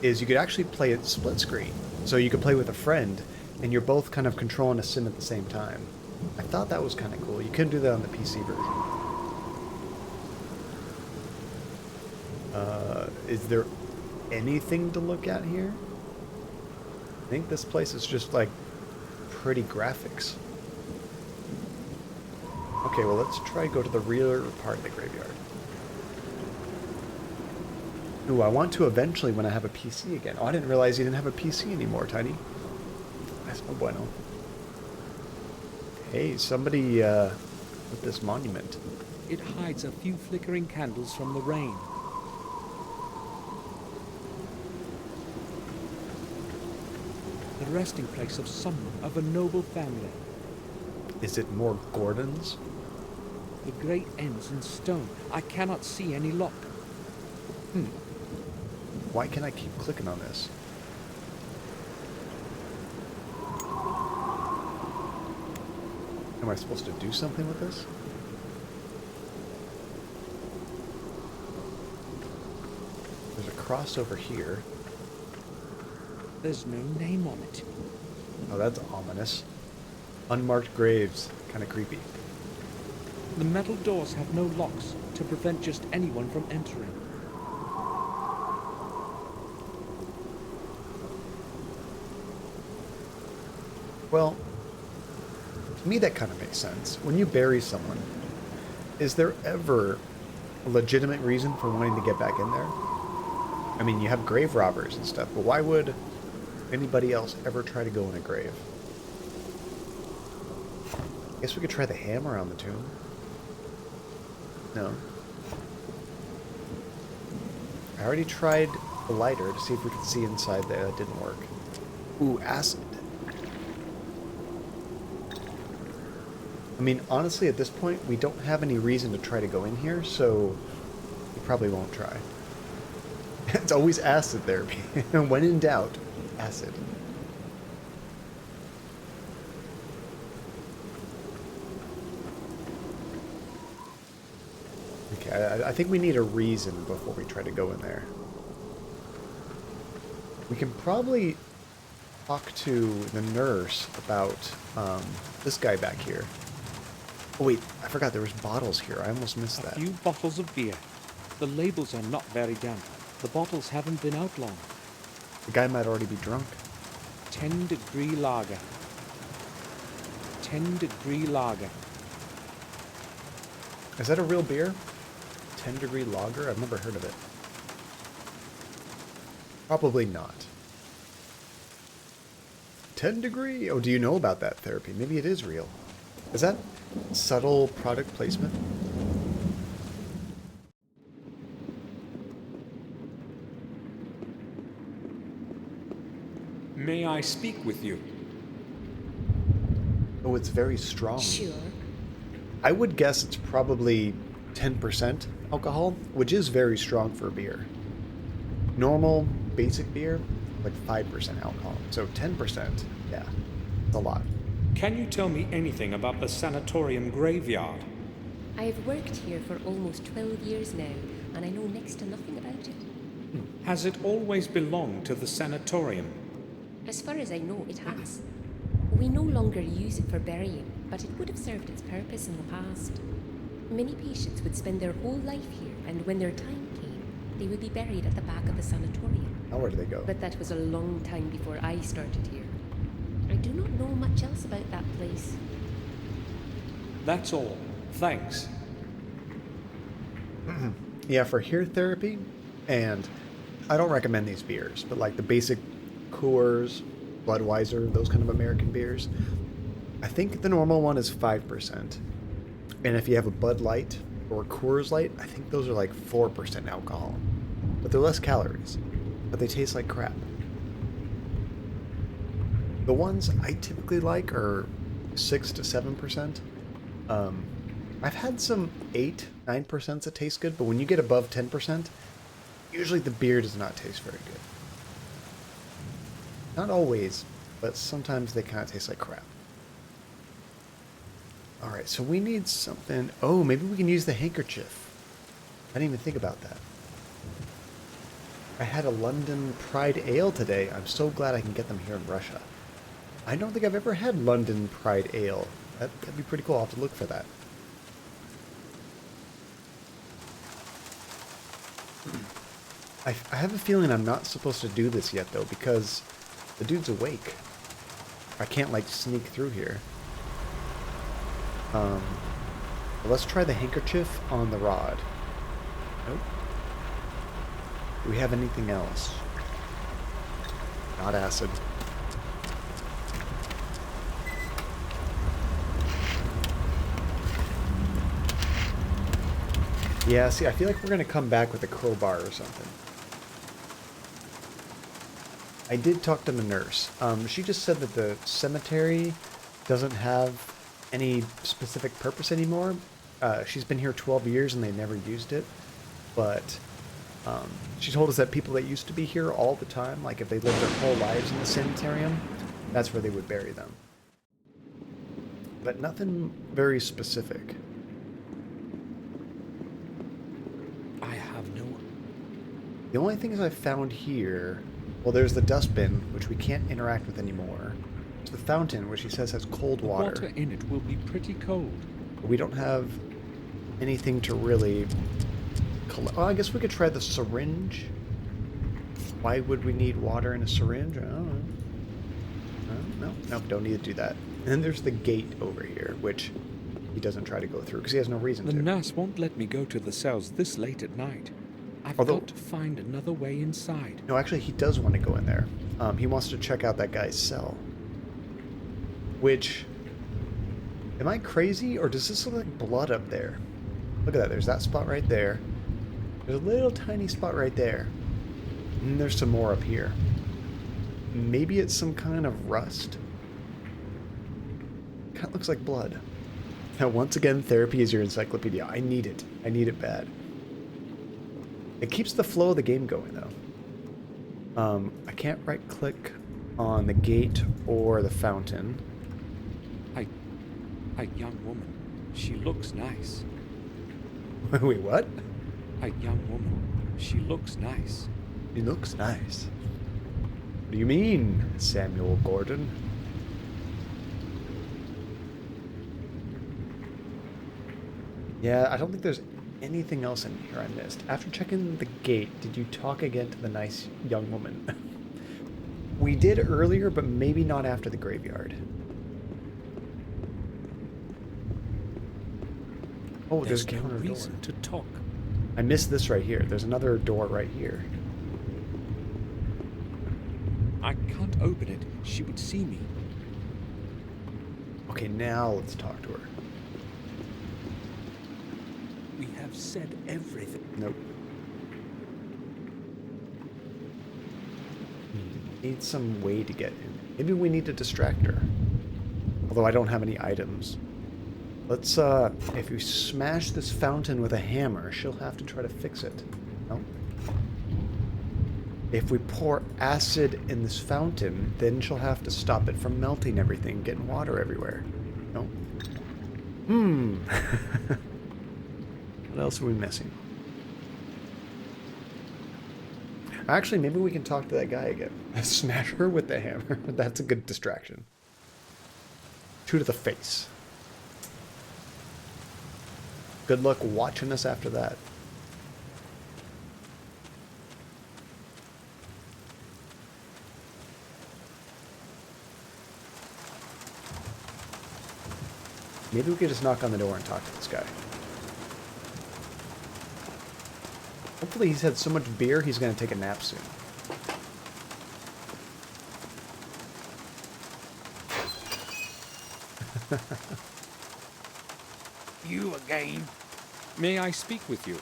is you could actually play it split screen. So you could play with a friend, and you're both kind of controlling a sim at the same time. I thought that was kind of cool. You couldn't do that on the PC version. Is there anything to look at here? I think this place is just, like, pretty graphics. Okay, well, let's try to go to the rear part of the graveyard. Ooh, I want to eventually when I have a PC again. Oh, I didn't realize you didn't have a PC anymore, Tiny. That's no bueno. Hey, somebody with this monument. It hides a few flickering candles from the rain. The resting place of someone of a noble family. Is it more Gordons? The grate ends in stone. I cannot see any lock. Why can't I keep clicking on this? Am I supposed to do something with this? There's a cross over here. There's no name on it. Oh, that's ominous. Unmarked graves. Kind of creepy. The metal doors have no locks to prevent just anyone from entering. Well, to me that kind of makes sense. When you bury someone, is there ever a legitimate reason for wanting to get back in there? I mean, you have grave robbers and stuff, but why would anybody else ever try to go in a grave? I guess we could try the hammer on the tomb. No. I already tried the lighter to see if we could see inside there. That didn't work. Ooh, acid. I mean, honestly, at this point, we don't have any reason to try to go in here, so we probably won't try. It's always acid therapy. When in doubt, acid. Okay, I think we need a reason before we try to go in there. We can probably talk to the nurse about this guy back here. Oh wait, I forgot there was bottles here. I almost missed that. A few bottles of beer. The labels are not very damp. The bottles haven't been out long. The guy might already be drunk. 10-degree lager. 10-degree lager. Is that a real beer? 10-degree lager? I've never heard of it. Probably not. 10 degree? Oh, do you know about that therapy? Maybe it is real. Is that subtle product placement? May I speak with you? Oh, it's very strong. Sure. I would guess it's probably 10% alcohol, which is very strong for beer. Normal, basic beer, like 5% alcohol. So 10%, yeah, it's a lot. Can you tell me anything about the sanatorium graveyard? I have worked here for almost 12 years now, and I know next to nothing about it. Has it always belonged to the sanatorium? As far as I know, it has. We no longer use it for burying, but it would have served its purpose in the past. Many patients would spend their whole life here, and when their time came, they would be buried at the back of the sanatorium. Now where do they go? But that was a long time before I started here. I do not know much else about that place. That's all. Thanks. Yeah, for hair therapy, and I don't recommend these beers, but like the basic Coors, Budweiser, those kind of American beers, I think the normal one is 5%. And if you have a Bud Light or Coors Light, I think those are like 4% alcohol. But they're less calories. But they taste like crap. The ones I typically like are 6 to 7%. I've had some 8, 9% that taste good, but when you get above 10%, usually the beer does not taste very good. Not always, but sometimes they kind of taste like crap. Alright, so we need something... Oh, maybe we can use the handkerchief. I didn't even think about that. I had a London Pride Ale today. I'm so glad I can get them here in Russia. I don't think I've ever had London Pride Ale. That'd be pretty cool. I'll have to look for that. I have a feeling I'm not supposed to do this yet, though, because the dude's awake. I can't, like, sneak through here. Let's try the handkerchief on the rod. Nope. Do we have anything else? Not acid. Yeah, see, I feel like we're going to come back with a crowbar or something. I did talk to the nurse. She just said that the cemetery doesn't have any specific purpose anymore. She's been here 12 years and they never used it. But she told us that people that used to be here all the time, like if they lived their whole lives in the sanitarium, that's where they would bury them. But nothing very specific. I have no... The only things I've found here... Well, there's the dustbin, which we can't interact with anymore. There's the fountain, which he says has cold water. The water in it will be pretty cold. But we don't have anything to really... Well, I guess we could try the syringe. Why would we need water in a syringe? I don't know. No, don't need to do that. And then there's the gate over here, which he doesn't try to go through because he has no reason to. The nurse won't let me go to the cells this late at night. I've got to find another way inside. No, actually, he does want to go in there. He wants to check out that guy's cell. Which... Am I crazy, or does this look like blood up there? Look at that. There's that spot right there. There's a little tiny spot right there. And there's some more up here. Maybe it's some kind of rust. Kind of looks like blood. Now, once again, therapy is your encyclopedia. I need it. I need it bad. It keeps the flow of the game going, though. I can't right-click on the gate or the fountain. A young woman. She looks nice. Wait, what? A young woman. She looks nice. She looks nice. What do you mean, Samuel Gordon? Yeah, I don't think there's anything else in here I missed. After checking the gate, did you talk again to the nice young woman? We did earlier, but maybe not after the graveyard. Oh, there's a counter door. To talk. I missed this right here. There's another door right here. I can't open it. She would see me. Okay, now let's talk to her. We have said everything. Nope. Need some way to get in. Maybe we need to distract her. Although I don't have any items. Let's, if you smash this fountain with a hammer, she'll have to try to fix it. No? If we pour acid in this fountain, then she'll have to stop it from melting everything, getting water everywhere. No? What else are we missing? Actually, maybe we can talk to that guy again. Smash her with the hammer. That's a good distraction. 2 to the face. Good luck watching us after that. Maybe we could just knock on the door and talk to this guy. Hopefully he's had so much beer he's going to take a nap soon. you again. May I speak with you?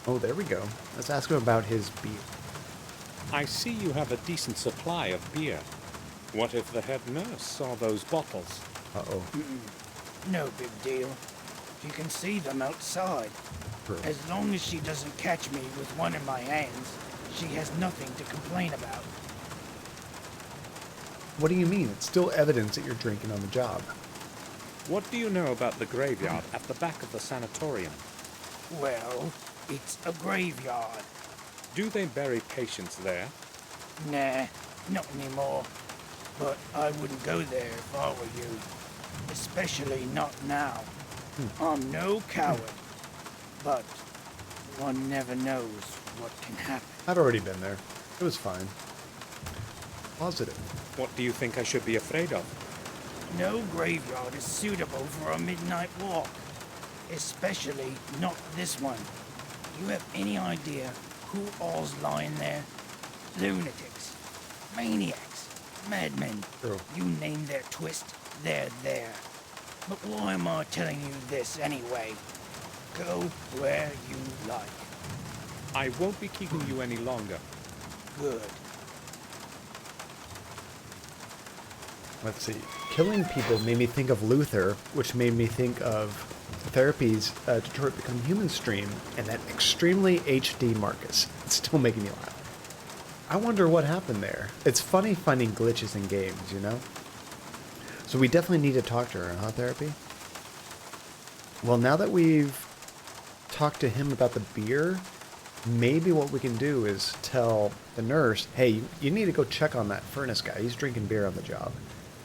Oh, there we go. Let's ask him about his beer. I see you have a decent supply of beer. What if the head nurse saw those bottles? Uh-oh. No big deal. You can see them outside. True. As long as she doesn't catch me with one in my hands, she has nothing to complain about. What do you mean? It's still evidence that you're drinking on the job. What do you know about the graveyard at the back of the sanatorium? Well, it's a graveyard. Do they bury patients there? Nah, not anymore. But I wouldn't go there if I were you. Especially not now. I'm no coward. But one never knows what can happen. I've already been there. It was fine. Positive. What do you think I should be afraid of? No graveyard is suitable for a midnight walk. Especially not this one. You have any idea who all's lying there? Lunatics, maniacs, madmen. True. You name their twist, they're there. But why am I telling you this anyway? Go where you like. I won't be keeping you any longer. Good. Let's see. Killing people made me think of Luther, which made me think of Therapy's Detroit Become Human stream and that extremely HD Marcus. It's still making me laugh. I wonder what happened there. It's funny finding glitches in games, you know? So we definitely need to talk to her, huh, Therapy? Well, now that we've talked to him about the beer, maybe what we can do is tell the nurse, hey, you need to go check on that furnace guy. He's drinking beer on the job.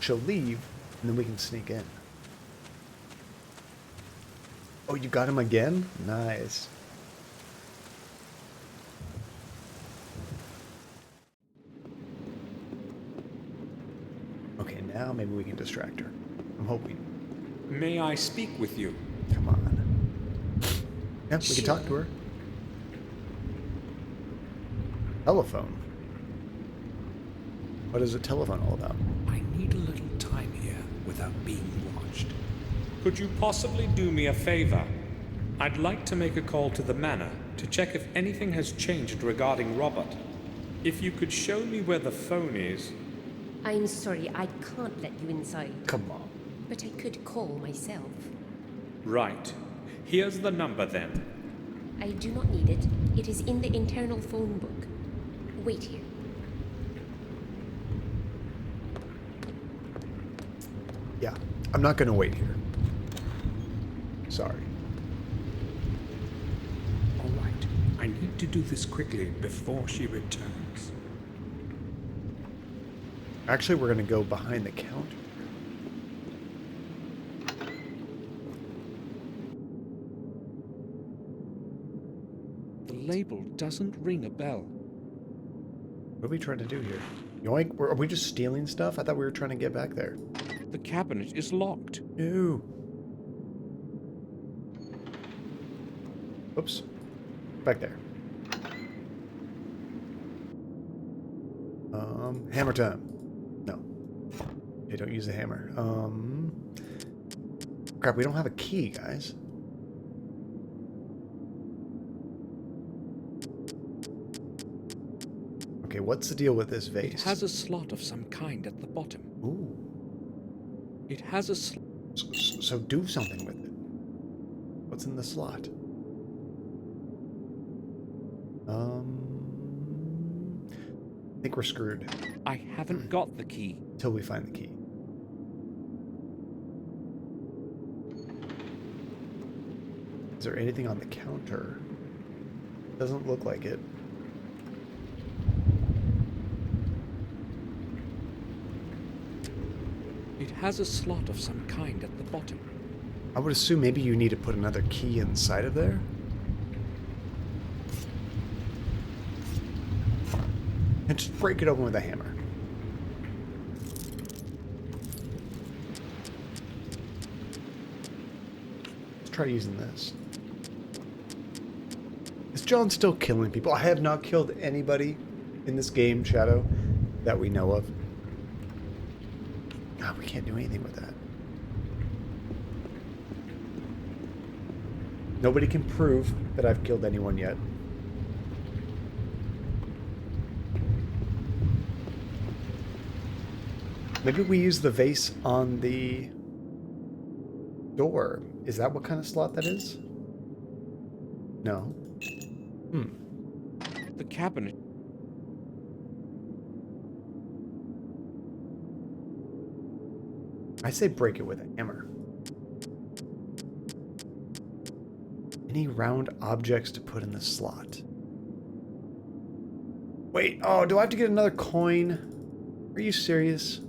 She'll leave, and then we can sneak in. Oh, you got him again? Nice. Okay, now maybe we can distract her. I'm hoping. May I speak with you? Come on. Yeah, we can talk to her. Telephone. What is a telephone all about? I need a little time here without being watched. Could you possibly do me a favor? I'd like to make a call to the manor to check if anything has changed regarding Robert. If you could show me where the phone is. I'm sorry, I can't let you inside. Come on. But I could call myself. Right. Here's the number then. I do not need it. It is in the internal phone book. Wait here. Yeah, I'm not gonna wait here. Sorry. All right. I need to do this quickly before she returns. Actually, we're gonna go behind the counter. The label doesn't ring a bell. What are we trying to do here? Yoink, are we just stealing stuff? I thought we were trying to get back there. The cabinet is locked. Ew. Oops. Back there. Hammer time. No. Okay, don't use the hammer. Crap, we don't have a key, guys. Okay, what's the deal with this vase? It has a slot of some kind at the bottom. Ooh. It has a slot. So do something with it. What's in the slot? I think we're screwed. I haven't got the key. Till we find the key. Is there anything on the counter? Doesn't look like it. It has a slot of some kind at the bottom. I would assume maybe you need to put another key inside of there. And just break it open with a hammer. Let's try using this. Is John still killing people? I have not killed anybody in this game, Shadow, that we know of. God, we can't do anything with that. Nobody can prove that I've killed anyone yet. Maybe we use the vase on the door. Is that what kind of slot that is? No. The cabinet. I say break it with a hammer. Any round objects to put in the slot. Wait, oh, do I have to get another coin? Are you serious?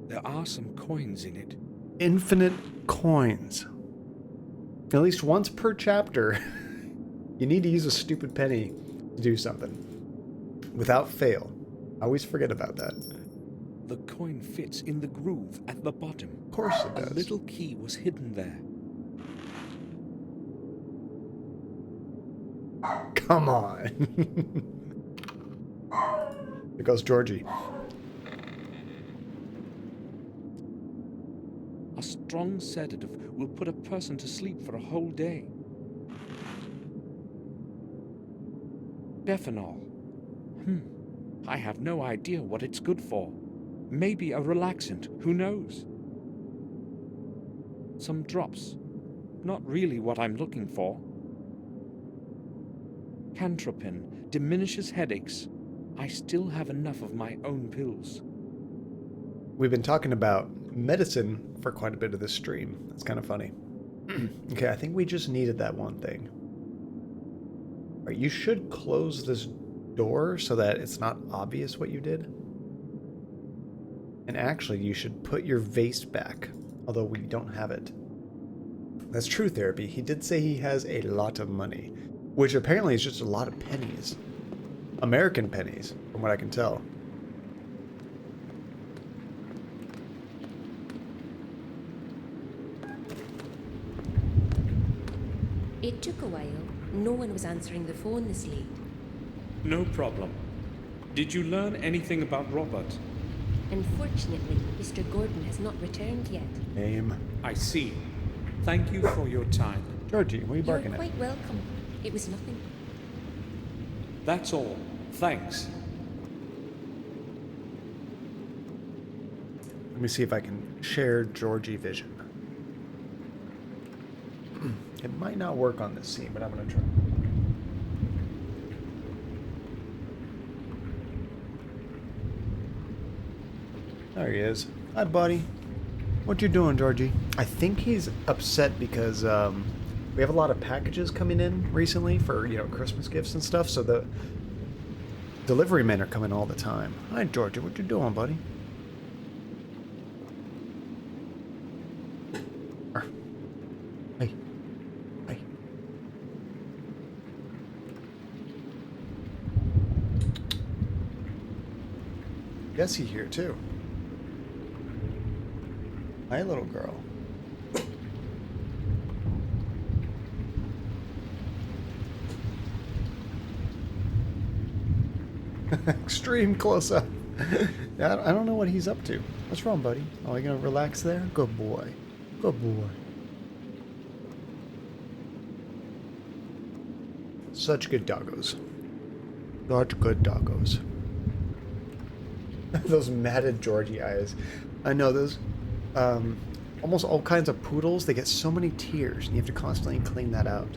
There are some coins in it. Infinite coins. At least once per chapter, you need to use a stupid penny to do something. Without fail. I always forget about that. The coin fits in the groove at the bottom. Of course it does. A little key was hidden there. Come on. Here goes Georgie. A strong sedative will put a person to sleep for a whole day. Defanol. I have no idea what it's good for. Maybe a relaxant, who knows? Some drops. Not really what I'm looking for. Cantropin diminishes headaches. I still have enough of my own pills. We've been talking about medicine for quite a bit of this stream. That's kind of funny. Okay, I think we just needed that one thing. All right, you should close this door so that it's not obvious what you did. And actually, you should put your vase back, although we don't have it. That's true, Therapy. He did say he has a lot of money, which apparently is just a lot of pennies. American pennies, from what I can tell. It took a while. No one was answering the phone this late. No problem. Did you learn anything about Robert? Unfortunately, Mr. Gordon has not returned yet. Name. I see. Thank you for your time. Georgie, what are you barking You're quite welcome. It was nothing. That's all. Thanks. Let me see if I can share Georgie vision. It might not work on this scene, but I'm going to try. There he is. Hi, buddy. What you doing, Georgie? I think he's upset because we have a lot of packages coming in recently for, Christmas gifts and stuff, so the delivery men are coming all the time. Hi, Georgie. What you doing, buddy? Hey. Hey. Jessie here, too. Hi, little girl. Extreme close-up. Yeah, I don't know what he's up to. What's wrong, buddy? Oh, you gonna relax there? Good boy. Good boy. Such good doggos. Such good doggos. Those matted Georgie eyes. I know those. Almost all kinds of poodles, they get so many tears, and you have to constantly clean that out.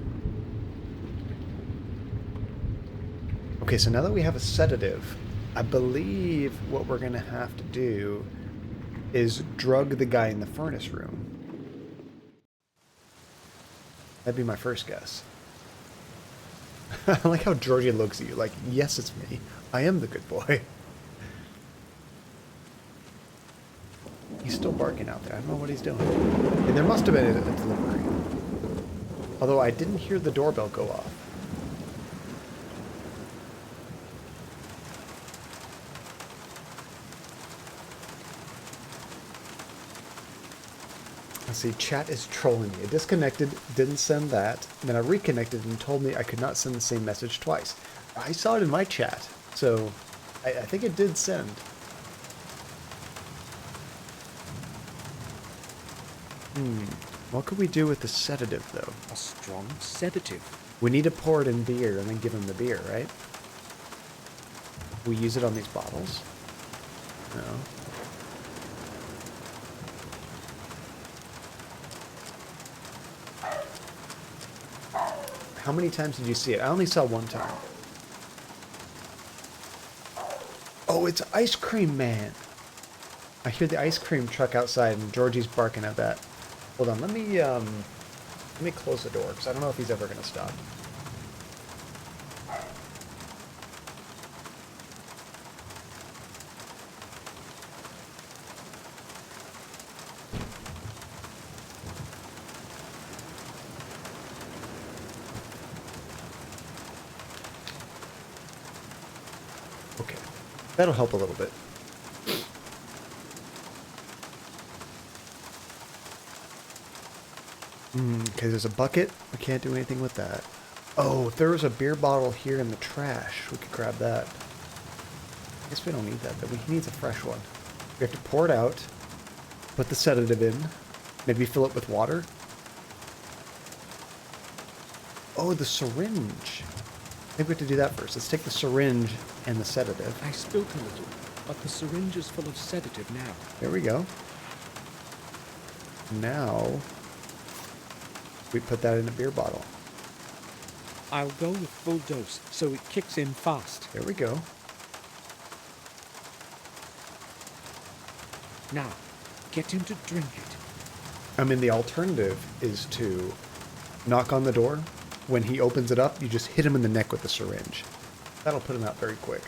Okay, so now that we have a sedative, I believe what we're going to have to do is drug the guy in the furnace room. That'd be my first guess. I like how Georgie looks at you like, yes, it's me. I am the good boy. He's still barking out there. I don't know what he's doing. And there must have been a delivery. Although I didn't hear the doorbell go off. Let's see, chat is trolling me. I disconnected, didn't send that, and then I reconnected and told me I could not send the same message twice. I saw it in my chat, so I think it did send. What could we do with the sedative, though? A strong sedative. We need to pour it in beer and then give him the beer, right? We use it on these bottles? No. How many times did you see it? I only saw one time. Oh, it's Ice Cream Man. I hear the ice cream truck outside and Georgie's barking at that. Hold on, let me close the door because I don't know if he's ever going to stop. Okay, that'll help a little bit. Okay, there's a bucket. We can't do anything with that. Oh, if there was a beer bottle here in the trash, we could grab that. I guess we don't need that, but he needs a fresh one. We have to pour it out, put the sedative in, maybe fill it with water. Oh, the syringe. I think we have to do that first. Let's take the syringe and the sedative. I spilt a little, but the syringe is full of sedative now. There we go. Now, we put that in a beer bottle. I'll go with full dose, so it kicks in fast. There we go. Now, get him to drink it. I mean, the alternative is to knock on the door. When he opens it up, you just hit him in the neck with the syringe. That'll put him out very quick.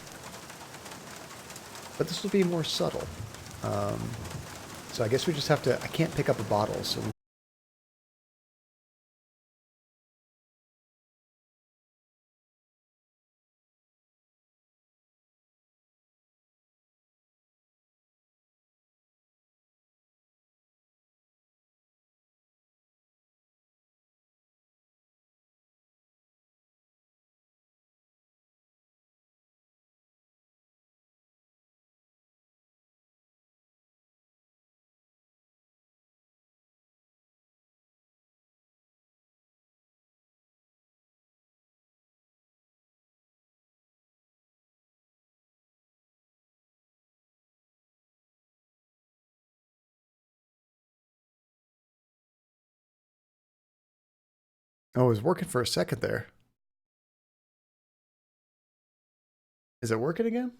But this will be more subtle. So I guess we just have to... I can't pick up a bottle, so... Oh, it was working for a second there. Is it working again?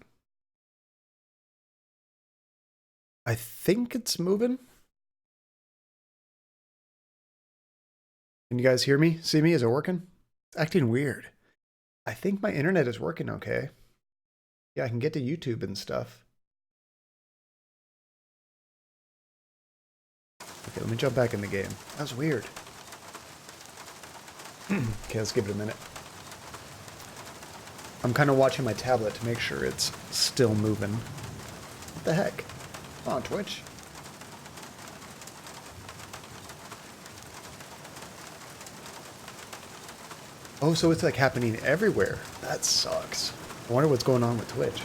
I think it's moving. Can you guys hear me? See me? Is it working? It's acting weird. I think my internet is working okay. Yeah, I can get to YouTube and stuff. Okay, let me jump back in the game. That was weird. Okay, let's give it a minute. I'm kind of watching my tablet to make sure it's still moving. What the heck? Come on, Twitch. Oh, so it's like happening everywhere. That sucks. I wonder what's going on with Twitch.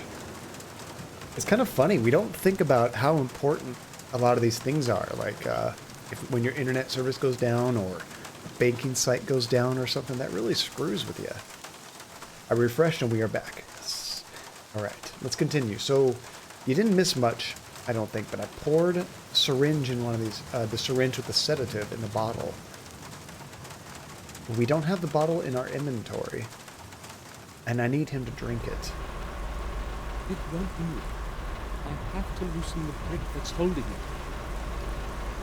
It's kind of funny. We don't think about how important a lot of these things are. Like when your internet service goes down or a banking site goes down or something, that really screws with you. I refreshed and we are back. Yes. All right, let's continue. So you didn't miss much, I don't think, but I poured a syringe in one of these, the syringe with the sedative in the bottle. We don't have the bottle in our inventory, and I need him to drink it. It won't move. I have to loosen the brick that's holding it.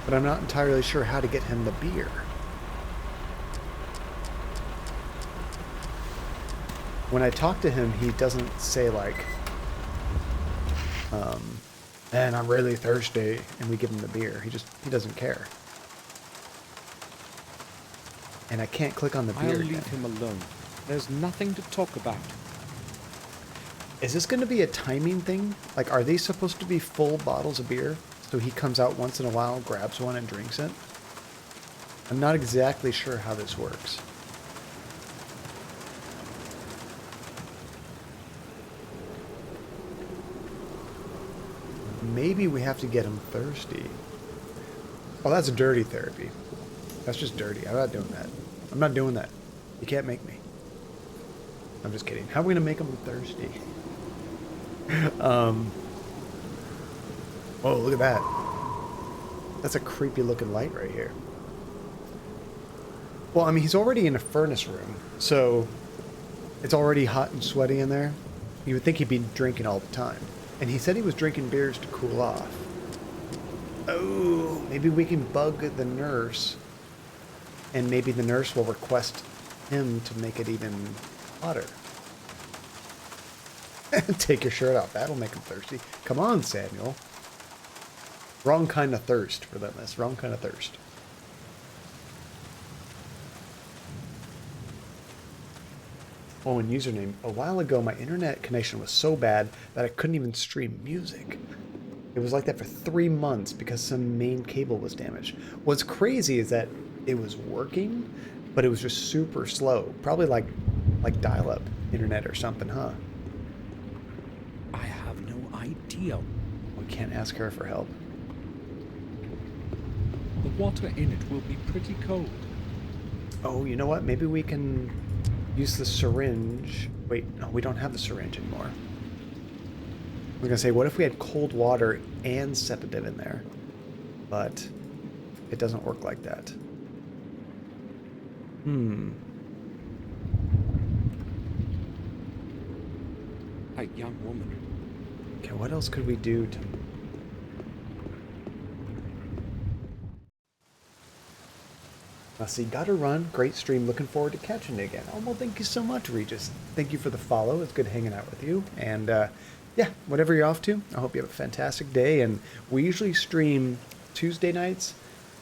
But I'm not entirely sure how to get him the beer. When I talk to him, he doesn't say like, man, I'm really thirsty, and we give him the beer. He doesn't care. And I can't click on the beer I'll again. leave him alone. There's nothing to talk about. Is this going to be a timing thing? Like, are these supposed to be full bottles of beer? So he comes out once in a while, grabs one, and drinks it? I'm not exactly sure how this works. Maybe we have to get him thirsty. Oh, that's dirty therapy. That's just dirty. I'm not doing that. I'm not doing that. You can't make me. I'm just kidding. How are we gonna make them thirsty? Oh, look at that. That's a creepy looking light right here. Well, I mean, he's already in a furnace room, so it's already hot and sweaty in there. You would think he'd be drinking all the time. And he said he was drinking beers to cool off. Oh, maybe we can bug the nurse, and maybe the nurse will request him to make it even hotter. Take your shirt off. That'll make him thirsty. Come on, Samuel. Wrong kind of thirst for them. That's wrong kind of thirst. Oh, and username. A while ago, my internet connection was so bad that I couldn't even stream music. It was like that for 3 months because some main cable was damaged. What's crazy is that it was working, but it was just super slow. Probably like dial-up internet or something, huh? I have no idea. We can't ask her for help. The water in it will be pretty cold. Oh, you know what? Maybe we can use the syringe. Wait, no, we don't have the syringe anymore. I was gonna say, what if we had cold water and sedative in there? But it doesn't work like that. A young woman. Okay, what else could we do to... Now see, gotta run. Great stream. Looking forward to catching you again. Oh, well, thank you so much, Regis. Thank you for the follow. It's good hanging out with you. And, yeah, whatever you're off to, I hope you have a fantastic day. And we usually stream Tuesday nights,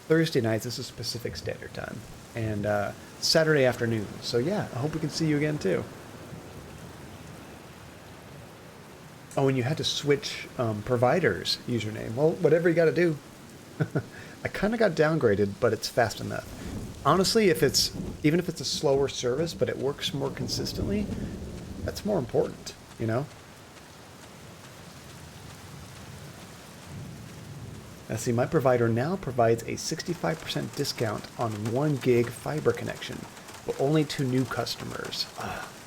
Thursday nights. This is Pacific Standard Time. And Saturday afternoon. So, yeah, I hope we can see you again, too. Oh, and you had to switch providers username. Well, whatever you got to do. I kind of got downgraded, but it's fast enough. Honestly, even if it's a slower service, but it works more consistently, that's more important, you know? Now see, my provider now provides a 65% discount on 1 gig fiber connection, but only to new customers.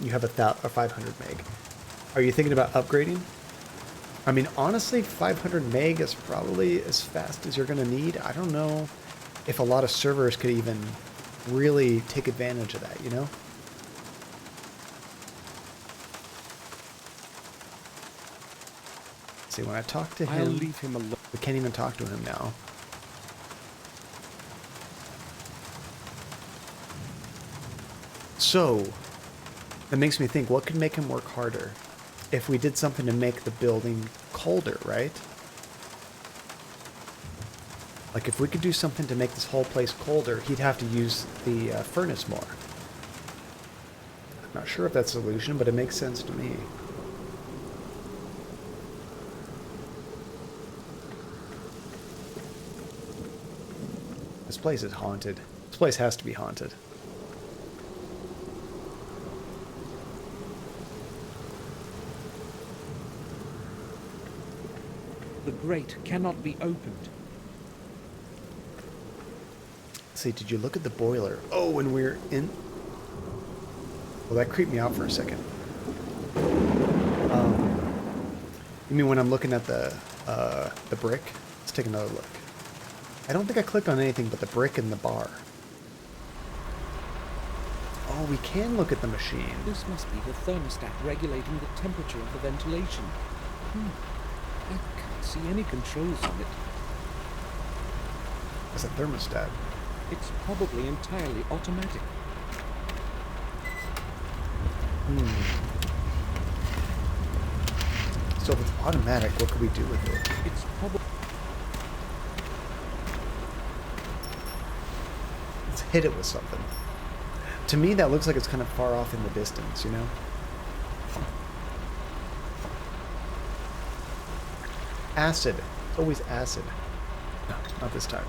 You have a 500 meg. Are you thinking about upgrading? I mean, honestly, 500 meg is probably as fast as you're going to need. I don't know if a lot of servers could even really take advantage of that, you know? See, when I talk to him... I'll leave him alone. We can't even talk to him now. So, that makes me think, what could make him work harder? If we did something to make the building colder, right? Like if we could do something to make this whole place colder, he'd have to use the furnace more. I'm not sure if that's a solution, but it makes sense to me. This place is haunted. This place has to be haunted. The grate cannot be opened. See, did you look at the boiler? Oh, when we're in... Well, that creeped me out for a second. You mean when I'm looking at the brick? Let's take another look. I don't think I clicked on anything but the brick and the bar. Oh, we can look at the machine. This must be the thermostat regulating the temperature of the ventilation. I can't see any controls on it. It's a thermostat. It's probably entirely automatic. So if it's automatic, what could we do with it? It's probably... Let's hit it with something. To me, that looks like it's kind of far off in the distance, you know? Acid. It's always acid. No, not this time.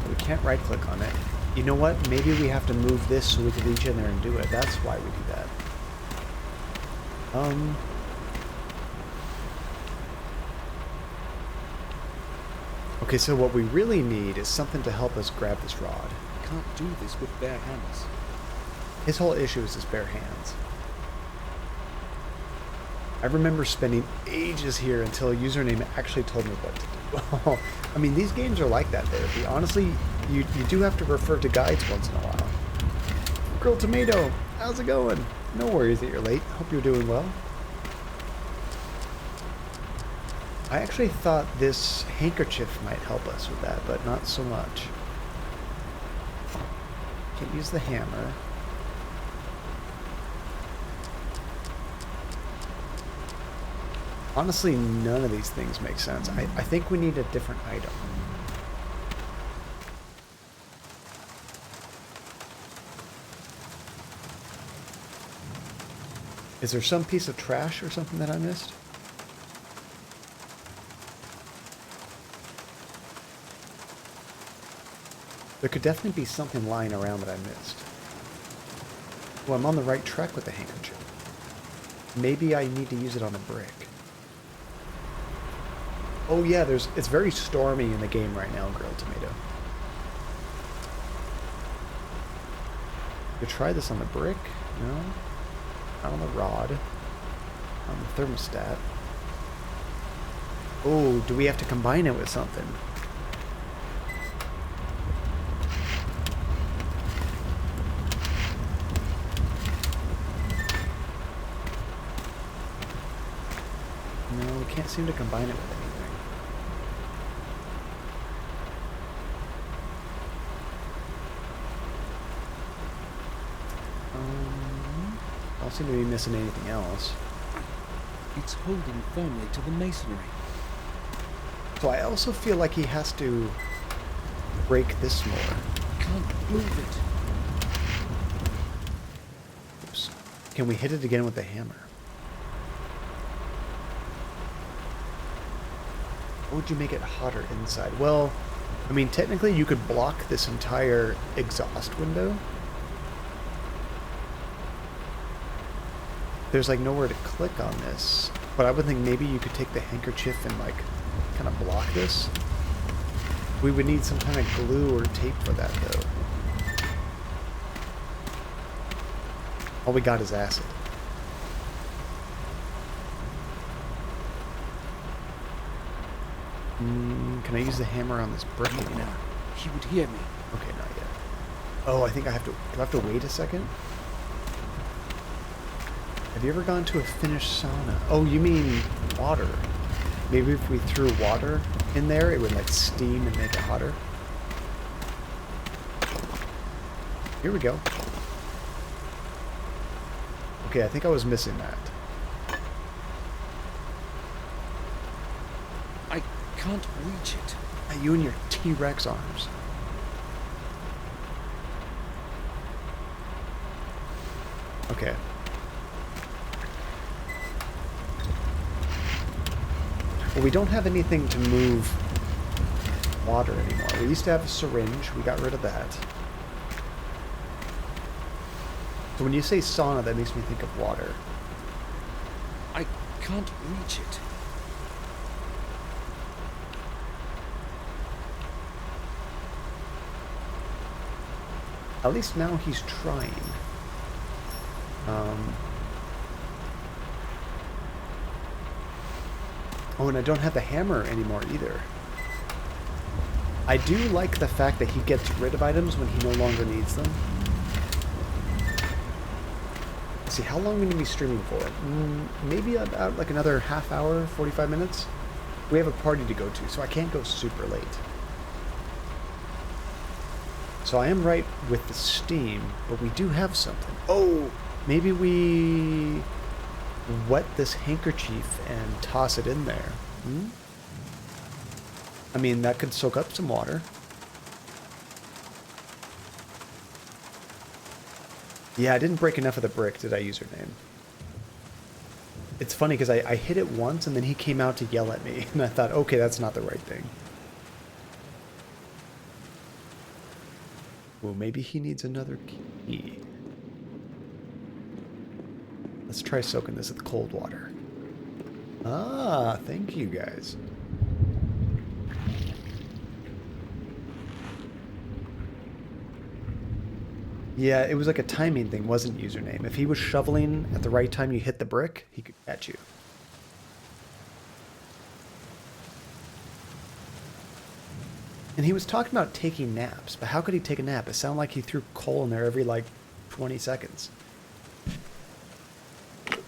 We can't right-click on it. You know what? Maybe we have to move this so we can reach in there and do it. That's why we do that. Okay, so what we really need is something to help us grab this rod. Can't do this with bare hands. His whole issue is his bare hands. I remember spending ages here until a username actually told me what to do. I mean, these games are like that, Therapy. Honestly, you do have to refer to guides once in a while. Grilled Tomato, how's it going? No worries that you're late. Hope you're doing well. I actually thought this handkerchief might help us with that, but not so much. Can't use the hammer. Honestly, none of these things make sense. I think we need a different item. Is there some piece of trash or something that I missed? There could definitely be something lying around that I missed. Well, I'm on the right track with the handkerchief. Maybe I need to use it on a brick. Oh yeah, it's very stormy in the game right now, Grilled Tomato. You try this on the brick? No? Not on the rod. On the thermostat. Oh, do we have to combine it with something? No, we can't seem to combine it with anything. I don't seem to be missing anything else. It's holding firmly to the masonry. So I also feel like he has to break this more. Can't move it. Oops. Can we hit it again with the hammer? How would you make it hotter inside? Well, I mean, technically you could block this entire exhaust window. There's like nowhere to click on this, but I would think maybe you could take the handkerchief and like kind of block this. We would need some kind of glue or tape for that though. All we got is acid. Can I use the hammer on this brick again? He would hear me. Okay, not yet. Oh, I think I have to. Do I have to wait a second? Have you ever gone to a Finnish sauna? Oh, you mean water. Maybe if we threw water in there, it would like steam and make it hotter. Here we go. Okay, I think I was missing that. I can't reach it. You and your T-Rex arms. Okay. Well, we don't have anything to move water anymore. We used to have a syringe. We got rid of that. So when you say sauna, that makes me think of water. I can't reach it. At least now he's trying. Oh, and I don't have the hammer anymore either. I do like the fact that he gets rid of items when he no longer needs them. Let's see, how long are we going to be streaming for? Maybe about like another half hour, 45 minutes? We have a party to go to, so I can't go super late. So I am right with the steam, but we do have something. Oh, maybe we wet this handkerchief and toss it in there. I mean, that could soak up some water. Yeah, I didn't break enough of the brick, did I, username? It's funny because I hit it once and then he came out to yell at me. And I thought, okay, that's not the right thing. Well, maybe he needs another key. Let's try soaking this with cold water. Ah, thank you guys. Yeah, it was like a timing thing, wasn't username. If he was shoveling at the right time you hit the brick, he could catch you. And he was talking about taking naps, but how could he take a nap? It sounded like he threw coal in there every, like, 20 seconds. Okay.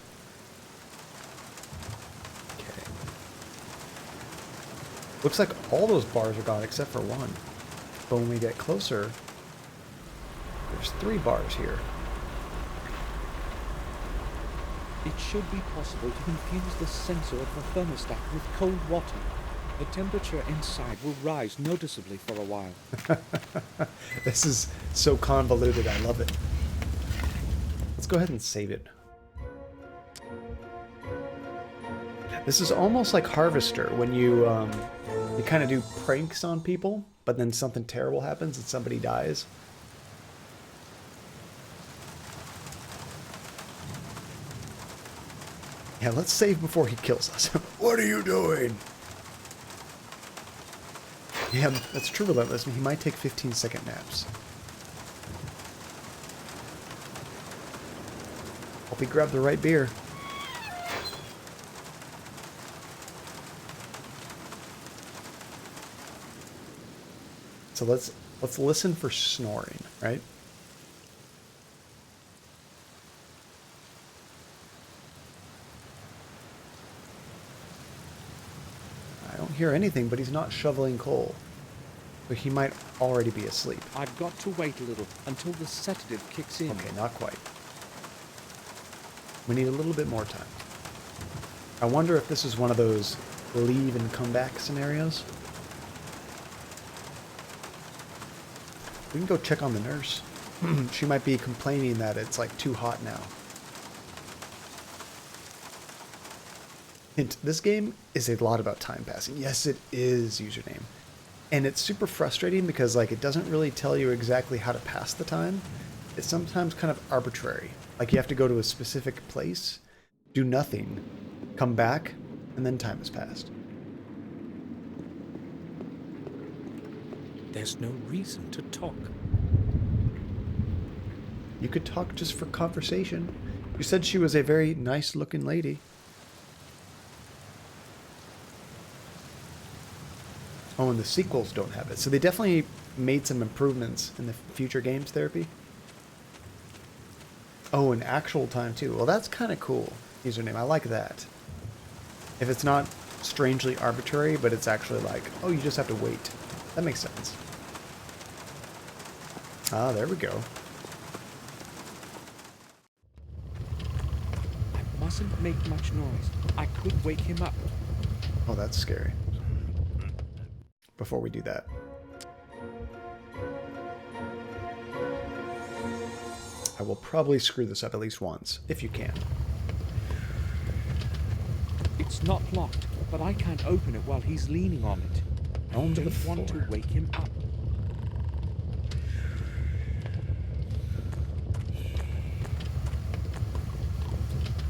Looks like all those bars are gone except for one. But when we get closer, there's 3 bars here. It should be possible to infuse the sensor of the thermostat with cold water. The temperature inside will rise noticeably for a while. This is so convoluted. I love it. Let's go ahead and save it. This is almost like Harvester when you kind of do pranks on people, but then something terrible happens and somebody dies. Yeah, let's save before he kills us. What are you doing? Yeah, that's true relentless. He might take 15-second naps. Hope he grabbed the right beer. So let's listen for snoring, right? I don't hear anything, but he's not shoveling coal. So he might already be asleep. I've got to wait a little until the sedative kicks in. Okay, not quite. We need a little bit more time. I wonder if this is one of those leave and come back scenarios. We can go check on the nurse. She might be complaining that it's like too hot now. Hint, this game is a lot about time passing. Yes, it is, username. And it's super frustrating because like it doesn't really tell you exactly how to pass the time. It's sometimes kind of arbitrary. Like you have to go to a specific place, do nothing, come back, and then time has passed. There's no reason to talk. You could talk just for conversation. You said she was a very nice-looking lady. Oh, and the sequels don't have it. So they definitely made some improvements in the future games therapy. Oh, and actual time too. Well, that's kind of cool. Username. I like that. If it's not strangely arbitrary, but it's actually like, oh, you just have to wait. That makes sense. Ah, there we go. I mustn't make much noise. I could wake him up. Oh, that's scary. Before we do that. I will probably screw this up at least once, if you can. It's not locked, but I can't open it while he's leaning on it. I don't want to wake him up.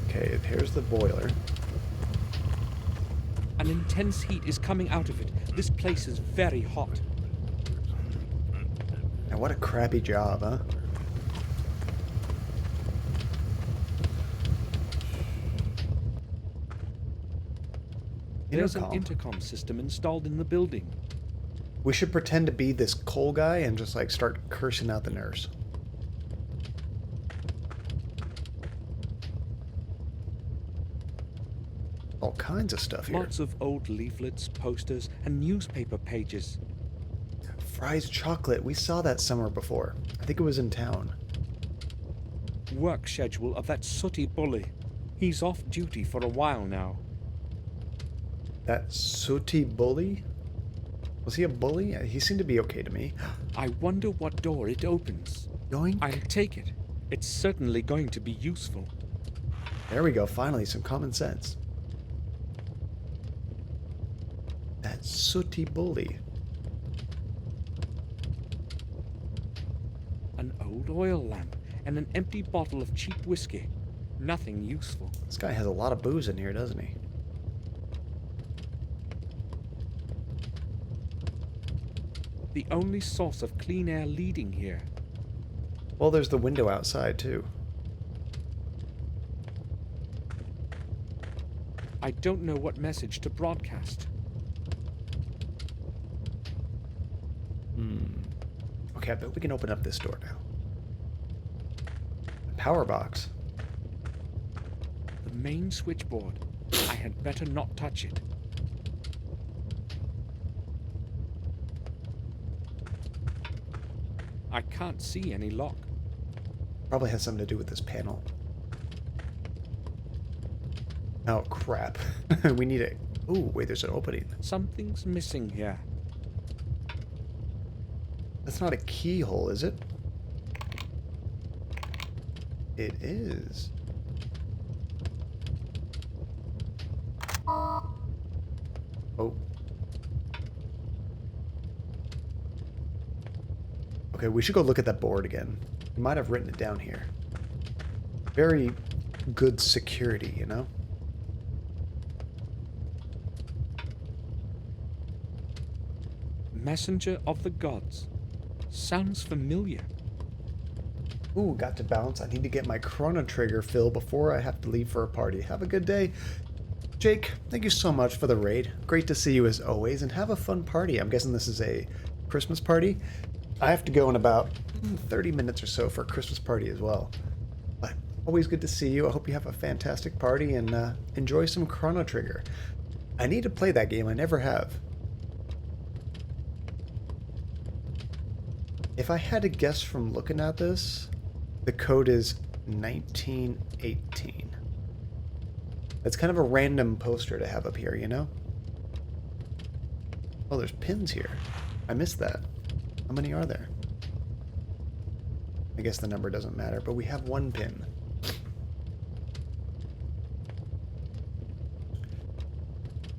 Okay, here's the boiler. An intense heat is coming out of it. This place is very hot. Now what a crappy job, huh? There's an intercom system installed in the building. We should pretend to be this coal guy and just like start cursing out the nurse. All kinds of stuff here. Lots of old leaflets, posters, and newspaper pages. Fry's chocolate. We saw that somewhere before. I think it was in town. Work schedule of that sooty bully. He's off duty for a while now. That sooty bully? Was he a bully? He seemed to be okay to me. I wonder what door it opens. Yoink. I'll take it. It's certainly going to be useful. There we go. Finally, some common sense. That sooty bully. An old oil lamp and an empty bottle of cheap whiskey. Nothing useful. This guy has a lot of booze in here, doesn't he? The only source of clean air leading here. Well, there's the window outside, too. I don't know what message to broadcast. Okay, I bet we can open up this door now. Power box. The main switchboard. I had better not touch it. I can't see any lock. Probably has something to do with this panel. Oh, crap. We need a... Ooh, wait, there's an opening. Something's missing here. That's not a keyhole, is it? It is. Oh. Okay, we should go look at that board again. We might have written it down here. Very good security, you know? Messenger of the gods. Sounds familiar. Ooh, got to bounce. I need to get my chrono trigger fill before I have to leave for a party. Have a good day. Jake, thank you so much for the raid. Great to see you as always, and have a fun party. I'm guessing this is a Christmas party. I have to go in about 30 minutes or so for a Christmas party as well. But always good to see you. I hope you have a fantastic party and enjoy some Chrono Trigger. I need to play that game. I never have. If I had to guess from looking at this, the code is 1918. That's kind of a random poster to have up here, you know? Oh, there's pins here. I missed that. How many are there? I guess the number doesn't matter, but we have one pin.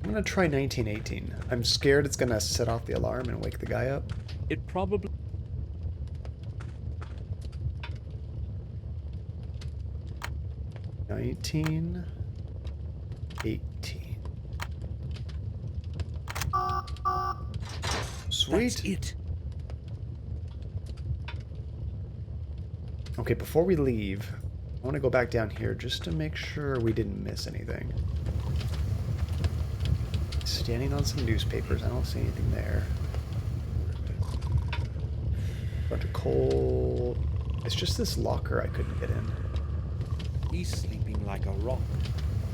I'm gonna try 1918. I'm scared it's gonna set off the alarm and wake the guy up. It probably... $19.18. Sweet. That's it. Okay, before we leave, I want to go back down here just to make sure we didn't miss anything. Standing on some newspapers, I don't see anything there. Bunch of coal. It's just this locker I couldn't get in. He's sleeping like a rock.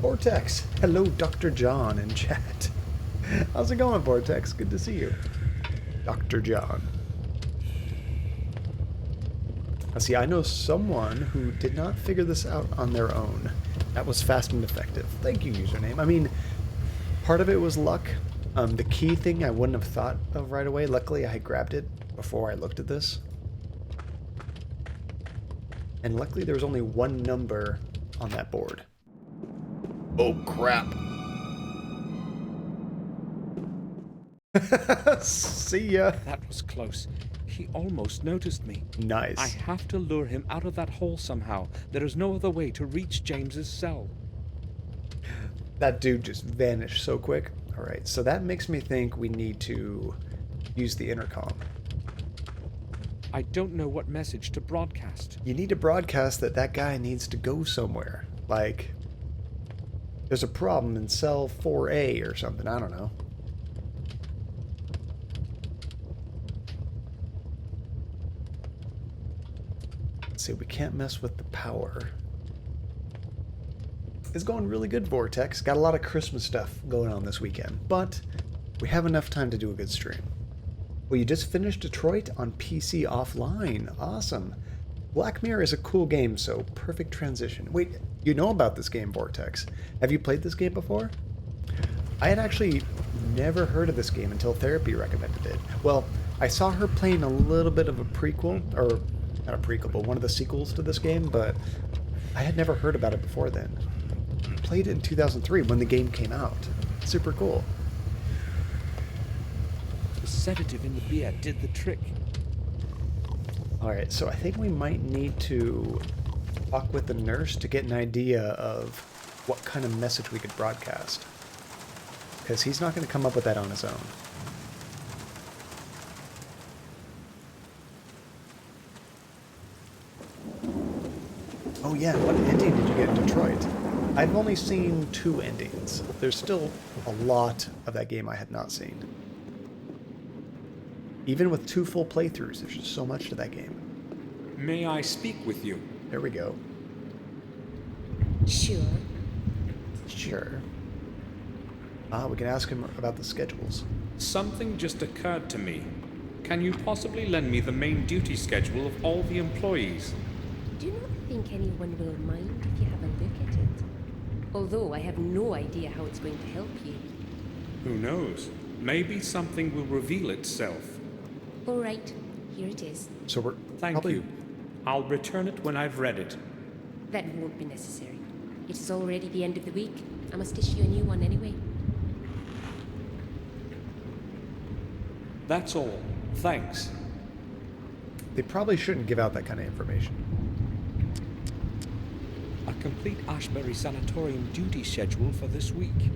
Vortex! Hello, Dr. John in chat. How's it going, Vortex? Good to see you. Dr. John. Now, see, I know someone who did not figure this out on their own. That was fast and effective. Thank you, username. I mean, part of it was luck. The key thing I wouldn't have thought of right away. Luckily, I had grabbed it before I looked at this. And luckily, there was only one number on that board. Oh, crap. See ya. That was close. He almost noticed me. Nice. I have to lure him out of that hole somehow. There is no other way to reach James's cell. That dude just vanished so quick. All right, so that makes me think we need to use the intercom. I don't know what message to broadcast. You need to broadcast that that guy needs to go somewhere. Like, there's a problem in cell 4A or something. I don't know. Let's see, we can't mess with the power. It's going really good, Vortex. Got a lot of Christmas stuff going on this weekend, but we have enough time to do a good stream. Well, you just finished Detroit on PC offline. Awesome. Black Mirror is a cool game, so perfect transition. Wait, you know about this game, Vortex. Have you played this game before? I had actually never heard of this game until Therapy recommended it. Well, I saw her playing a little bit of a prequel, or not a prequel, but one of the sequels to this game, but I had never heard about it before then. I played it in 2003 when the game came out. Super cool. The sedative in the beer did the trick. Alright, so I think we might need to talk with the nurse to get an idea of what kind of message we could broadcast. Because he's not going to come up with that on his own. Oh yeah, what ending did you get in Detroit? I've only seen 2 endings. There's still a lot of that game I had not seen. Even with 2 full playthroughs, there's just so much to that game. May I speak with you? There we go. Sure. Sure. We can ask him about the schedules. Something just occurred to me. Can you possibly lend me the main duty schedule of all the employees? Do not think anyone will mind if you have a look at it. Although I have no idea how it's going to help you. Who knows? Maybe something will reveal itself. All right, here it is. So we're Thank you. I'll return it when I've read it. That won't be necessary. It is already the end of the week. I must issue a new one anyway. That's all. Thanks. They probably shouldn't give out that kind of information. A complete Ashbury Sanatorium duty schedule for this week.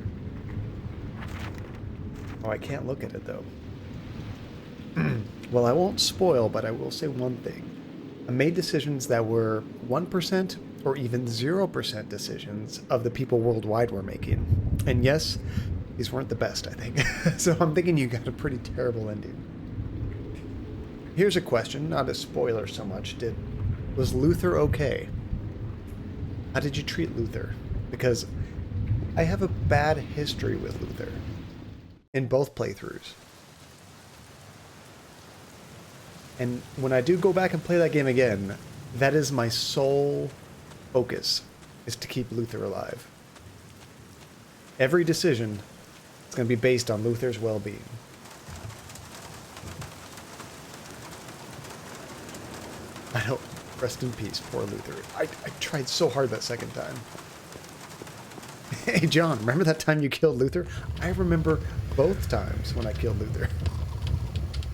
Oh, I can't look at it, though. Well, I won't spoil, but I will say one thing. I made decisions that were 1% or even 0% decisions of the people worldwide were making. And yes, these weren't the best, I think. So I'm thinking you got a pretty terrible ending. Here's a question, not a spoiler so much. Was Luther okay? How did you treat Luther? Because I have a bad history with Luther in both playthroughs. And when I do go back and play that game again, that is my sole focus, is to keep Luther alive. Every decision is going to be based on Luther's well-being. I know. Rest in peace, poor Luther. I tried so hard that second time. Hey, John, remember that time you killed Luther? I remember both times when I killed Luther.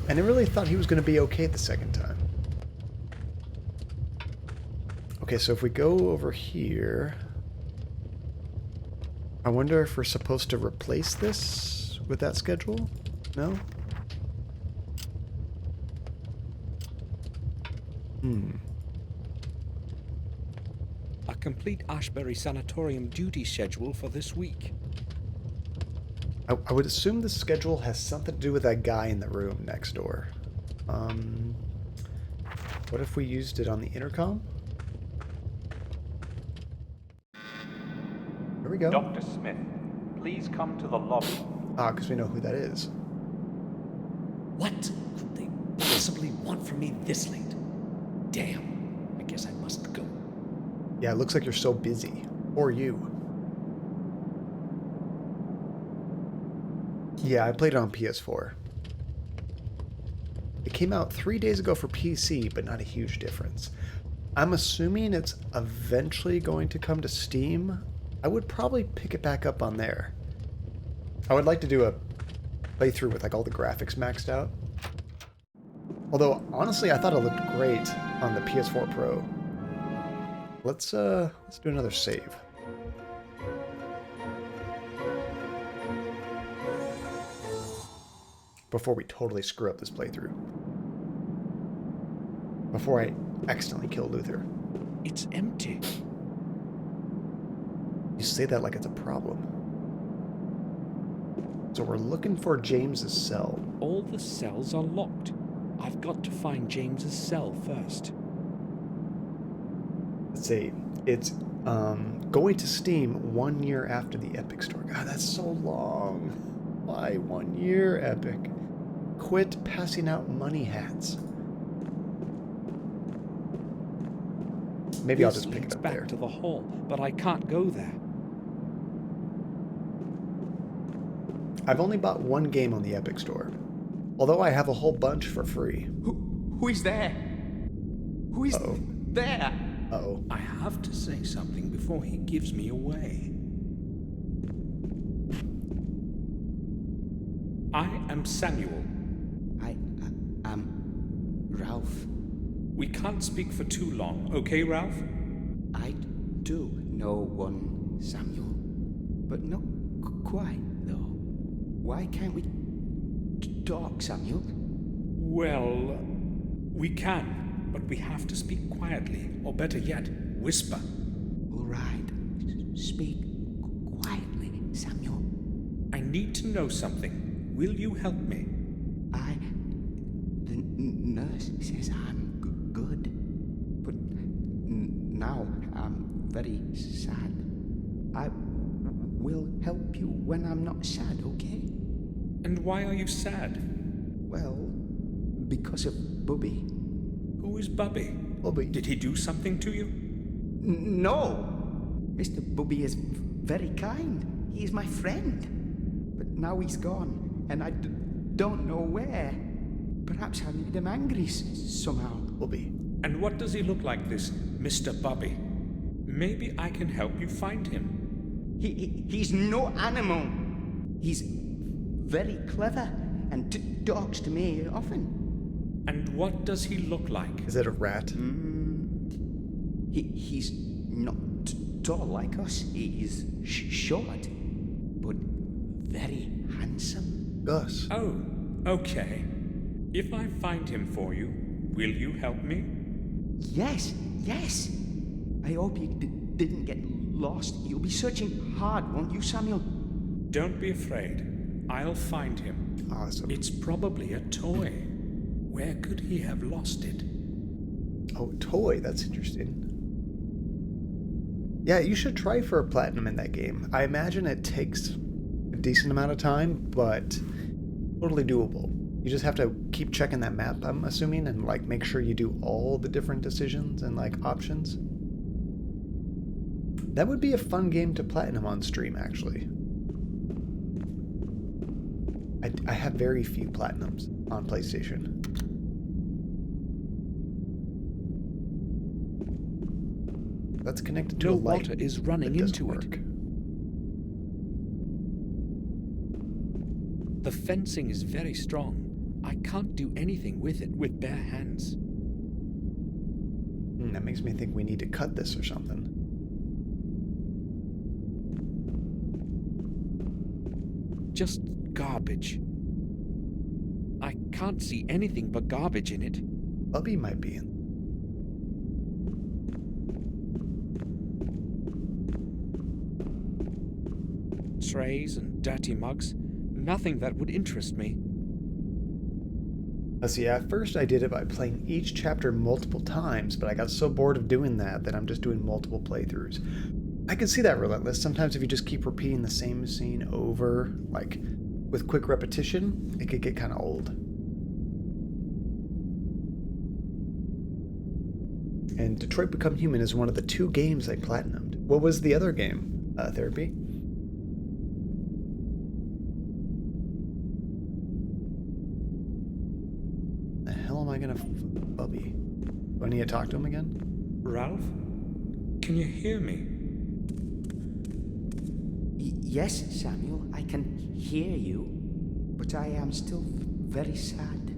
And I really thought he was going to be okay the second time. Okay, so if we go over here... I wonder if we're supposed to replace this with that schedule? No? A complete Ashbury Sanatorium duty schedule for this week. I would assume the schedule has something to do with that guy in the room next door. What if we used it on the intercom? Here we go. Dr. Smith, please come to the lobby. Ah, because we know who that is. What could they possibly want from me this late? Damn, I guess I must go. Yeah, it looks like you're so busy. Or you. Yeah, I played it on PS4. It came out 3 days ago for PC, but not a huge difference. I'm assuming it's eventually going to come to Steam. I would probably pick it back up on there. I would like to do a playthrough with like all the graphics maxed out. Although, honestly, I thought it looked great on the PS4 Pro. Let's do another save. Before we totally screw up this playthrough. Before I accidentally kill Luther. It's empty. You say that like it's a problem. So we're looking for James's cell. All the cells are locked. I've got to find James's cell first. Let's see. It's going to Steam 1 year after the Epic Store. God, that's so long. Why 1 year, Epic? Quit passing out money hats. Maybe I'll just pick it up back there. To the hall, but I can't go there. I've only bought one game on the Epic Store, although I have a whole bunch for free. Who is there? Who is there? Uh-oh. I have to say something before he gives me away. I am Samuel. I am Ralph. We can't speak for too long, okay, Ralph? I do know one, Samuel. But not quite, though. Why can't we talk, Samuel? Well, we can, but we have to speak quietly, or better yet, whisper. All right. Speak quietly, Samuel. I need to know something. Will you help me? The nurse says I'm good. But now I'm very sad. I will help you when I'm not sad, okay? And why are you sad? Well, because of Bubby. Who is Bubby? Bubby. Did he do something to you? No! Mr. Bubby is very kind. He is my friend. But now he's gone, and I don't know where. Perhaps I made him angry somehow. Bubby. And what does he look like, this Mr. Bubby? Maybe I can help you find him. He's no animal. He's very clever and talks to me often. And what does he look like? Is it a rat? He's not tall like us. He's short, but very handsome. Gus. Oh, okay. If I find him for you, will you help me? Yes. I hope you didn't get lost. You'll be searching hard, won't you, Samuel? Don't be afraid. I'll find him. Awesome. It's probably a toy. Where could he have lost it? Oh, toy. That's interesting. Yeah, you should try for a platinum in that game. I imagine it takes a decent amount of time, but totally doable. You just have to keep checking that map, I'm assuming, and like make sure you do all the different decisions and like options. That would be a fun game to platinum on stream, actually. I have very few platinums on PlayStation. That's connected to a light. Water is running into it. The fencing is very strong. I can't do anything with it with bare hands. That makes me think we need to cut this or something. Just garbage. I can't see anything but garbage in it. Bubby might be in. Trays and dirty mugs. Nothing that would interest me. Let's see, at first I did it by playing each chapter multiple times, but I got so bored of doing that I'm just doing multiple playthroughs. I can see that relentless. Sometimes if you just keep repeating the same scene over, like with quick repetition, it could get kind of old. And Detroit Become Human is one of the 2 games I platinumed. What was the other game? Therapy? The hell am I gonna Bubby? Do I need to talk to him again? Ralph? Can you hear me? Yes, Samuel, I can hear you, but I am still very sad.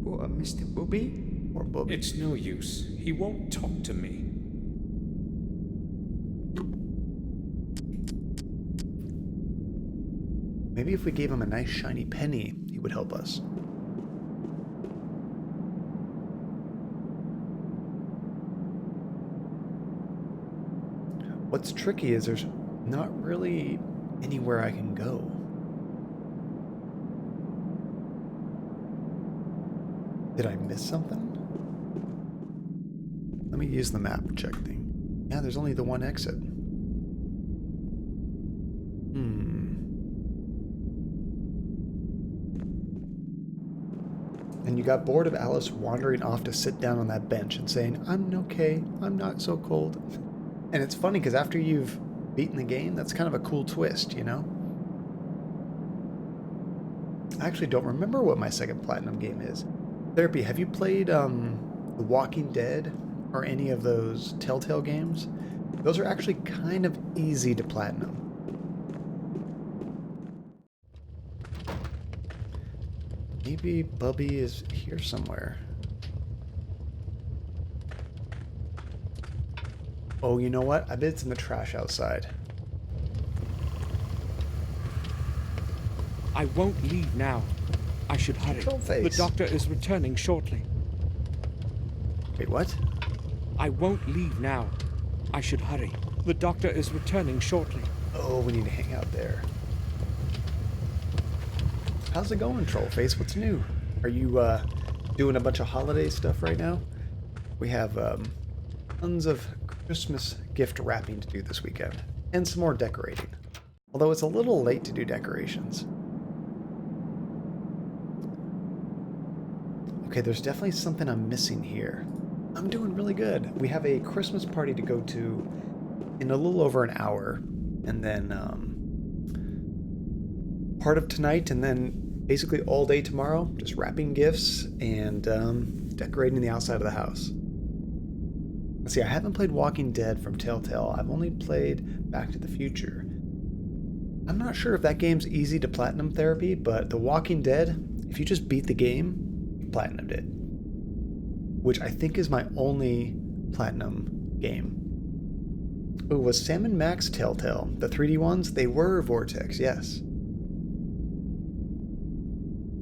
Poor Mr. Bubby. Or Bubby. It's no use. He won't talk to me. Maybe if we gave him a nice shiny penny, he would help us. What's tricky is there's not really anywhere I can go. Did I miss something? Let me use the map check thing. Yeah, there's only the one exit. And you got bored of Alice wandering off to sit down on that bench and saying, "I'm okay, I'm not so cold." And it's funny because after you've beaten the game, that's kind of a cool twist, you know? I actually don't remember what my second platinum game is. Therapy, have you played The Walking Dead or any of those Telltale games? Those are actually kind of easy to platinum. Maybe Bubby is here somewhere. Oh, you know what? I bet it's in the trash outside. I won't leave now. I should hurry. The doctor is returning shortly. Wait, what? I won't leave now. I should hurry. The doctor is returning shortly. Oh, we need to hang out there. How's it going, Trollface? What's new? Are you doing a bunch of holiday stuff right now? We have tons of Christmas gift wrapping to do this weekend. And some more decorating. Although it's a little late to do decorations. Okay, there's definitely something I'm missing here. I'm doing really good. We have a Christmas party to go to in a little over an hour. And then part of tonight, and then basically all day tomorrow, just wrapping gifts and decorating the outside of the house. Let's see, I haven't played Walking Dead from Telltale. I've only played Back to the Future. I'm not sure if that game's easy to platinum therapy, but The Walking Dead, if you just beat the game, you platinumed it. Which I think is my only platinum game. Oh, was Sam and Max Telltale? The 3D ones? They were Vortex, yes.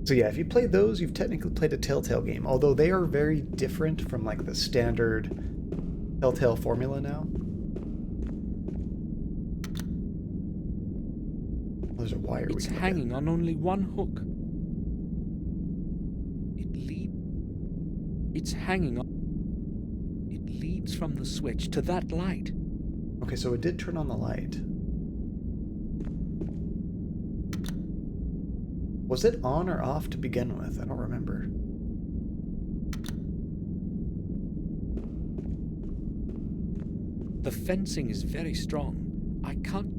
So yeah, if you played those, you've technically played a Telltale game, although they are very different from like the standard Telltale formula now. Oh, there's a wire. It's hanging on only one hook. It's hanging on. It leads from the switch to that light. Okay, so it did turn on the light. Was it on or off to begin with? I don't remember. The fencing is very strong. I can't...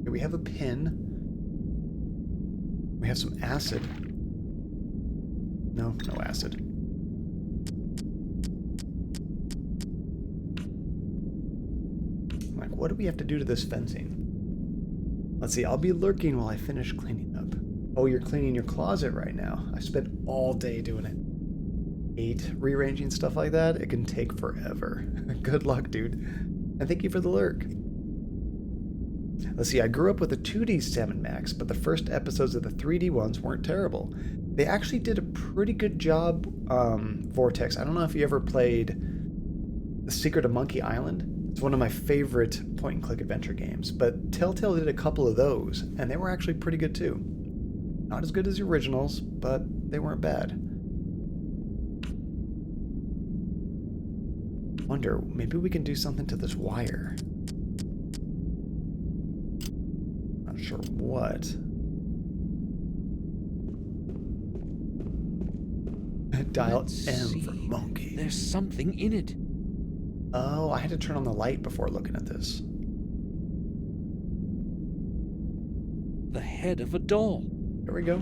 Here we have a pin. We have some acid. No acid. Like, what do we have to do to this fencing? Let's see, I'll be lurking while I finish cleaning up. Oh, you're cleaning your closet right now. I spent all day doing it. Rearranging stuff like that, it can take forever. Good luck, dude. And thank you for the lurk. Let's see, I grew up with a 2D Sam & Max, but the first episodes of the 3D ones weren't terrible. They actually did a pretty good job, Vortex. I don't know if you ever played The Secret of Monkey Island. It's one of my favorite point-and-click adventure games, but Telltale did a couple of those, and they were actually pretty good too. Not as good as the originals, but they weren't bad. Wonder, maybe we can do something to this wire. Not sure what. Dial M for monkey. There's something in it. Oh, I had to turn on the light before looking at this. The head of a doll. There we go.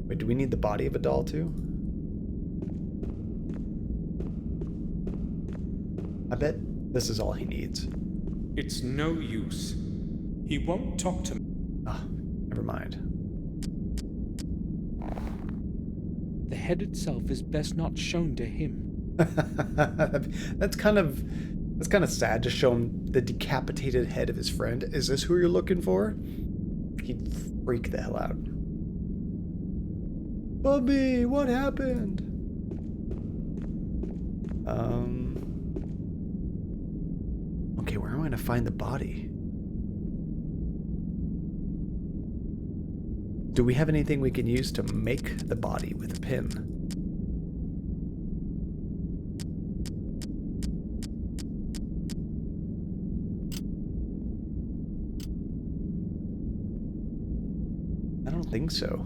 Wait, do we need the body of a doll too? I bet this is all he needs. It's no use. He won't talk to me. Ah, never mind. The head itself is best not shown to him. That's kind of sad to show him the decapitated head of his friend. Is this who you're looking for? He'd freak the hell out. Bubby, what happened? Okay, where am I going to find the body? Do we have anything we can use to make the body with a pin? I don't think so.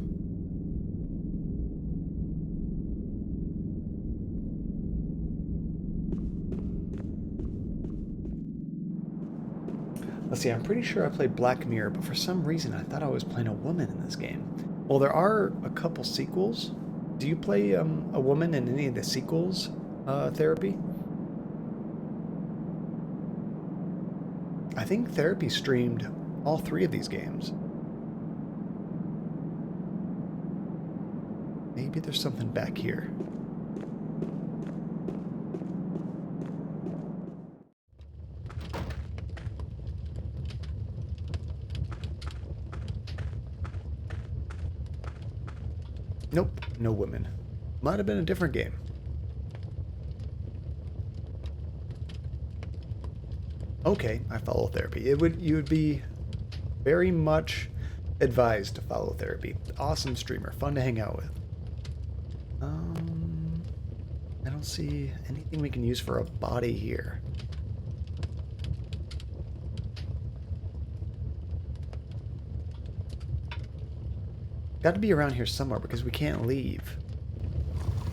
Let's see, I'm pretty sure I played Black Mirror, but for some reason I thought I was playing a woman in this game. Well, there are a couple sequels. Do you play a woman in any of the sequels, Therapy? I think Therapy streamed all 3 of these games. Maybe there's something back here. No women. Might have been a different game. Okay, I follow therapy. You would be very much advised to follow therapy. Awesome streamer, fun to hang out with. I don't see anything we can use for a body here. Got to be around here somewhere because we can't leave.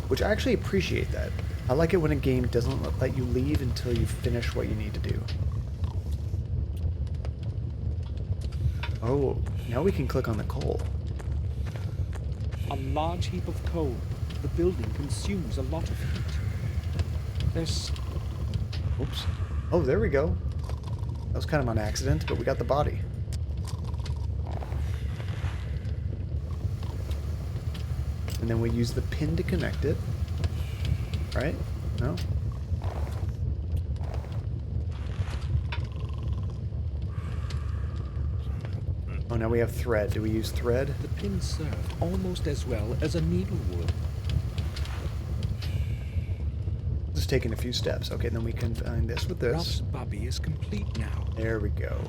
Which I actually appreciate that. I like it when a game doesn't let you leave until you finish what you need to do. Oh, now we can click on the coal. A large heap of coal. The building consumes a lot of heat. There's... Oops. Oh, there we go. That was kind of on accident, but we got the body. And then we use the pin to connect it. Right? No? Oh, now we have thread. Do we use thread? The pin served almost as well as a needle would. Just taking a few steps. Okay, then we combine this with this. Ralph's bobby is complete now. There we go.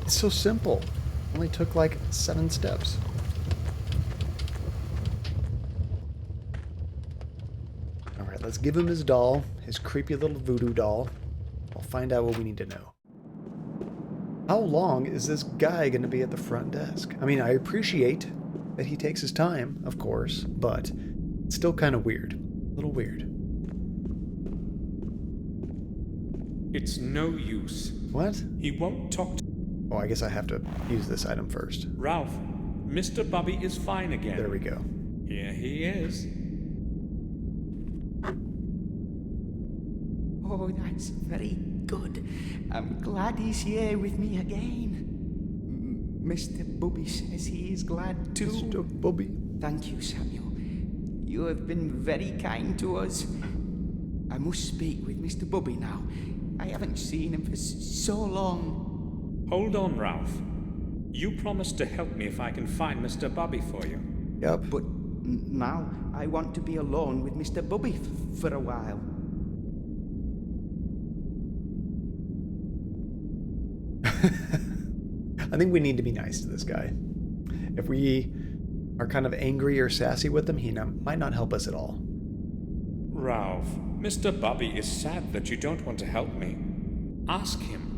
It's so simple. Only took like 7 steps. Alright, let's give him his doll. His creepy little voodoo doll. We'll find out what we need to know. How long is this guy going to be at the front desk? I mean, I appreciate that he takes his time, of course, but it's still kind of weird. A little weird. It's no use. What? He won't talk to... Oh, I guess I have to use this item first. Ralph, Mr. Bobby is fine again. There we go. Here he is. Oh, that's very good. I'm glad he's here with me again. Mr. Bubby says he is glad too. Mr. Bubby. Thank you, Samuel. You have been very kind to us. I must speak with Mr. Bubby now. I haven't seen him for so long. Hold on, Ralph. You promised to help me if I can find Mr. Bobby for you. Yep. But now I want to be alone with Mr. Bubby for a while. I think we need to be nice to this guy. If we are kind of angry or sassy with him, he might not help us at all. Ralph, Mr. Bobby is sad that you don't want to help me. Ask him.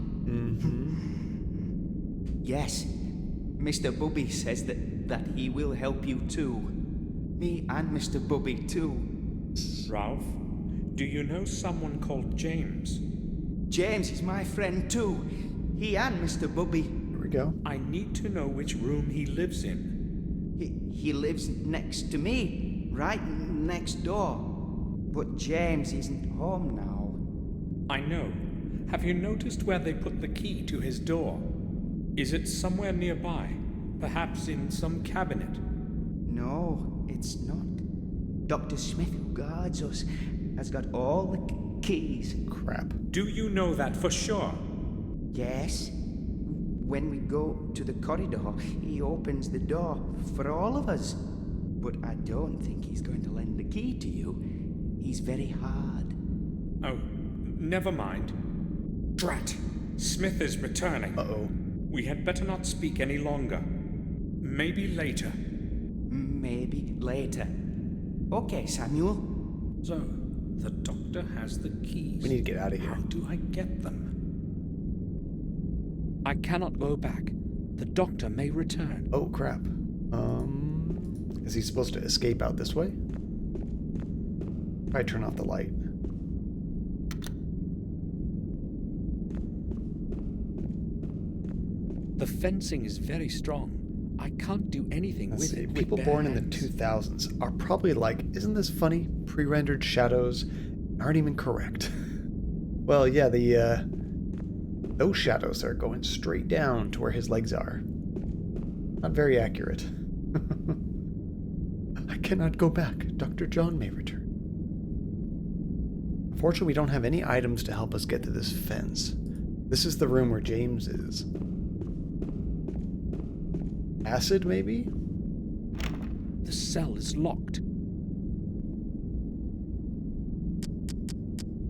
Yes, Mr. Bubby says that he will help you too. Me and Mr. Bubby too. Ralph, do you know someone called James? James is my friend too. He and Mr. Bubby. Here we go. I need to know which room he lives in. He lives next to me, right next door. But James isn't home now. I know. Have you noticed where they put the key to his door? Is it somewhere nearby? Perhaps in some cabinet? No, it's not. Dr. Smith, who guards us, has got all the keys. Crap. Do you know that for sure? Yes. When we go to the corridor, he opens the door for all of us. But I don't think he's going to lend the key to you. He's very hard. Oh, never mind. Drat! Smith is returning. Uh-oh. We had better not speak any longer. Maybe later. Maybe later. Okay, Samuel. So, the doctor has the keys. We need to get out of here. How do I get them? I cannot go back. The doctor may return. Oh, crap. Is he supposed to escape out this way? Probably turn off the light. The fencing is very strong. I can't do anything Let's with see. it. People born in the 2000s are probably like, isn't this funny? Pre-rendered shadows aren't even correct. Well, yeah, those shadows are going straight down to where his legs are. Not very accurate. I cannot go back. Dr. John may return. Unfortunately, we don't have any items to help us get to this fence. This is the room where James is. Acid, maybe? The cell is locked.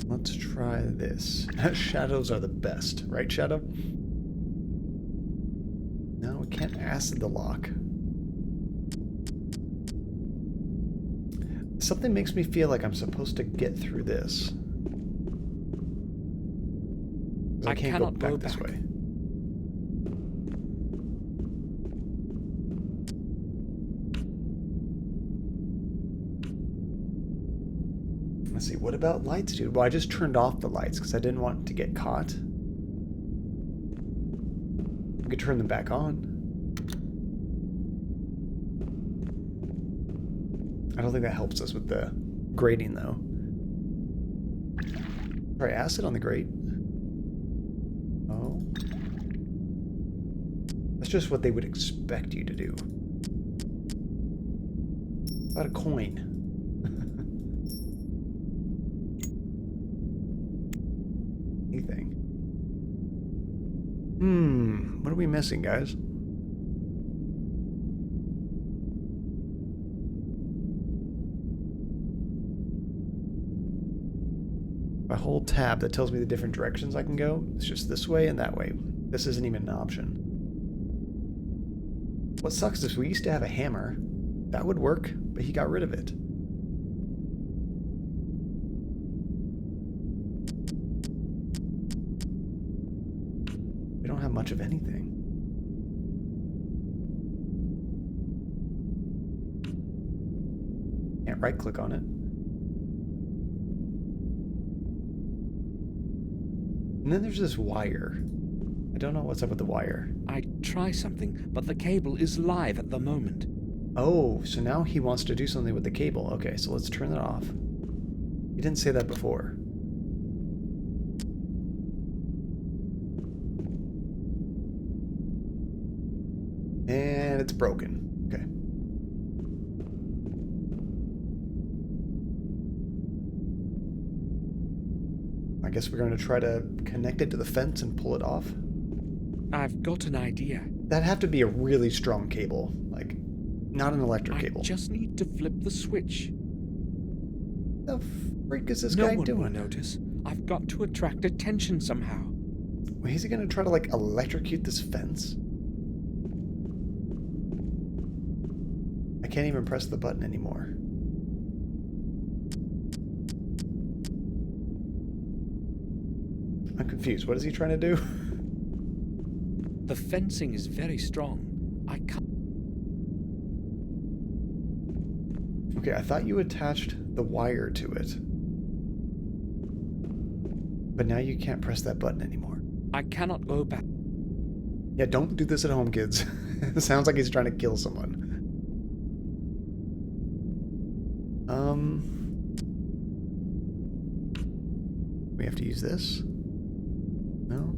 Let's try this. Shadows are the best, right, Shadow? No, we can't acid the lock. Something makes me feel like I'm supposed to get through this. I can't go back this way. Let's see, what about lights, dude? Well, I just turned off the lights because I didn't want to get caught. We could turn them back on. I don't think that helps us with the grating, though. Try acid on the grate. Oh. That's just what they would expect you to do. About a coin. Anything. What are we missing, guys? If I hold tab, that tells me the different directions I can go. It's just this way and that way. This isn't even an option. What sucks is we used to have a hammer. That would work, but he got rid of it. We don't have much of anything. Can't right-click on it. And then there's this wire. I don't know what's up with the wire. I try something, but the cable is live at the moment. Oh, so now he wants to do something with the cable. Okay, so let's turn it off. He didn't say that before. And it's broken. Okay. I guess we're going to try to connect it to the fence and pull it off. I've got an idea. That'd have to be a really strong cable. Like, not an electric cable. I just need to flip the switch. The freak is this guy doing? No one will notice. I've got to attract attention somehow. Wait, is he going to try to, like, electrocute this fence? I can't even press the button anymore. I'm confused. What is he trying to do? The fencing is very strong. I can't... Okay, I thought you attached the wire to it. But now you can't press that button anymore. I cannot go back. Yeah, don't do this at home, kids. It sounds like he's trying to kill someone. We have to use this? No?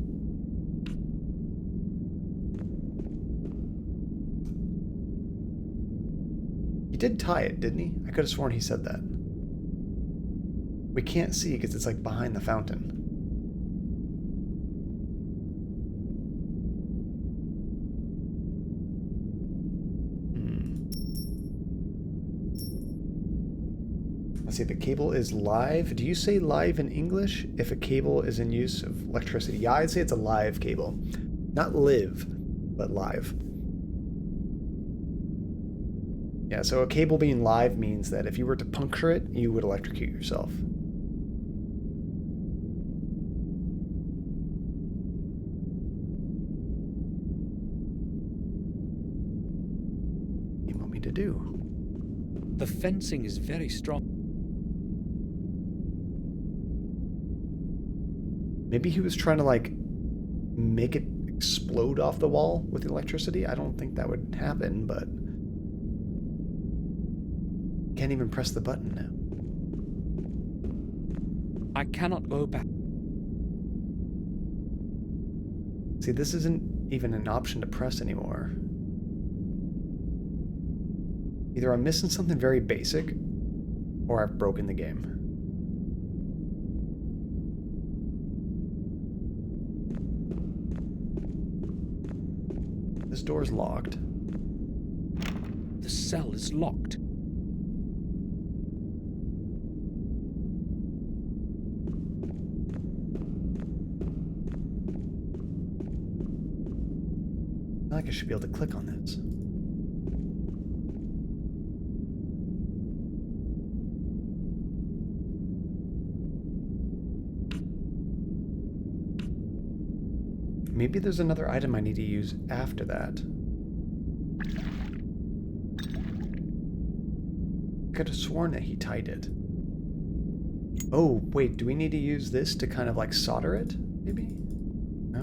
He did tie it, didn't he? I could have sworn he said that. We can't see because it's like behind the fountain. Let's see, the cable is live. Do you say live in English if a cable is in use of electricity? Yeah, I'd say it's a live cable. Not live, but live. Yeah, so a cable being live means that if you were to puncture it, you would electrocute yourself. What do you want me to do? The fencing is very strong. Maybe he was trying to, like, make it explode off the wall with electricity? I don't think that would happen, but... Can't even press the button now. I cannot go back. See, this isn't even an option to press anymore. Either I'm missing something very basic, or I've broken the game. This door's locked. The the cell is locked. I feel like I should be able to click on this. Maybe there's another item I need to use after that. I could have sworn that he tied it. Oh, wait, do we need to use this to kind of like solder it? Maybe? No?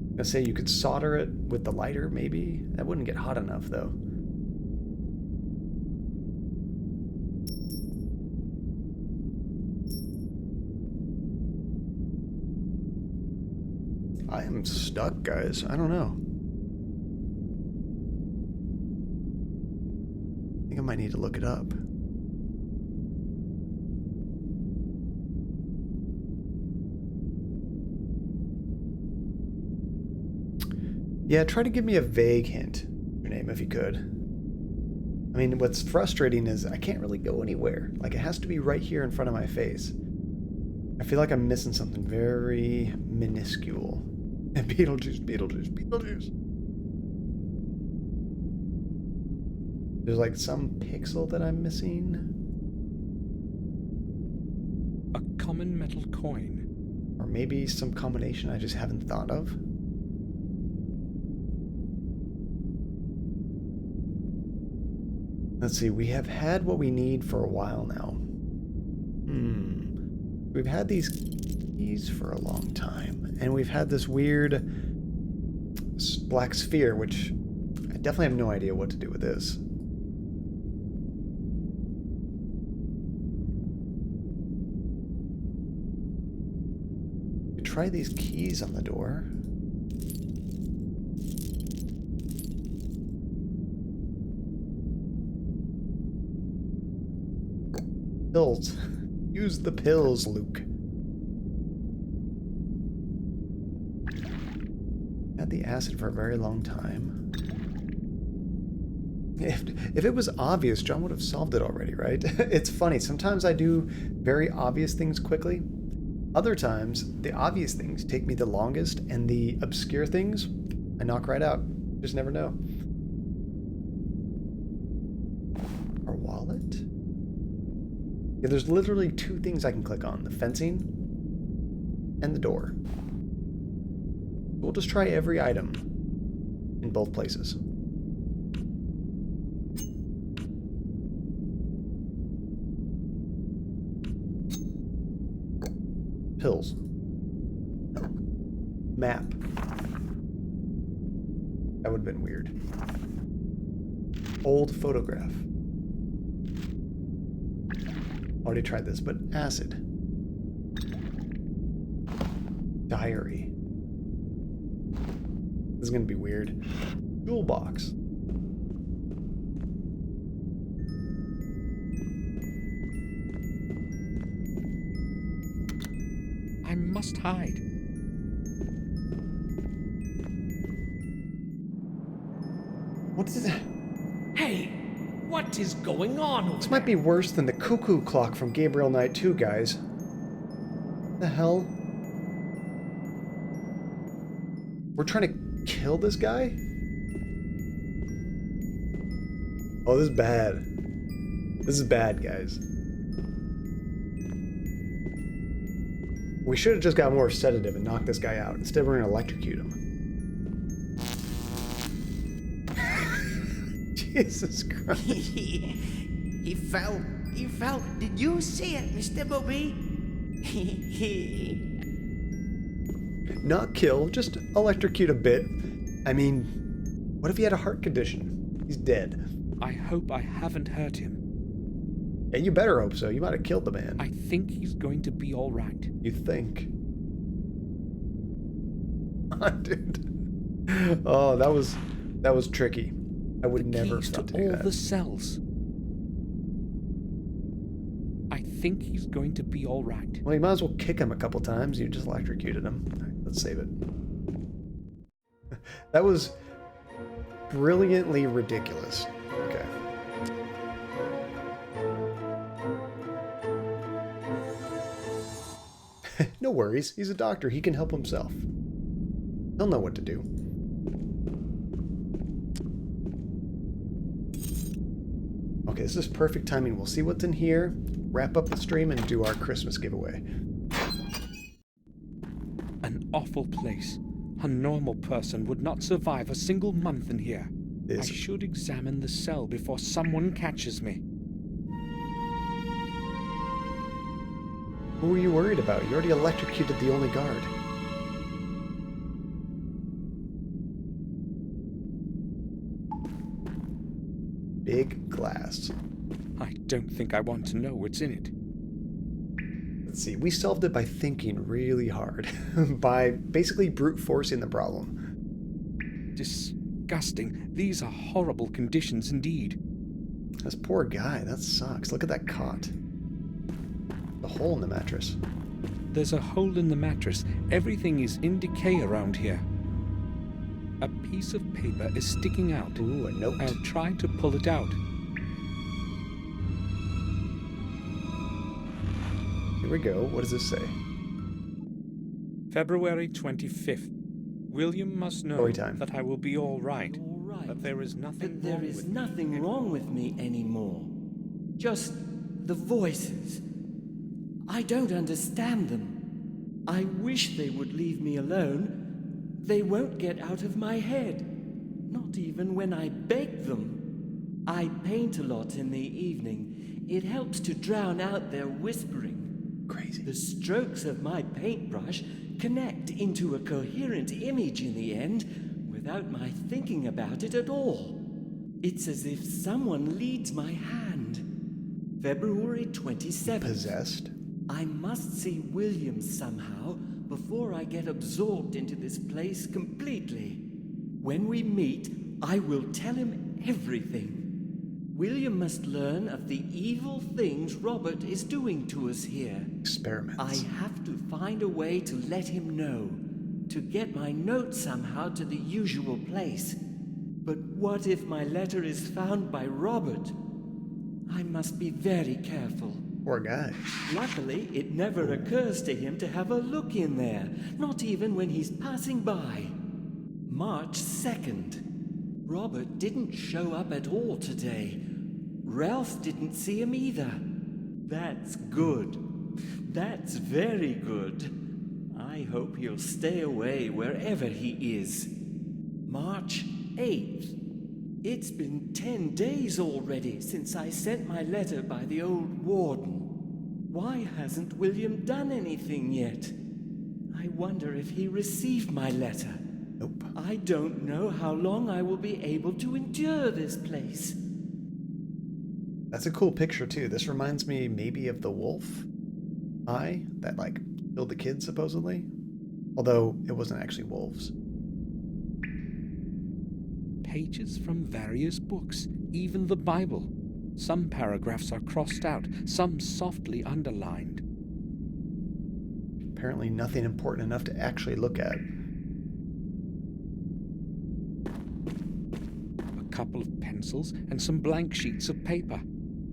I'm gonna say you could solder it with the lighter, maybe? That wouldn't get hot enough, though. I am stuck, guys. I don't know. I think I might need to look it up. Yeah, try to give me a vague hint. Your name, if you could. I mean, what's frustrating is I can't really go anywhere. Like, it has to be right here in front of my face. I feel like I'm missing something very minuscule. And Beetlejuice, Beetlejuice, Beetlejuice. There's like some pixel that I'm missing. A common metal coin. Or maybe some combination I just haven't thought of. Let's see, we have had what we need for a while now. We've had these keys for a long time, and we've had this weird black sphere, which I definitely have no idea what to do with this. We try these keys on the door. Pills. Use the pills, Luke. Had the acid for a very long time. If it was obvious, John would have solved it already, right? It's funny. Sometimes I do very obvious things quickly. Other times, the obvious things take me the longest, and the obscure things, I knock right out. Just never know. Our wallet? Yeah, there's literally two things I can click on. The fencing and the door. We'll just try every item in both places. Pills. Map. That would have been weird. Old photograph. Already tried this, but acid. Diary. This is gonna be weird. Jewel box. I must hide. What is that? Hey! What is going on over This might be worse than the cuckoo clock from Gabriel Knight 2, guys. The hell? We're trying to kill this guy? Oh, this is bad. This is bad, guys. We should have just got more sedative and knocked this guy out. Instead, we're going to electrocute him. Jesus Christ. He fell. He fell. Did you see it, Mr. Bobby? Not kill, just electrocute a bit. I mean, what if he had a heart condition? He's dead. I hope I haven't hurt him. Yeah, you better hope so. You might have killed the man. I think he's going to be all right. You think? Dude. Oh, that was tricky. I would never have thought to do all that. the cells. I think he's going to be all right. Well, you might as well kick him a couple times. You just electrocuted him. All right, let's save it. That was brilliantly ridiculous. Okay. No worries. He's a doctor. He can help himself. He'll know what to do. Okay, this is perfect timing. We'll see what's in here, wrap up the stream, and do our Christmas giveaway. An awful place. A normal person would not survive a single month in here. I should examine the cell before someone catches me. Who were you worried about? You already electrocuted the only guard. Big glass. I don't think I want to know what's in it. Let's see, we solved it by thinking really hard. By basically brute forcing the problem. Disgusting. These are horrible conditions indeed. This poor guy, that sucks. Look at that cot. The hole in the mattress. There's a hole in the mattress. Everything is in decay around here. A piece of paper is sticking out. Ooh, a note. I'll try to pull it out. Here we go. What does this say? February 25th. William must know that I will be all right. But there is nothing wrong with me anymore. Just the voices. I don't understand them. I wish they would leave me alone. They won't get out of my head. Not even when I beg them. I paint a lot in the evening. It helps to drown out their whispering. Crazy. The strokes of my paintbrush connect into a coherent image in the end without my thinking about it at all. It's as if someone leads my hand. February 27th. Possessed? I must see William somehow before I get absorbed into this place completely. When we meet, I will tell him everything. William must learn of the evil things Robert is doing to us here. Experiments. I have to find a way to let him know, to get my note somehow to the usual place. But what if my letter is found by Robert? I must be very careful. Poor guy. Luckily, it never occurs to him to have a look in there, not even when he's passing by. March 2nd. Robert didn't show up at all today. Ralph didn't see him either. That's good. That's very good. I hope he'll stay away wherever he is. March 8th. It's been 10 days already since I sent my letter by the old warden. Why hasn't William done anything yet? I wonder if he received my letter. Nope. I don't know how long I will be able to endure this place. That's a cool picture, too. This reminds me maybe of the wolf eye that, killed the kids, supposedly. Although, it wasn't actually wolves. Pages from various books, even the Bible. Some paragraphs are crossed out, some softly underlined. Apparently nothing important enough to actually look at. A couple of pencils and some blank sheets of paper.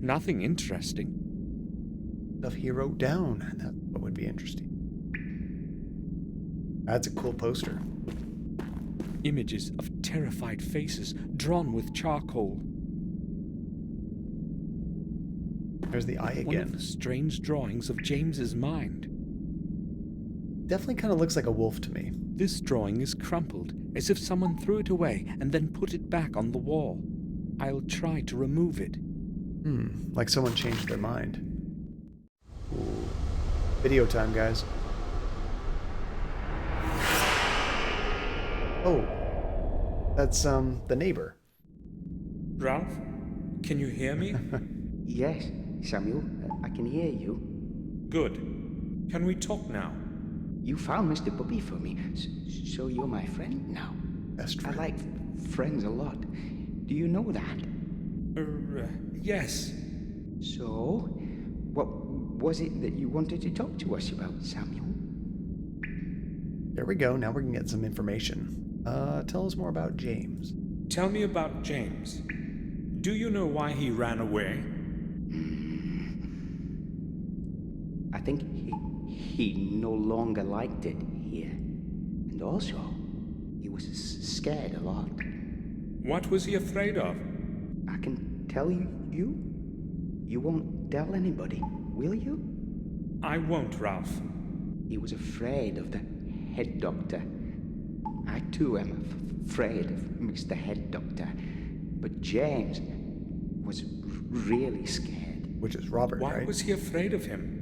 Nothing interesting. Stuff he wrote down. That's what would be interesting. That's a cool poster. Images of terrified faces drawn with charcoal. There's the eye again. One of the strange drawings of James's mind. Definitely kind of looks like a wolf to me. This drawing is crumpled, as if someone threw it away and then put it back on the wall. I'll try to remove it. Like someone changed their mind. Ooh. Video time, guys. Oh, that's the neighbor. Ralph, can you hear me? Yes, Samuel, I can hear you. Good. Can we talk now? You found Mr. Bubby for me, so you're my friend now. Best friend. I like friends a lot. Do you know that? Yes. So, what was it that you wanted to talk to us about, Samuel? There we go. Now we can get some information. Tell us more about James. Tell me about James. Do you know why he ran away? I think he no longer liked it here. And also, he was scared a lot. What was he afraid of? I can tell you. You won't tell anybody, will you? I won't, Ralph. He was afraid of the head doctor. I too am afraid of Mr. Head Doctor. But James was really scared. Which is Robert, Why right? was he afraid of him?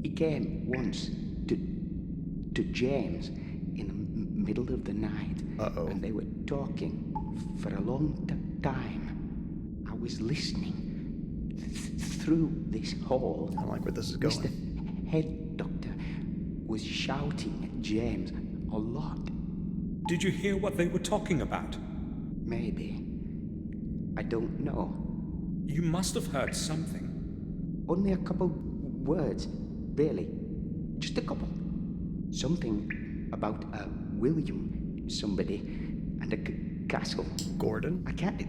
He came once to James in the middle of the night. Uh-oh. And they were talking for a long time. I was listening through this hall. I don't like where this is going. Mr. Head Doctor was shouting at James a lot. Did you hear what they were talking about? Maybe. I don't know. You must have heard something. Only a couple words, really. Just a couple. Something about a William somebody and a castle. Gordon? I can't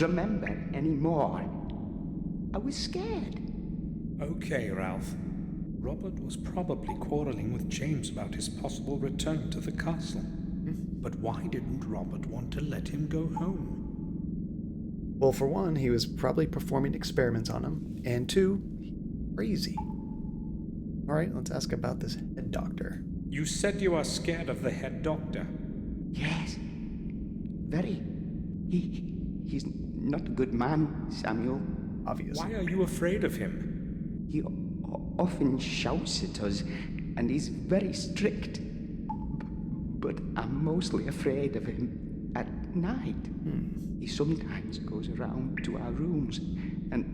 remember anymore. I was scared. Okay, Ralph. Robert was probably quarreling with James about his possible return to the castle. But why didn't Robert want to let him go home? Well, for one, he was probably performing experiments on him. And two, crazy. Alright, let's ask about this head doctor. You said you are scared of the head doctor. Yes. Very. He's not a good man, Samuel. Obviously. Why are you afraid of him? He often shouts at us, and he's very strict. But I'm mostly afraid of him at night. He sometimes goes around to our rooms, and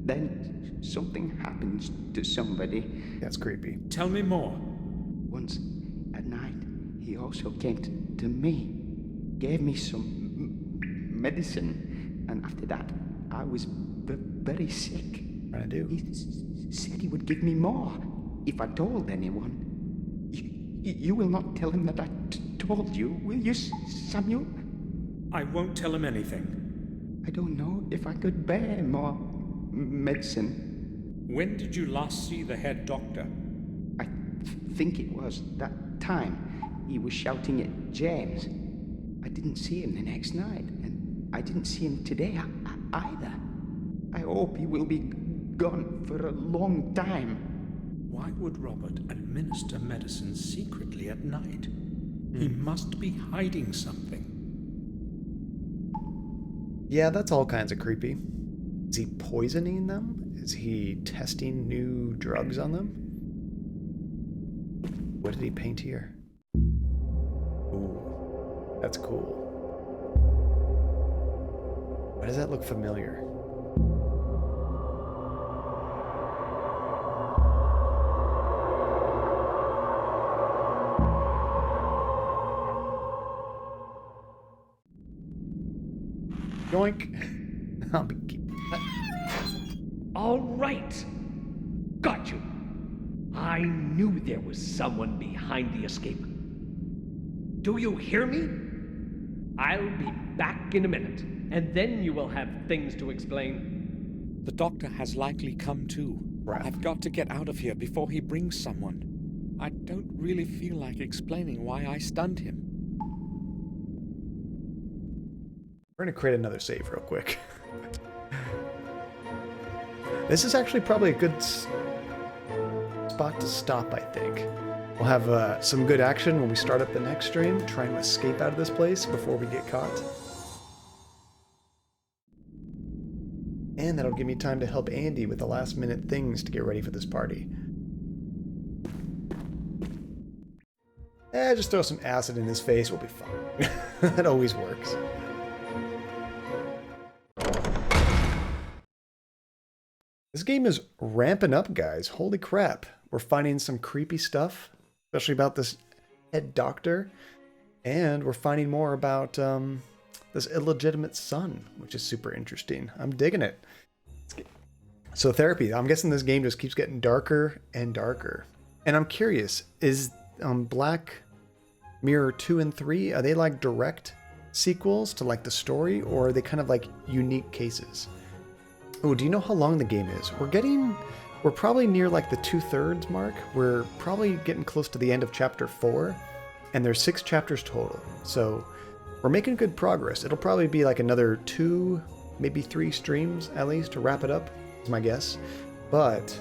then something happens to somebody. That's creepy. Tell me more. Once at night, he also came to me, gave me some medicine, and after that, I was very sick. What I do? He said he would give me more if I told anyone. You will not tell him that I told you, will you, Samuel? I won't tell him anything. I don't know if I could bear more medicine. When did you last see the head doctor? I think it was that time he was shouting at James. I didn't see him the next night, and I didn't see him today either. I hope he will be gone for a long time. Why would Robert administer medicine secretly at night? He must be hiding something. Yeah, that's all kinds of creepy. Is he poisoning them? Is he testing new drugs on them? What did he paint here? Ooh, that's cool. Why does that look familiar? Yoink. I'll be keeping that. All right. Got you. I knew there was someone behind the escape. Do you hear me? I'll be back in a minute, and then you will have things to explain. The doctor has likely come too. I've got to get out of here before he brings someone. I don't really feel like explaining why I stunned him. We're going to create another save real quick. This is actually probably a good spot to stop, I think. We'll have some good action when we start up the next stream, trying to escape out of this place before we get caught. And that'll give me time to help Andy with the last minute things to get ready for this party. Just throw some acid in his face, we'll be fine. That always works. This game is ramping up, guys. Holy crap. We're finding some creepy stuff, especially about this head doctor. And we're finding more about this illegitimate son, which is super interesting. I'm digging it. So therapy. I'm guessing this game just keeps getting darker and darker. And I'm curious, is Black Mirror 2 and 3, are they like direct sequels to like the story, or are they kind of like unique cases? Oh, do you know how long the game is? We're probably near like the 2/3 mark. We're probably getting close to the end of chapter 4, and there's 6 chapters total. So we're making good progress. It'll probably be like another 2, maybe 3 streams at least to wrap it up, is my guess. But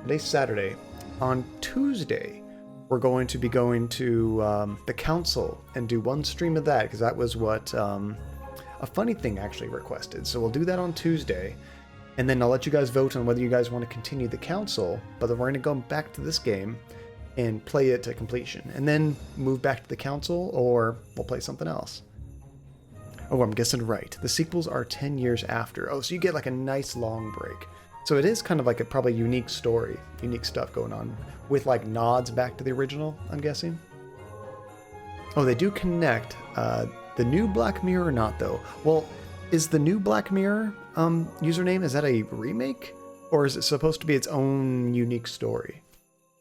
today's Saturday. On Tuesday, we're going to be going to the council and do 1 stream of that, because that was what a funny thing actually requested. So we'll do that on Tuesday, and then I'll let you guys vote on whether you guys want to continue the council, but then we're going to go back to this game and play it to completion, and then move back to the council, or we'll play something else. Oh, I'm guessing right. The sequels are 10 years after. Oh, so you get like a nice long break. So it is kind of like a probably unique story, unique stuff going on, with like nods back to the original, I'm guessing. Oh, they do connect. The new Black Mirror or not, though? Well, is the new Black Mirror username, is that a remake? Or is it supposed to be its own unique story?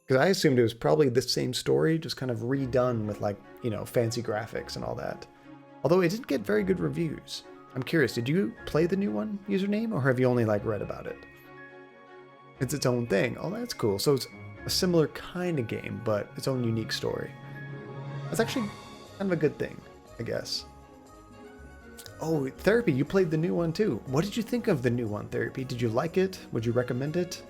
Because I assumed it was probably the same story, just kind of redone with like, you know, fancy graphics and all that. Although it didn't get very good reviews. I'm curious, did you play the new one username, or have you only like read about it? It's its own thing. Oh, that's cool. So it's a similar kind of game, but its own unique story. That's actually kind of a good thing, I guess. Oh, Therapy, you played the new one too. What did you think of the new one, Therapy? Did you like it? Would you recommend it?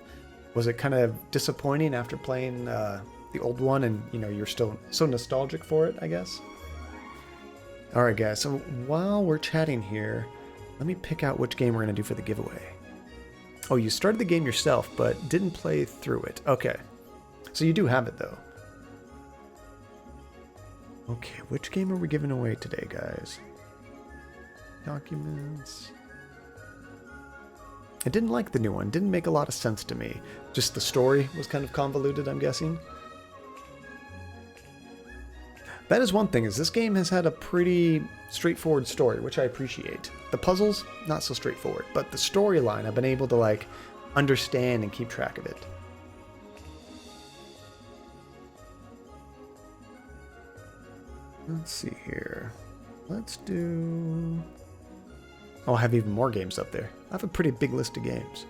Was it kind of disappointing after playing the old one, and you know, you're still so nostalgic for it, I guess? Alright guys, so while we're chatting here, let me pick out which game we're going to do for the giveaway. Oh, you started the game yourself, but didn't play through it. Okay. So you do have it, though. Okay, which game are we giving away today, guys? Documents. I didn't like the new one. Didn't make a lot of sense to me. Just the story was kind of convoluted, I'm guessing. That is one thing, is this game has had a pretty straightforward story, which I appreciate. The puzzles, not so straightforward, but the storyline, I've been able to like understand and keep track of it. Let's see here. Let's do... Oh, I have even more games up there. I have a pretty big list of games.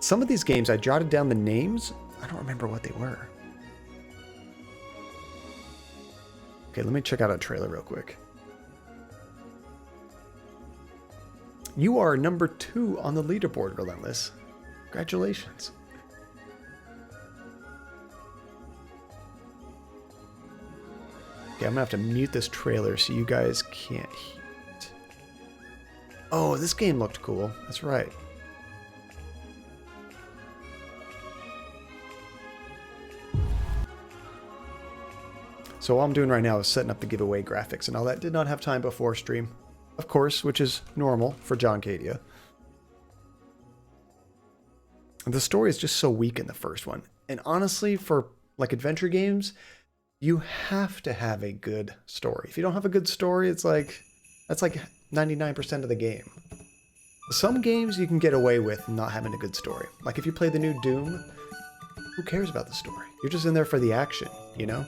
Some of these games, I jotted down the names. I don't remember what they were. Okay, let me check out a trailer real quick. You are number 2 on the leaderboard, Relentless. Congratulations. Okay, I'm gonna have to mute this trailer so you guys can't hear it. Oh, this game looked cool. That's right. So all I'm doing right now is setting up the giveaway graphics and all that. Did not have time before stream, of course, which is normal for John Cadia. The story is just so weak in the first one. And honestly, for like adventure games, you have to have a good story. If you don't have a good story, it's like, that's like 99% of the game. Some games you can get away with not having a good story. Like if you play the new Doom, who cares about the story? You're just in there for the action, you know?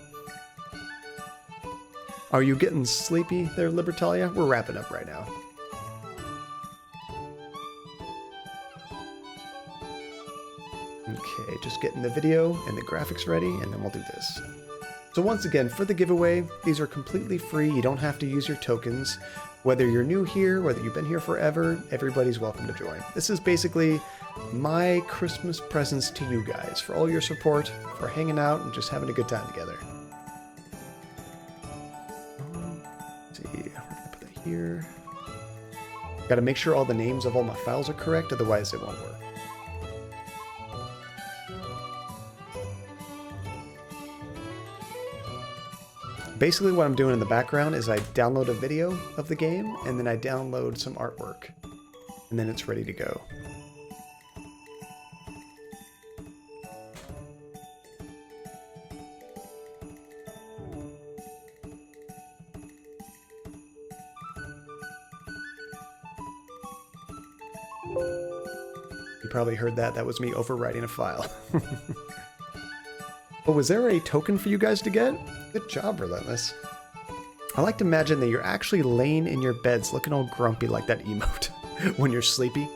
Are you getting sleepy there, Libertalia? We're wrapping up right now. Okay, just getting the video and the graphics ready, and then we'll do this. So once again, for the giveaway, these are completely free. You don't have to use your tokens. Whether you're new here, whether you've been here forever, everybody's welcome to join. This is basically my Christmas presents to you guys for all your support, for hanging out and just having a good time together. Let's see, we're gonna put that here. Gotta make sure all the names of all my files are correct, otherwise it won't work. Basically what I'm doing in the background is I download a video of the game, and then I download some artwork, and then it's ready to go. probably heard that. That was me overwriting a file. But was there a token for you guys to get? Good job, Relentless. I like to imagine that you're actually laying in your beds looking all grumpy like that emote when you're sleepy.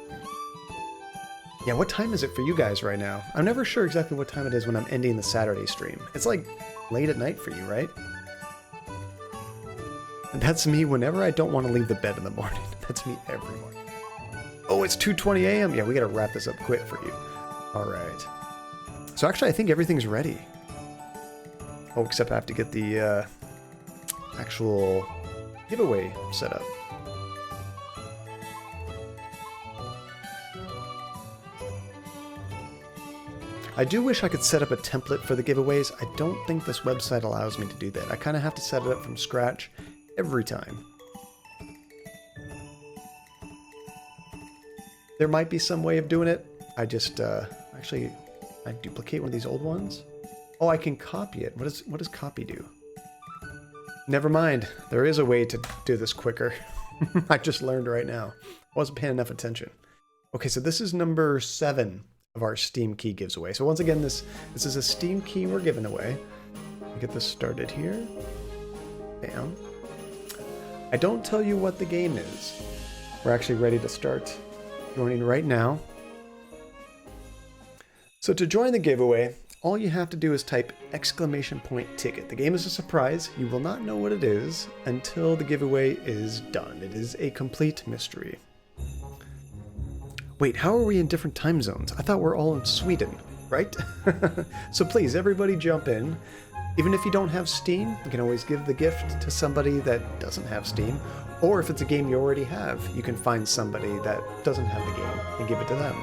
Yeah, what time is it for you guys right now? I'm never sure exactly what time it is when I'm ending the Saturday stream. It's like late at night for you, right? And that's me whenever I don't want to leave the bed in the morning. That's me every morning. Oh, it's 2:20 a.m. Yeah, we gotta wrap this up quick for you. All right. So actually, I think everything's ready. Oh, except I have to get the actual giveaway set up. I do wish I could set up a template for the giveaways. I don't think this website allows me to do that. I kind of have to set it up from scratch every time. There might be some way of doing it. I just, actually, I duplicate one of these old ones. Oh, I can copy it. What does copy do? Never mind. There is a way to do this quicker. I just learned right now. I wasn't paying enough attention. Okay, so this is number 7 of our Steam key gives away. So once again, this is a Steam key we're giving away. Get this started here. Bam. I don't tell you what the game is. We're actually ready to start joining right now. So to join the giveaway, all you have to do is type !ticket. The game is a surprise. You will not know what it is until the giveaway is done. It is a complete mystery. Wait, how are we in different time zones? I thought we're all in Sweden, right? So please, everybody jump in. Even if you don't have Steam, you can always give the gift to somebody that doesn't have Steam. Or if it's a game you already have, you can find somebody that doesn't have the game and give it to them.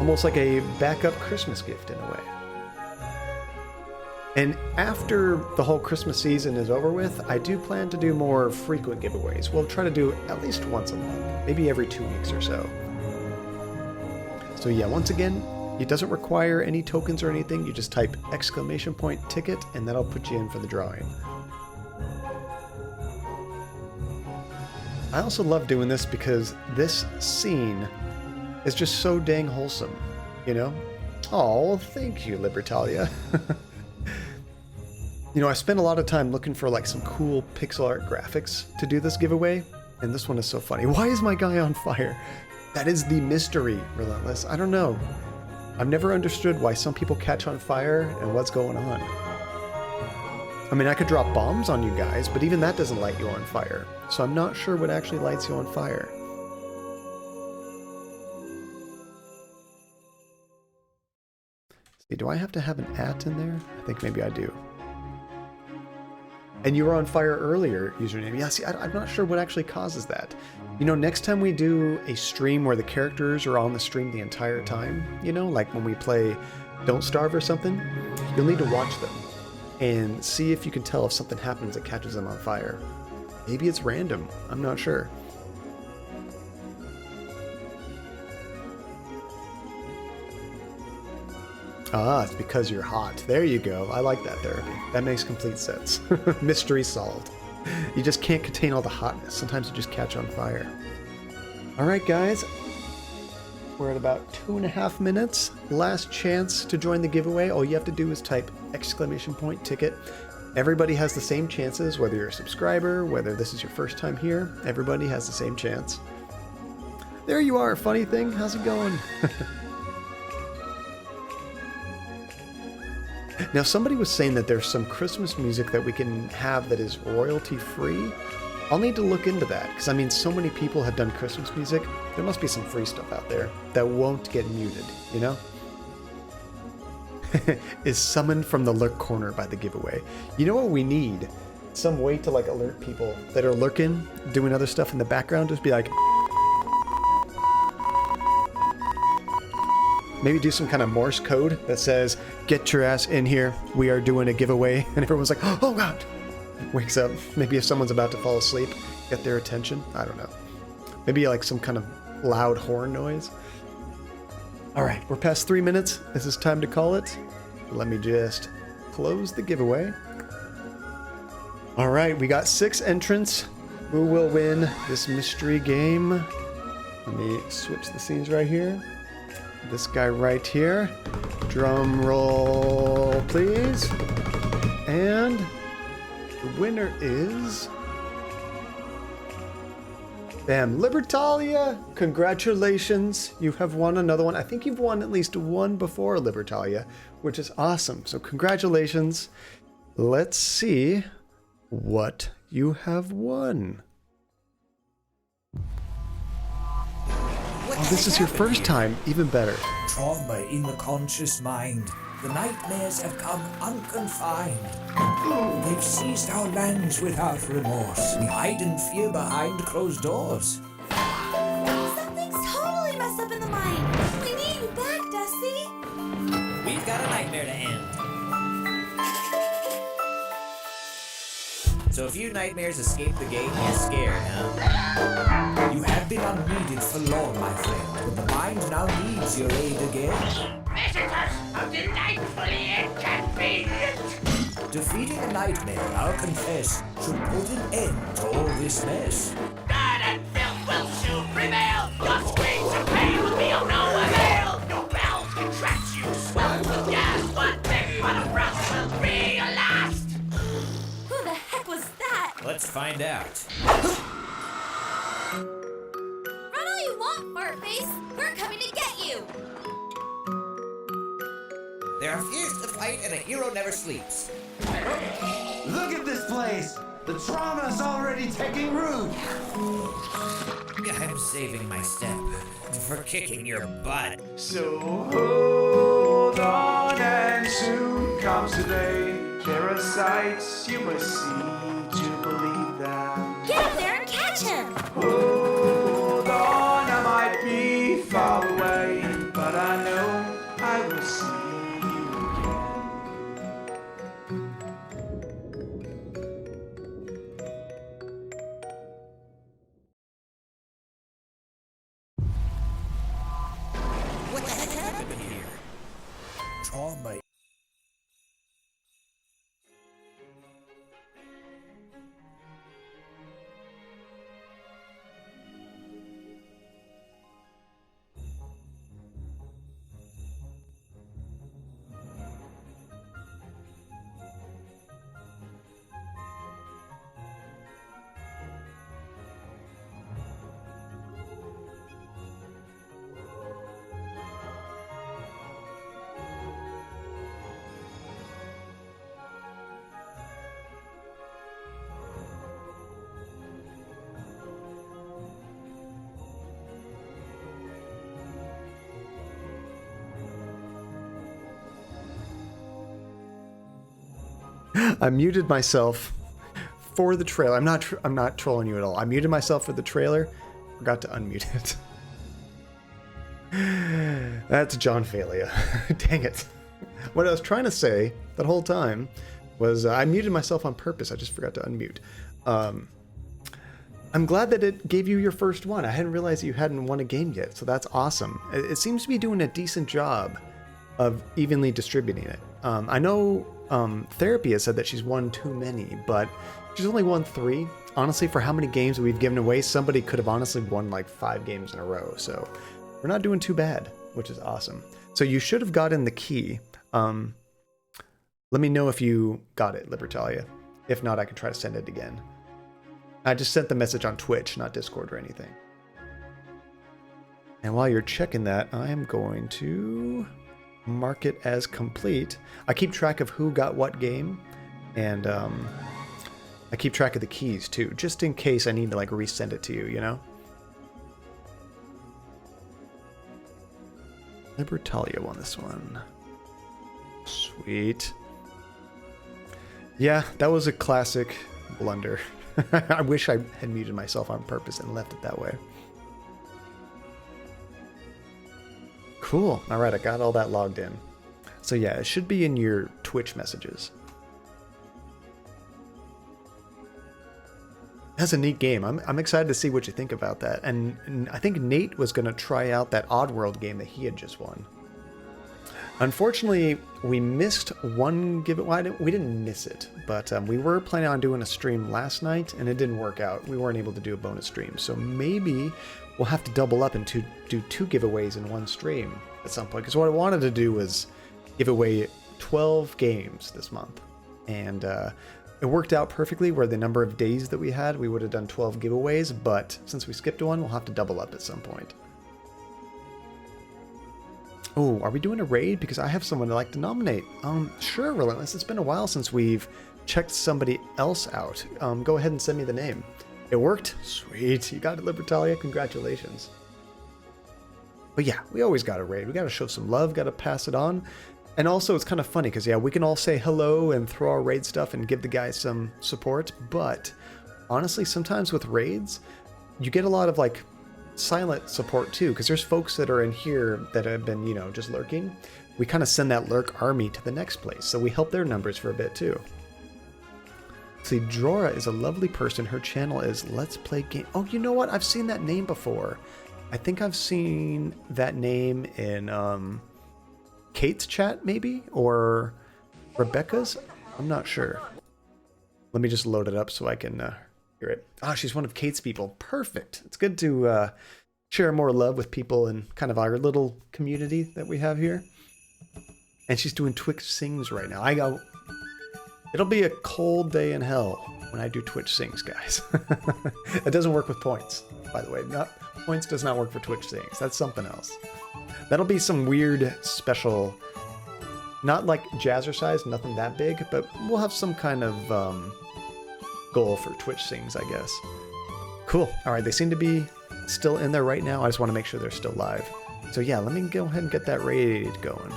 Almost like a backup Christmas gift in a way. And after the whole Christmas season is over with, I do plan to do more frequent giveaways. We'll try to do at least once a month, maybe every 2 weeks or so. So yeah, once again, it doesn't require any tokens or anything. You just type !ticket and that'll put you in for the drawing. I also love doing this because this scene is just so dang wholesome, you know? Oh, thank you, Libertalia. You know, I spent a lot of time looking for like some cool pixel art graphics to do this giveaway, and this one is so funny. Why is my guy on fire? That is the mystery, Relentless. I don't know. I've never understood why some people catch on fire and what's going on. I mean, I could drop bombs on you guys, but even that doesn't light you on fire. So I'm not sure what actually lights you on fire. See, do I have to have an @ in there? I think maybe I do. And you were on fire earlier, username. Yeah, see, I'm not sure what actually causes that. You know, next time we do a stream where the characters are on the stream the entire time, you know, like when we play Don't Starve or something, you'll need to watch them and see if you can tell if something happens that catches them on fire. Maybe it's random. I'm not sure. Ah, it's because you're hot. There you go. I like that therapy. That makes complete sense. Mystery solved. You just can't contain all the hotness. Sometimes you just catch on fire. Alright guys, we're at about 2.5 minutes. Last chance to join the giveaway. All you have to do is type !ticket. Everybody has the same chances, whether you're a subscriber, whether this is your first time here, everybody has the same chance. There you are, funny thing. How's it going? Now, somebody was saying that there's some Christmas music that we can have that is royalty-free. I'll need to look into that, because I mean, so many people have done Christmas music. There must be some free stuff out there that won't get muted, you know? Is summoned from the lurk corner by the giveaway. You know what we need? Some way to like alert people that are lurking, doing other stuff in the background. Just be like... Maybe do some kind of Morse code that says, get your ass in here, we are doing a giveaway. And everyone's like, oh god! Wakes up. Maybe if someone's about to fall asleep, get their attention. I don't know. Maybe like some kind of loud horn noise. Alright, we're past 3 minutes. This is time to call it. Let me just close the giveaway. Alright, we got 6 entrants. Who will win this mystery game? Let me switch the scenes right here. This guy right here. Drum roll, please. And the winner is... Bam, Libertalia! Congratulations, you have won another one. I think you've won at least one before, Libertalia, which is awesome. So congratulations. Let's see what you have won. Oh, this is your first time, even better. Trauma in the conscious mind. The nightmares have come unconfined. They've seized our lands without remorse. We hide in fear behind closed doors. Something's totally messed up in the mind. We need you back, Dusty. We've got a nightmare to end. So a few nightmares escaped the gate and you're scared, huh? You have been unneeded for long, my friend, but the mind now needs your aid again. Visitors of delightfully inconvenient. Defeating a nightmare, I'll confess, should put an end to all this mess. God and filth will soon prevail. Your screams of pain will be of no avail. Your bowels contract, you swell with gas. One big butt of rust will be your last. Who the heck was that? Let's find out. Run all you want, Fartface. We're coming to get you. There are fears to fight and a hero never sleeps. Look at this place! The trauma's already taking root! I'm saving my step for kicking your butt. So hold on and soon comes the day. There are sights you must see to believe them. Get up there and catch him. Hold on, I might be far away, but I know I will see. What the heck happened here? Trauma. I muted myself for the trailer. I'm not trolling you at all. I muted myself for the trailer. Forgot to unmute it. That's John Failure. Dang it. What I was trying to say that whole time was I muted myself on purpose. I just forgot to unmute. I'm glad that it gave you your first one. I hadn't realized you hadn't won a game yet, so that's awesome. It seems to be doing a decent job of evenly distributing it. I know Therapy has said that she's won too many, but she's only won 3. Honestly, for how many games we've given away, somebody could have honestly won like 5 games in a row. So we're not doing too bad, which is awesome. So you should have gotten the key. Let me know if you got it, Libertalia. If not, I can try to send it again. I just sent the message on Twitch, not Discord or anything. And while you're checking that, I am going to mark it as complete. I keep track of who got what game, and I keep track of the keys too, just in case I need to like resend it to you, you know? Libertalia won this one. Sweet. Yeah, that was a classic blunder. I wish I had muted myself on purpose and left it that way. Cool. All right, I got all that logged in. So yeah, it should be in your Twitch messages. That's a neat game. I'm excited to see what you think about that. And I think Nate was going to try out that Oddworld game that he had just won. Unfortunately, we missed one giveaway. Well, we didn't miss it, but we were planning on doing a stream last night, and it didn't work out. We weren't able to do a bonus stream. So maybe we'll have to double up and do 2 giveaways in one stream at some point. Because what I wanted to do was give away 12 games this month. And it worked out perfectly where the number of days that we had, we would have done 12 giveaways. But since we skipped one, we'll have to double up at some point. Oh, are we doing a raid? Because I have someone I'd like to nominate. Sure, Relentless. It's been a while since we've checked somebody else out. Go ahead and send me the name. It worked? Sweet. You got it, Libertalia. Congratulations. But yeah, we always got to raid. We got to show some love, got to pass it on. And also, it's kind of funny because, yeah, we can all say hello and throw our raid stuff and give the guys some support. But honestly, sometimes with raids, you get a lot of, like, silent support too, because there's folks that are in here that have been, you know, just lurking. We kind of send that lurk army to the next place, so we help their numbers for a bit too. See, Drora is a lovely person. Her channel is Let's Play Game. Oh, you know what? I've seen that name before. I think I've seen that name in Kate's chat, maybe, or Rebecca's. I'm not sure. Let me just load it up so I can hear it. Ah, she's one of Kate's people. Perfect. It's good to share more love with people in kind of our little community that we have here. And she's doing Twitch Sings right now. It'll be a cold day in hell when I do Twitch Sings, guys. It doesn't work with points, by the way. Points does not work for Twitch Sings. That's something else. That'll be some weird special, not like jazzercise, nothing that big, but we'll have some kind of goal for Twitch Sings, I guess. Cool. All right, they seem to be still in there right now. I just want to make sure they're still live. So yeah, let me go ahead and get that raid going.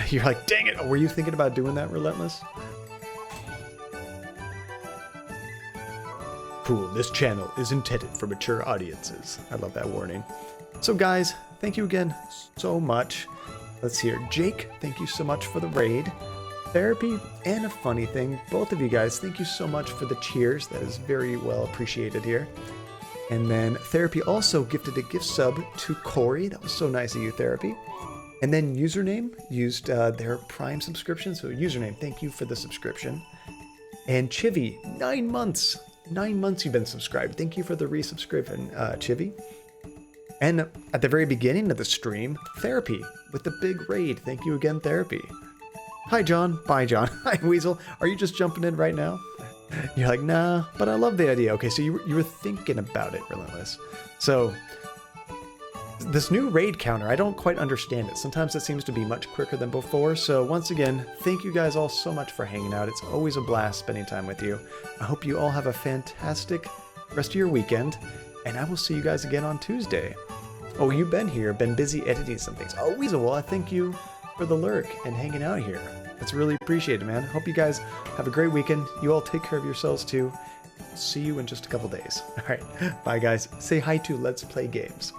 You're like, dang it, were you thinking about doing that, Relentless? Cool, this channel is intended for mature audiences. I love that warning. So guys, thank you again so much. Let's hear. Jake, thank you so much for the raid. Therapy and a funny thing, both of you guys, thank you so much for the cheers. That is very well appreciated here. And then Therapy also gifted a gift sub to Corey. That was so nice of you, Therapy. And then Username used their Prime subscription. So Username, thank you for the subscription. And Chivy, 9 months. 9 months you've been subscribed. Thank you for the resubscription, Chivy. And at the very beginning of the stream, Therapy with the big raid. Thank you again, Therapy. Hi, John. Bye, John. Hi, Weasel. Are you just jumping in right now? You're like, nah, but I love the idea. Okay, so you were thinking about it, Relentless. So this new raid counter, I don't quite understand it. Sometimes it seems to be much quicker than before. So once again, thank you guys all so much for hanging out. It's always a blast spending time with you. I hope you all have a fantastic rest of your weekend, and I will see you guys again on Tuesday. Oh, you've been here, been busy editing some things. Oh, Weasel, well, I thank you for the lurk and hanging out here. It's really appreciated, man. Hope you guys have a great weekend. You all take care of yourselves too. See you in just a couple days. All right, bye guys. Say hi to Let's Play Games.